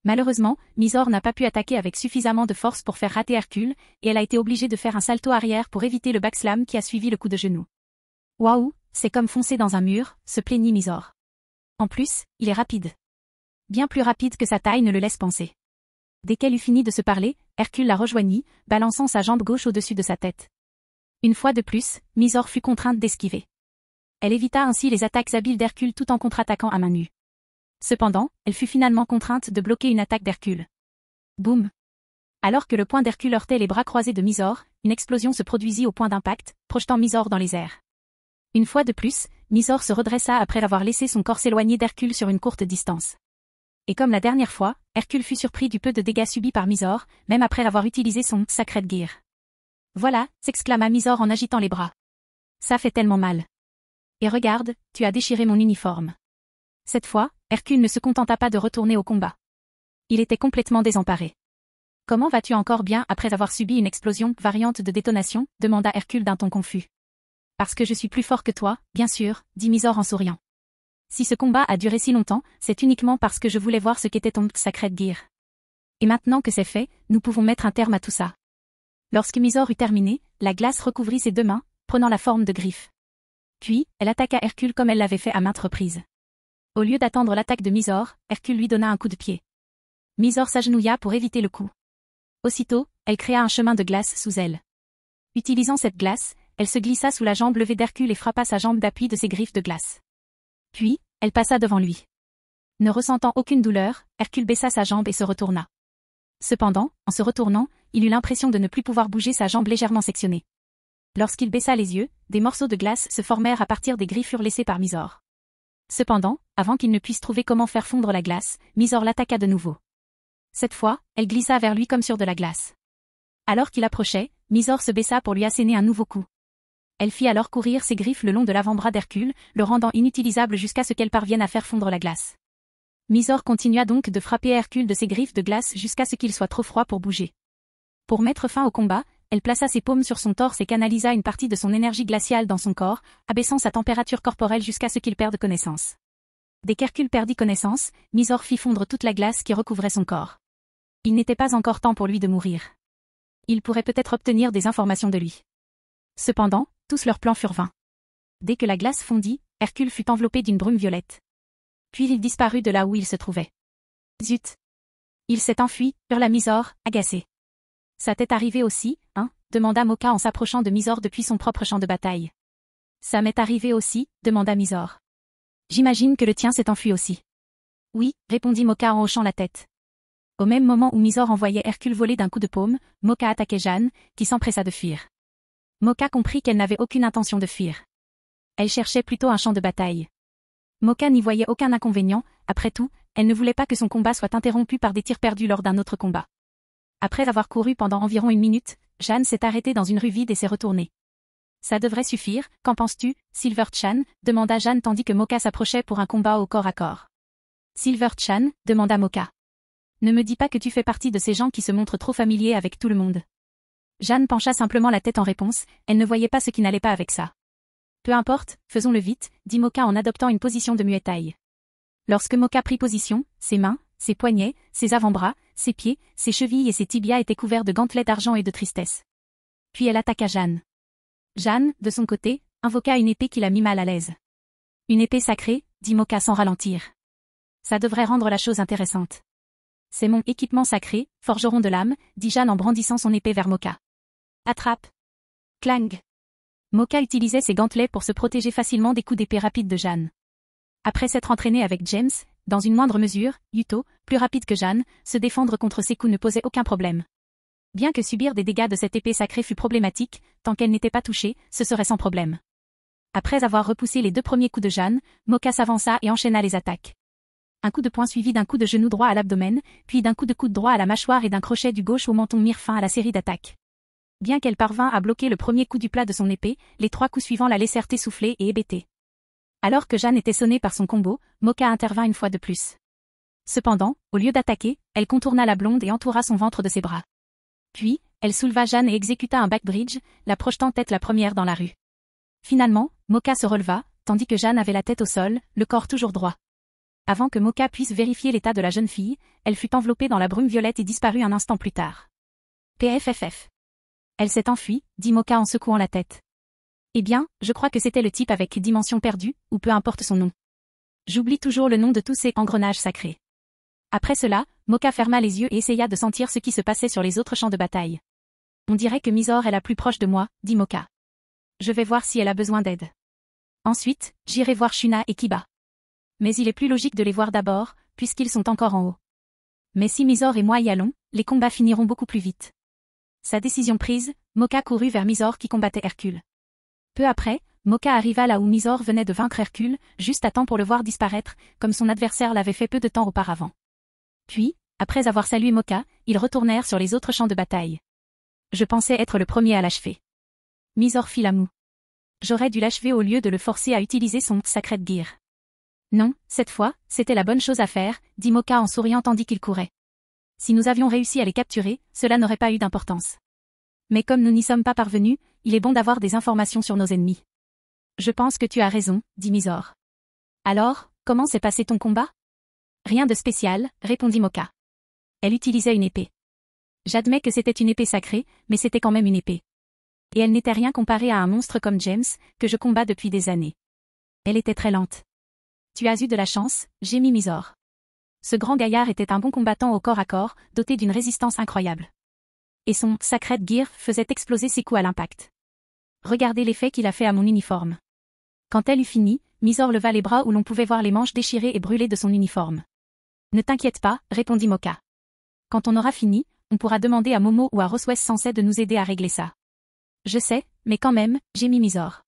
Malheureusement, Mysore n'a pas pu attaquer avec suffisamment de force pour faire rater Hercule, et elle a été obligée de faire un salto arrière pour éviter le backslam qui a suivi le coup de genou. Waouh, c'est comme foncer dans un mur, se plaignit Mysore. En plus, il est rapide. Bien plus rapide que sa taille ne le laisse penser. Dès qu'elle eut fini de se parler, Hercule la rejoignit, balançant sa jambe gauche au-dessus de sa tête. Une fois de plus, Mysore fut contrainte d'esquiver. Elle évita ainsi les attaques habiles d'Hercule tout en contre-attaquant à main nue. Cependant, elle fut finalement contrainte de bloquer une attaque d'Hercule. Boum! Alors que le poing d'Hercule heurtait les bras croisés de Mysore, une explosion se produisit au point d'impact, projetant Mysore dans les airs. Une fois de plus, Mysore se redressa après avoir laissé son corps s'éloigner d'Hercule sur une courte distance. Et comme la dernière fois, Hercule fut surpris du peu de dégâts subis par Mysore, même après avoir utilisé son Sacred Gear. Voilà, s'exclama Mysore en agitant les bras. Ça fait tellement mal. Et regarde, tu as déchiré mon uniforme. Cette fois, Hercule ne se contenta pas de retourner au combat. Il était complètement désemparé. Comment vas-tu encore bien après avoir subi une explosion variante de détonation, demanda Hercule d'un ton confus. Parce que je suis plus fort que toi, bien sûr, dit Mysore en souriant. Si ce combat a duré si longtemps, c'est uniquement parce que je voulais voir ce qu'était ton Sacred Gear. Et maintenant que c'est fait, nous pouvons mettre un terme à tout ça. Lorsque Mysore eut terminé, la glace recouvrit ses deux mains, prenant la forme de griffes. Puis, elle attaqua Hercule comme elle l'avait fait à maintes reprises. Au lieu d'attendre l'attaque de Mysore, Hercule lui donna un coup de pied. Mysore s'agenouilla pour éviter le coup. Aussitôt, elle créa un chemin de glace sous elle. Utilisant cette glace, elle se glissa sous la jambe levée d'Hercule et frappa sa jambe d'appui de ses griffes de glace. Puis, elle passa devant lui. Ne ressentant aucune douleur, Hercule baissa sa jambe et se retourna. Cependant, en se retournant, il eut l'impression de ne plus pouvoir bouger sa jambe légèrement sectionnée. Lorsqu'il baissa les yeux, des morceaux de glace se formèrent à partir des griffures laissées par Mysore. Cependant, avant qu'il ne puisse trouver comment faire fondre la glace, Mysore l'attaqua de nouveau. Cette fois, elle glissa vers lui comme sur de la glace. Alors qu'il approchait, Mysore se baissa pour lui asséner un nouveau coup. Elle fit alors courir ses griffes le long de l'avant-bras d'Hercule, le rendant inutilisable jusqu'à ce qu'elle parvienne à faire fondre la glace. Mysore continua donc de frapper Hercule de ses griffes de glace jusqu'à ce qu'il soit trop froid pour bouger. Pour mettre fin au combat, elle plaça ses paumes sur son torse et canalisa une partie de son énergie glaciale dans son corps, abaissant sa température corporelle jusqu'à ce qu'il perde connaissance. Dès qu'Hercule perdit connaissance, Mizor fit fondre toute la glace qui recouvrait son corps. Il n'était pas encore temps pour lui de mourir. Il pourrait peut-être obtenir des informations de lui. Cependant, tous leurs plans furent vains. Dès que la glace fondit, Hercule fut enveloppé d'une brume violette. Puis il disparut de là où il se trouvait. Zut! Il s'est enfui, hurla Mizor, agacé. Ça t'est arrivé aussi, hein? Demanda Moka en s'approchant de Mizor depuis son propre champ de bataille. Ça m'est arrivé aussi, demanda Mizor. J'imagine que le tien s'est enfui aussi. Oui, répondit Moka en hochant la tête. Au même moment où Mizor envoyait Hercule voler d'un coup de paume, Moka attaquait Jeanne, qui s'empressa de fuir. Moka comprit qu'elle n'avait aucune intention de fuir. Elle cherchait plutôt un champ de bataille. Moka n'y voyait aucun inconvénient, après tout, elle ne voulait pas que son combat soit interrompu par des tirs perdus lors d'un autre combat. Après avoir couru pendant environ 1 minute, Jeanne s'est arrêtée dans une rue vide et s'est retournée. Ça devrait suffire, qu'en penses-tu, Silver-chan? Demanda Jeanne tandis que Moka s'approchait pour un combat au corps à corps. Silver-chan, demanda Moka. Ne me dis pas que tu fais partie de ces gens qui se montrent trop familiers avec tout le monde. Jeanne pencha simplement la tête en réponse, elle ne voyait pas ce qui n'allait pas avec ça. Peu importe, faisons-le vite, dit Moka en adoptant une position de Muay Thai. Lorsque Moka prit position, ses mains, ses poignets, ses avant-bras, ses pieds, ses chevilles et ses tibias étaient couverts de gantelets d'argent et de tristesse. Puis elle attaqua Jeanne. Jeanne, de son côté, invoqua une épée qui la mit mal à l'aise. Une épée sacrée, dit Moka sans ralentir. Ça devrait rendre la chose intéressante. C'est mon équipement sacré, forgeron de l'âme, dit Jeanne en brandissant son épée vers Moka. Attrape. Clang. Moka utilisait ses gantelets pour se protéger facilement des coups d'épée rapides de Jeanne. Après s'être entraîné avec James, dans une moindre mesure, Yuto, plus rapide que Jeanne, se défendre contre ses coups ne posait aucun problème. Bien que subir des dégâts de cette épée sacrée fût problématique, tant qu'elle n'était pas touchée, ce serait sans problème. Après avoir repoussé les 2 premiers coups de Jeanne, Moka s'avança et enchaîna les attaques. Un coup de poing suivi d'un coup de genou droit à l'abdomen, puis d'un coup de coude droit à la mâchoire et d'un crochet du gauche au menton mirent fin à la série d'attaques. Bien qu'elle parvint à bloquer le premier coup du plat de son épée, les 3 coups suivants la laissèrent essoufflée et hébétée. Alors que Jeanne était sonnée par son combo, Moka intervint une fois de plus. Cependant, au lieu d'attaquer, elle contourna la blonde et entoura son ventre de ses bras. Puis, elle souleva Jeanne et exécuta un backbridge, la projetant tête la première dans la rue. Finalement, Moka se releva, tandis que Jeanne avait la tête au sol, le corps toujours droit. Avant que Moka puisse vérifier l'état de la jeune fille, elle fut enveloppée dans la brume violette et disparut un instant plus tard. PFFF. Elle s'est enfuie, dit Moka en secouant la tête. Eh bien, je crois que c'était le type avec dimension perdue, ou peu importe son nom. J'oublie toujours le nom de tous ces engrenages sacrés. Après cela, Moka ferma les yeux et essaya de sentir ce qui se passait sur les autres champs de bataille. On dirait que Mizor est la plus proche de moi, dit Moka. Je vais voir si elle a besoin d'aide. Ensuite, j'irai voir Shuna et Kiba. Mais il est plus logique de les voir d'abord, puisqu'ils sont encore en haut. Mais si Mizor et moi y allons, les combats finiront beaucoup plus vite. Sa décision prise, Moka courut vers Mizor qui combattait Hercule. Peu après, Moka arriva là où Mizor venait de vaincre Hercule, juste à temps pour le voir disparaître, comme son adversaire l'avait fait peu de temps auparavant. Puis, après avoir salué Moka, ils retournèrent sur les autres champs de bataille. Je pensais être le premier à l'achever. Mizor fit la moue. J'aurais dû l'achever au lieu de le forcer à utiliser son Sacred Gear. Non, cette fois, c'était la bonne chose à faire, dit Moka en souriant tandis qu'il courait. Si nous avions réussi à les capturer, cela n'aurait pas eu d'importance. Mais comme nous n'y sommes pas parvenus, il est bon d'avoir des informations sur nos ennemis. Je pense que tu as raison, dit Mizor. Alors, comment s'est passé ton combat? Rien de spécial, répondit Moka. Elle utilisait une épée. J'admets que c'était une épée sacrée, mais c'était quand même une épée. Et elle n'était rien comparée à un monstre comme James, que je combats depuis des années. Elle était très lente. Tu as eu de la chance, gémit Mizor. Ce grand gaillard était un bon combattant au corps à corps, doté d'une résistance incroyable. Et son Sacred Gear faisait exploser ses coups à l'impact. Regardez l'effet qu'il a fait à mon uniforme. Quand elle eut fini, Mizor leva les bras où l'on pouvait voir les manches déchirées et brûlées de son uniforme. Ne t'inquiète pas, répondit Moka. Quand on aura fini, on pourra demander à Momo ou à Roswes Sensei de nous aider à régler ça. Je sais, mais quand même, gémit Mizor.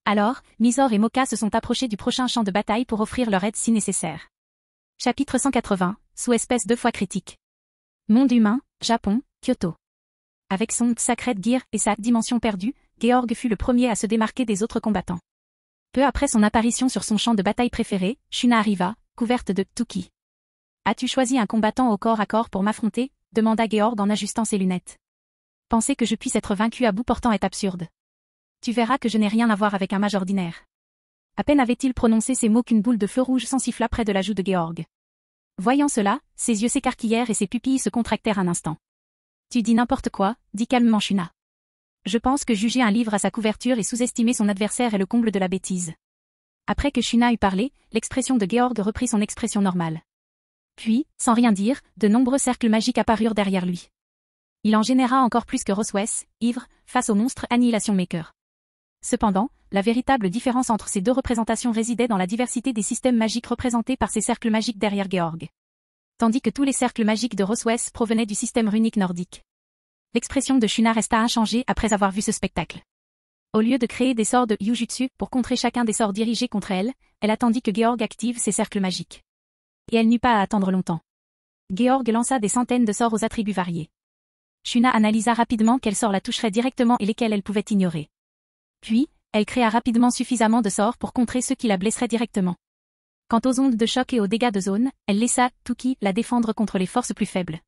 Alors, Mizor et Moka se sont approchés du prochain champ de bataille pour offrir leur aide si nécessaire. Chapitre 180, sous-espèce 2 fois critique. Monde humain, Japon, Kyoto. Avec son Sacred Gear et sa dimension perdue, Georg fut le premier à se démarquer des autres combattants. Peu après son apparition sur son champ de bataille préféré, Shuna arriva, couverte de Tuki. As-tu choisi un combattant au corps à corps pour m'affronter? Demanda Georg en ajustant ses lunettes. Penser que je puisse être vaincu à bout portant est absurde. Tu verras que je n'ai rien à voir avec un mage ordinaire. À peine avait-il prononcé ces mots qu'une boule de feu rouge s'ensiffla près de la joue de Georg. Voyant cela, ses yeux s'écarquillèrent et ses pupilles se contractèrent un instant. Tu dis n'importe quoi, dit calmement Shuna. Je pense que juger un livre à sa couverture et sous-estimer son adversaire est le comble de la bêtise. Après que Shuna eut parlé, l'expression de Georg reprit son expression normale. Puis, sans rien dire, de nombreux cercles magiques apparurent derrière lui. Il en généra encore plus que Roswes, ivre, face au monstre Annihilation Maker. Cependant, la véritable différence entre ces deux représentations résidait dans la diversité des systèmes magiques représentés par ces cercles magiques derrière Georg. Tandis que tous les cercles magiques de Roswes provenaient du système runique nordique. L'expression de Shuna resta inchangée après avoir vu ce spectacle. Au lieu de créer des sorts de Yujutsu pour contrer chacun des sorts dirigés contre elle, elle attendit que Georg active ses cercles magiques. Et elle n'eut pas à attendre longtemps. Georg lança des centaines de sorts aux attributs variés. Shuna analysa rapidement quels sorts la toucheraient directement et lesquels elle pouvait ignorer. Puis, elle créa rapidement suffisamment de sorts pour contrer ceux qui la blesseraient directement. Quant aux ondes de choc et aux dégâts de zone, elle laissa Tuki la défendre contre les forces plus faibles.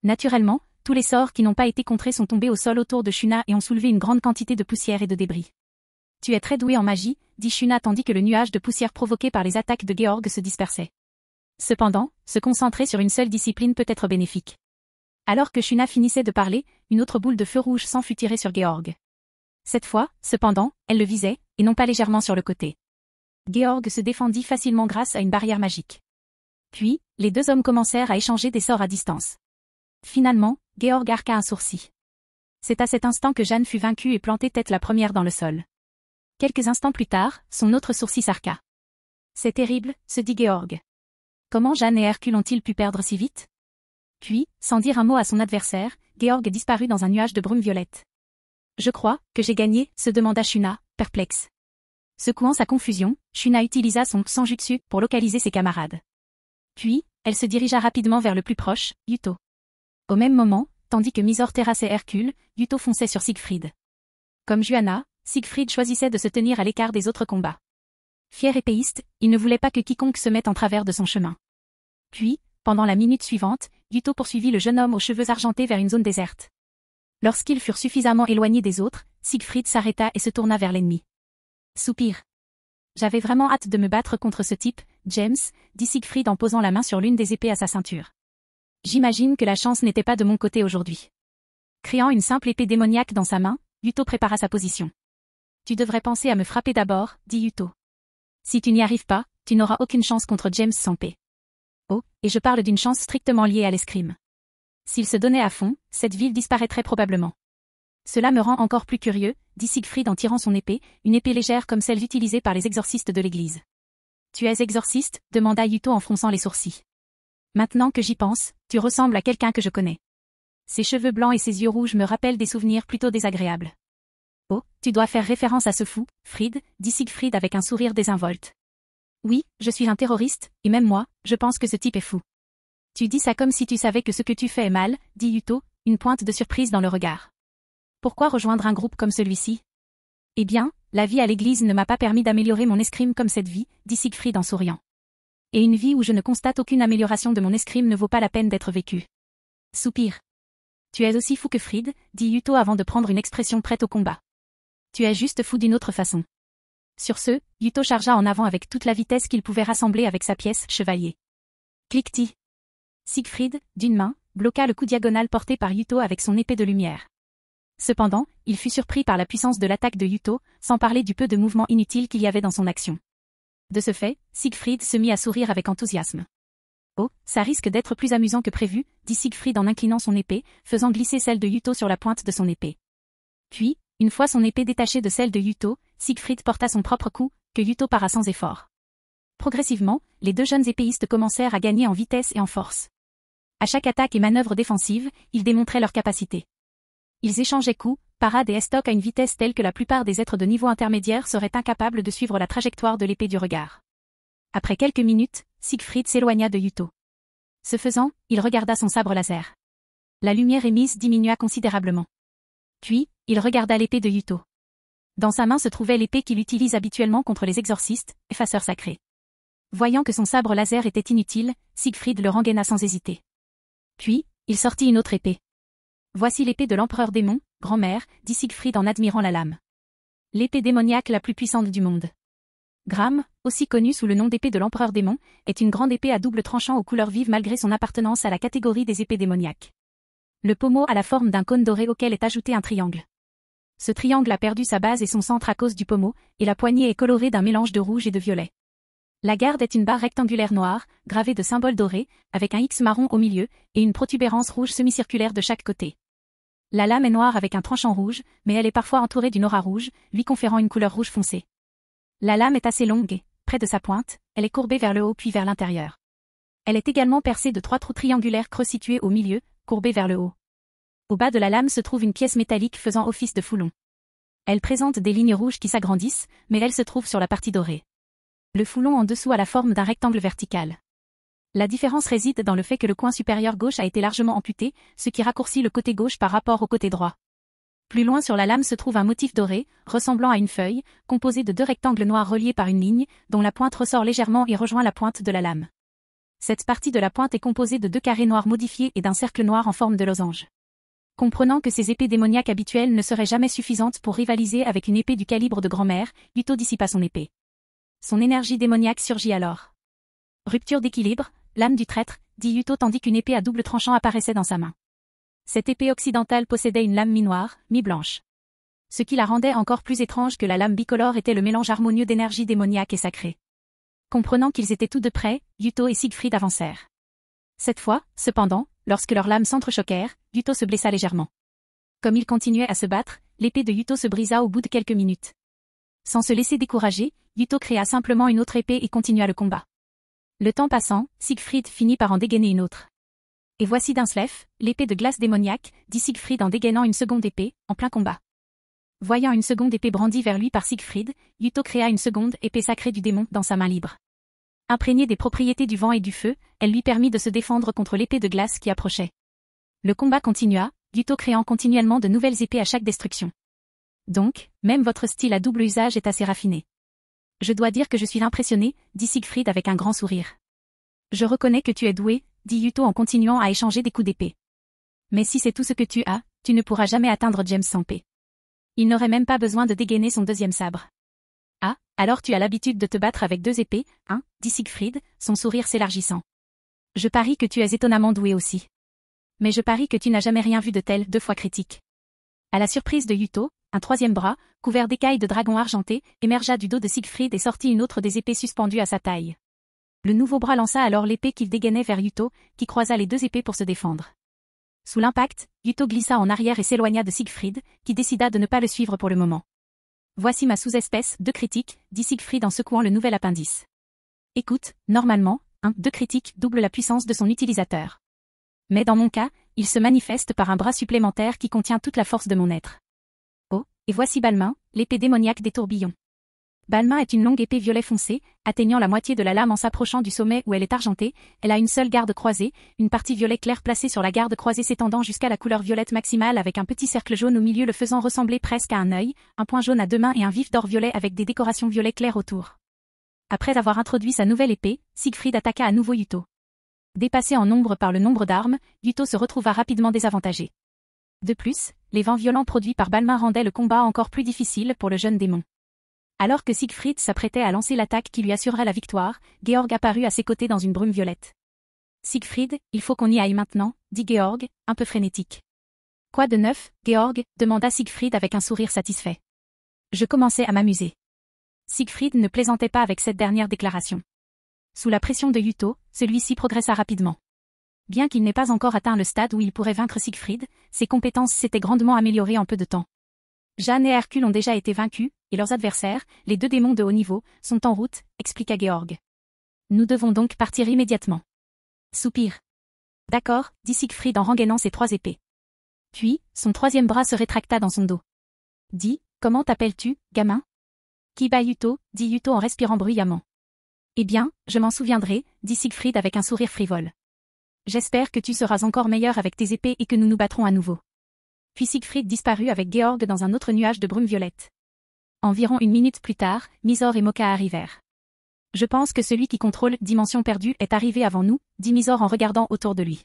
Naturellement, tous les sorts qui n'ont pas été contrés sont tombés au sol autour de Shuna et ont soulevé une grande quantité de poussière et de débris. Tu es très doué en magie, dit Shuna tandis que le nuage de poussière provoqué par les attaques de Georg se dispersait. Cependant, se concentrer sur une seule discipline peut être bénéfique. Alors que Shuna finissait de parler, une autre boule de feu rouge s'en fut tirée sur Georg. Cette fois, cependant, elle le visait, et non pas légèrement sur le côté. Georg se défendit facilement grâce à une barrière magique. Puis, les deux hommes commencèrent à échanger des sorts à distance. Finalement, Georg arqua un sourcil. C'est à cet instant que Jeanne fut vaincue et plantée tête la première dans le sol. Quelques instants plus tard, son autre sourcil s'arqua. C'est terrible, se dit Georg. Comment Jeanne et Hercule ont-ils pu perdre si vite? Puis, sans dire un mot à son adversaire, Georg disparut dans un nuage de brume violette. Je crois que j'ai gagné, se demanda Shuna, perplexe. Secouant sa confusion, Shuna utilisa son Sanjutsu pour localiser ses camarades. Puis, elle se dirigea rapidement vers le plus proche, Yuto. Au même moment, tandis que Misor terrassait Hercule, Yuto fonçait sur Siegfried. Comme Juana, Siegfried choisissait de se tenir à l'écart des autres combats. Fier épéiste, il ne voulait pas que quiconque se mette en travers de son chemin. Puis, pendant la minute suivante, Yuto poursuivit le jeune homme aux cheveux argentés vers une zone déserte. Lorsqu'ils furent suffisamment éloignés des autres, Siegfried s'arrêta et se tourna vers l'ennemi. Soupir. J'avais vraiment hâte de me battre contre ce type, James, dit Siegfried en posant la main sur l'une des épées à sa ceinture. J'imagine que la chance n'était pas de mon côté aujourd'hui. Criant une simple épée démoniaque dans sa main, Yuto prépara sa position. Tu devrais penser à me frapper d'abord, dit Yuto. Si tu n'y arrives pas, tu n'auras aucune chance contre James sans paix. Oh, et je parle d'une chance strictement liée à l'escrime. S'il se donnait à fond, cette ville disparaîtrait probablement. Cela me rend encore plus curieux, dit Siegfried en tirant son épée, une épée légère comme celle utilisée par les exorcistes de l'église. Tu es exorciste, demanda Yuto en fronçant les sourcils. Maintenant que j'y pense, tu ressembles à quelqu'un que je connais. Ses cheveux blancs et ses yeux rouges me rappellent des souvenirs plutôt désagréables. Oh, tu dois faire référence à ce fou, Fried, dit Siegfried avec un sourire désinvolte. Oui, je suis un terroriste, et même moi, je pense que ce type est fou. Tu dis ça comme si tu savais que ce que tu fais est mal, dit Yuto, une pointe de surprise dans le regard. Pourquoi rejoindre un groupe comme celui-ci? Eh bien, la vie à l'église ne m'a pas permis d'améliorer mon escrime comme cette vie, dit Siegfried en souriant. Et une vie où je ne constate aucune amélioration de mon escrime ne vaut pas la peine d'être vécue. Soupir. Tu es aussi fou que Fried, dit Yuto avant de prendre une expression prête au combat. Tu es juste fou d'une autre façon. Sur ce, Yuto chargea en avant avec toute la vitesse qu'il pouvait rassembler avec sa pièce chevalier. Cliquetis. Siegfried, d'une main, bloqua le coup diagonal porté par Yuto avec son épée de lumière. Cependant, il fut surpris par la puissance de l'attaque de Yuto, sans parler du peu de mouvement inutile qu'il y avait dans son action. De ce fait, Siegfried se mit à sourire avec enthousiasme. Oh, ça risque d'être plus amusant que prévu, dit Siegfried en inclinant son épée, faisant glisser celle de Yuto sur la pointe de son épée. Puis, une fois son épée détachée de celle de Yuto, Siegfried porta son propre coup, que Yuto para sans effort. Progressivement, les deux jeunes épéistes commencèrent à gagner en vitesse et en force. À chaque attaque et manœuvre défensive, ils démontraient leur capacité. Ils échangeaient coups, parades et estocs à une vitesse telle que la plupart des êtres de niveau intermédiaire seraient incapables de suivre la trajectoire de l'épée du regard. Après quelques minutes, Siegfried s'éloigna de Yuto. Ce faisant, il regarda son sabre laser. La lumière émise diminua considérablement. Puis, il regarda l'épée de Yuto. Dans sa main se trouvait l'épée qu'il utilise habituellement contre les exorcistes, effaceur sacré. Voyant que son sabre laser était inutile, Siegfried le rengaina sans hésiter. Puis, il sortit une autre épée. Voici l'épée de l'empereur démon, grand-mère, dit Siegfried en admirant la lame. L'épée démoniaque la plus puissante du monde. Gram, aussi connu sous le nom d'épée de l'empereur démon, est une grande épée à double tranchant aux couleurs vives malgré son appartenance à la catégorie des épées démoniaques. Le pommeau a la forme d'un cône doré auquel est ajouté un triangle. Ce triangle a perdu sa base et son centre à cause du pommeau, et la poignée est colorée d'un mélange de rouge et de violet. La garde est une barre rectangulaire noire, gravée de symboles dorés, avec un X marron au milieu, et une protubérance rouge semi-circulaire de chaque côté. La lame est noire avec un tranchant rouge, mais elle est parfois entourée d'une aura rouge, lui conférant une couleur rouge foncé. La lame est assez longue et, près de sa pointe, elle est courbée vers le haut puis vers l'intérieur. Elle est également percée de 3 trous triangulaires creux situés au milieu, courbés vers le haut. Au bas de la lame se trouve une pièce métallique faisant office de foulon. Elle présente des lignes rouges qui s'agrandissent, mais elle se trouve sur la partie dorée. Le foulon en dessous a la forme d'un rectangle vertical. La différence réside dans le fait que le coin supérieur gauche a été largement amputé, ce qui raccourcit le côté gauche par rapport au côté droit. Plus loin sur la lame se trouve un motif doré, ressemblant à une feuille, composé de 2 rectangles noirs reliés par une ligne, dont la pointe ressort légèrement et rejoint la pointe de la lame. Cette partie de la pointe est composée de 2 carrés noirs modifiés et d'un cercle noir en forme de losange. Comprenant que ces épées démoniaques habituelles ne seraient jamais suffisantes pour rivaliser avec une épée du calibre de grand-mère, Yuto dissipa son épée. Son énergie démoniaque surgit alors. Rupture d'équilibre, l'âme du traître, dit Yuto tandis qu'une épée à double tranchant apparaissait dans sa main. Cette épée occidentale possédait une lame mi-noire, mi-blanche. Ce qui la rendait encore plus étrange que la lame bicolore était le mélange harmonieux d'énergie démoniaque et sacrée. Comprenant qu'ils étaient tous deux près, Yuto et Siegfried avancèrent. Cette fois, cependant, lorsque leurs lames s'entrechoquèrent, Yuto se blessa légèrement. Comme ils continuaient à se battre, l'épée de Yuto se brisa au bout de quelques minutes. Sans se laisser décourager, Yuto créa simplement une autre épée et continua le combat. Le temps passant, Siegfried finit par en dégainer une autre. Et voici Dinslef, l'épée de glace démoniaque, dit Siegfried en dégainant une seconde épée, en plein combat. Voyant une seconde épée brandie vers lui par Siegfried, Yuto créa une seconde épée sacrée du démon dans sa main libre. Imprégnée des propriétés du vent et du feu, elle lui permit de se défendre contre l'épée de glace qui approchait. Le combat continua, Yuto créant continuellement de nouvelles épées à chaque destruction. Donc, même votre style à double usage est assez raffiné. Je dois dire que je suis impressionné, dit Siegfried avec un grand sourire. Je reconnais que tu es doué, dit Yuto en continuant à échanger des coups d'épée. Mais si c'est tout ce que tu as, tu ne pourras jamais atteindre James sans paix. Il n'aurait même pas besoin de dégainer son deuxième sabre. Ah, alors tu as l'habitude de te battre avec 2 épées, hein, dit Siegfried, son sourire s'élargissant. Je parie que tu es étonnamment doué aussi. Mais je parie que tu n'as jamais rien vu de tel 2 fois critique. À la surprise de Yuto, un 3e bras, couvert d'écailles de dragon argenté, émergea du dos de Siegfried et sortit une autre des épées suspendues à sa taille. Le nouveau bras lança alors l'épée qu'il dégainait vers Yuto, qui croisa les 2 épées pour se défendre. Sous l'impact, Yuto glissa en arrière et s'éloigna de Siegfried, qui décida de ne pas le suivre pour le moment. Voici ma sous-espèce, 2 critiques, dit Siegfried en secouant le nouvel appendice. Écoute, normalement, 2 critiques double la puissance de son utilisateur. Mais dans mon cas, il se manifeste par un bras supplémentaire qui contient toute la force de mon être. Oh, et voici Balmain, l'épée démoniaque des tourbillons. Balmain est une longue épée violet foncé, atteignant la moitié de la lame en s'approchant du sommet où elle est argentée, elle a une seule garde croisée, une partie violet clair placée sur la garde croisée s'étendant jusqu'à la couleur violette maximale avec un petit cercle jaune au milieu le faisant ressembler presque à un œil, un point jaune à 2 mains et un vif d'or violet avec des décorations violet clair autour. Après avoir introduit sa nouvelle épée, Siegfried attaqua à nouveau Yuto. Dépassé en nombre par le nombre d'armes, Yuto se retrouva rapidement désavantagé. De plus, les vents violents produits par Balmain rendaient le combat encore plus difficile pour le jeune démon. Alors que Siegfried s'apprêtait à lancer l'attaque qui lui assurera la victoire, Georg apparut à ses côtés dans une brume violette. Siegfried, il faut qu'on y aille maintenant, dit Georg, un peu frénétique. Quoi de neuf, Georg, demanda Siegfried avec un sourire satisfait. Je commençais à m'amuser. Siegfried ne plaisantait pas avec cette dernière déclaration. Sous la pression de Yuto, celui-ci progressa rapidement. Bien qu'il n'ait pas encore atteint le stade où il pourrait vaincre Siegfried, ses compétences s'étaient grandement améliorées en peu de temps. Jeanne et Hercule ont déjà été vaincus, et leurs adversaires, les 2 démons de haut niveau, sont en route, expliqua Georg. Nous devons donc partir immédiatement. Soupir. D'accord, dit Siegfried en rengainant ses 3 épées. Puis, son 3e bras se rétracta dans son dos. Dis, comment t'appelles-tu, gamin? Kiba Yuto, dit Yuto en respirant bruyamment. Eh bien, je m'en souviendrai, dit Siegfried avec un sourire frivole. J'espère que tu seras encore meilleur avec tes épées et que nous nous battrons à nouveau. Puis Siegfried disparut avec Georg dans un autre nuage de brume violette. Environ 1 minute plus tard, Mysore et Moka arrivèrent. Je pense que celui qui contrôle Dimension perdue est arrivé avant nous, dit Mysore en regardant autour de lui.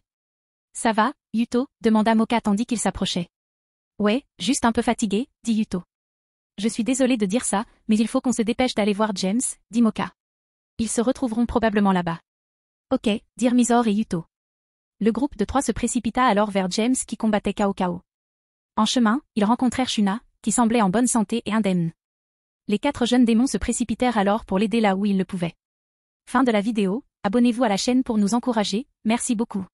Ça va, Yuto, demanda Moka tandis qu'il s'approchait. Ouais, juste un peu fatigué, dit Yuto. Je suis désolé de dire ça, mais il faut qu'on se dépêche d'aller voir James, dit Mocha. Ils se retrouveront probablement là-bas. Ok, dirent Mizor et Yuto. Le groupe de 3 se précipita alors vers James qui combattait Cao Cao. En chemin, ils rencontrèrent Shuna, qui semblait en bonne santé et indemne. Les 4 jeunes démons se précipitèrent alors pour l'aider là où ils le pouvaient. Fin de la vidéo, abonnez-vous à la chaîne pour nous encourager, merci beaucoup.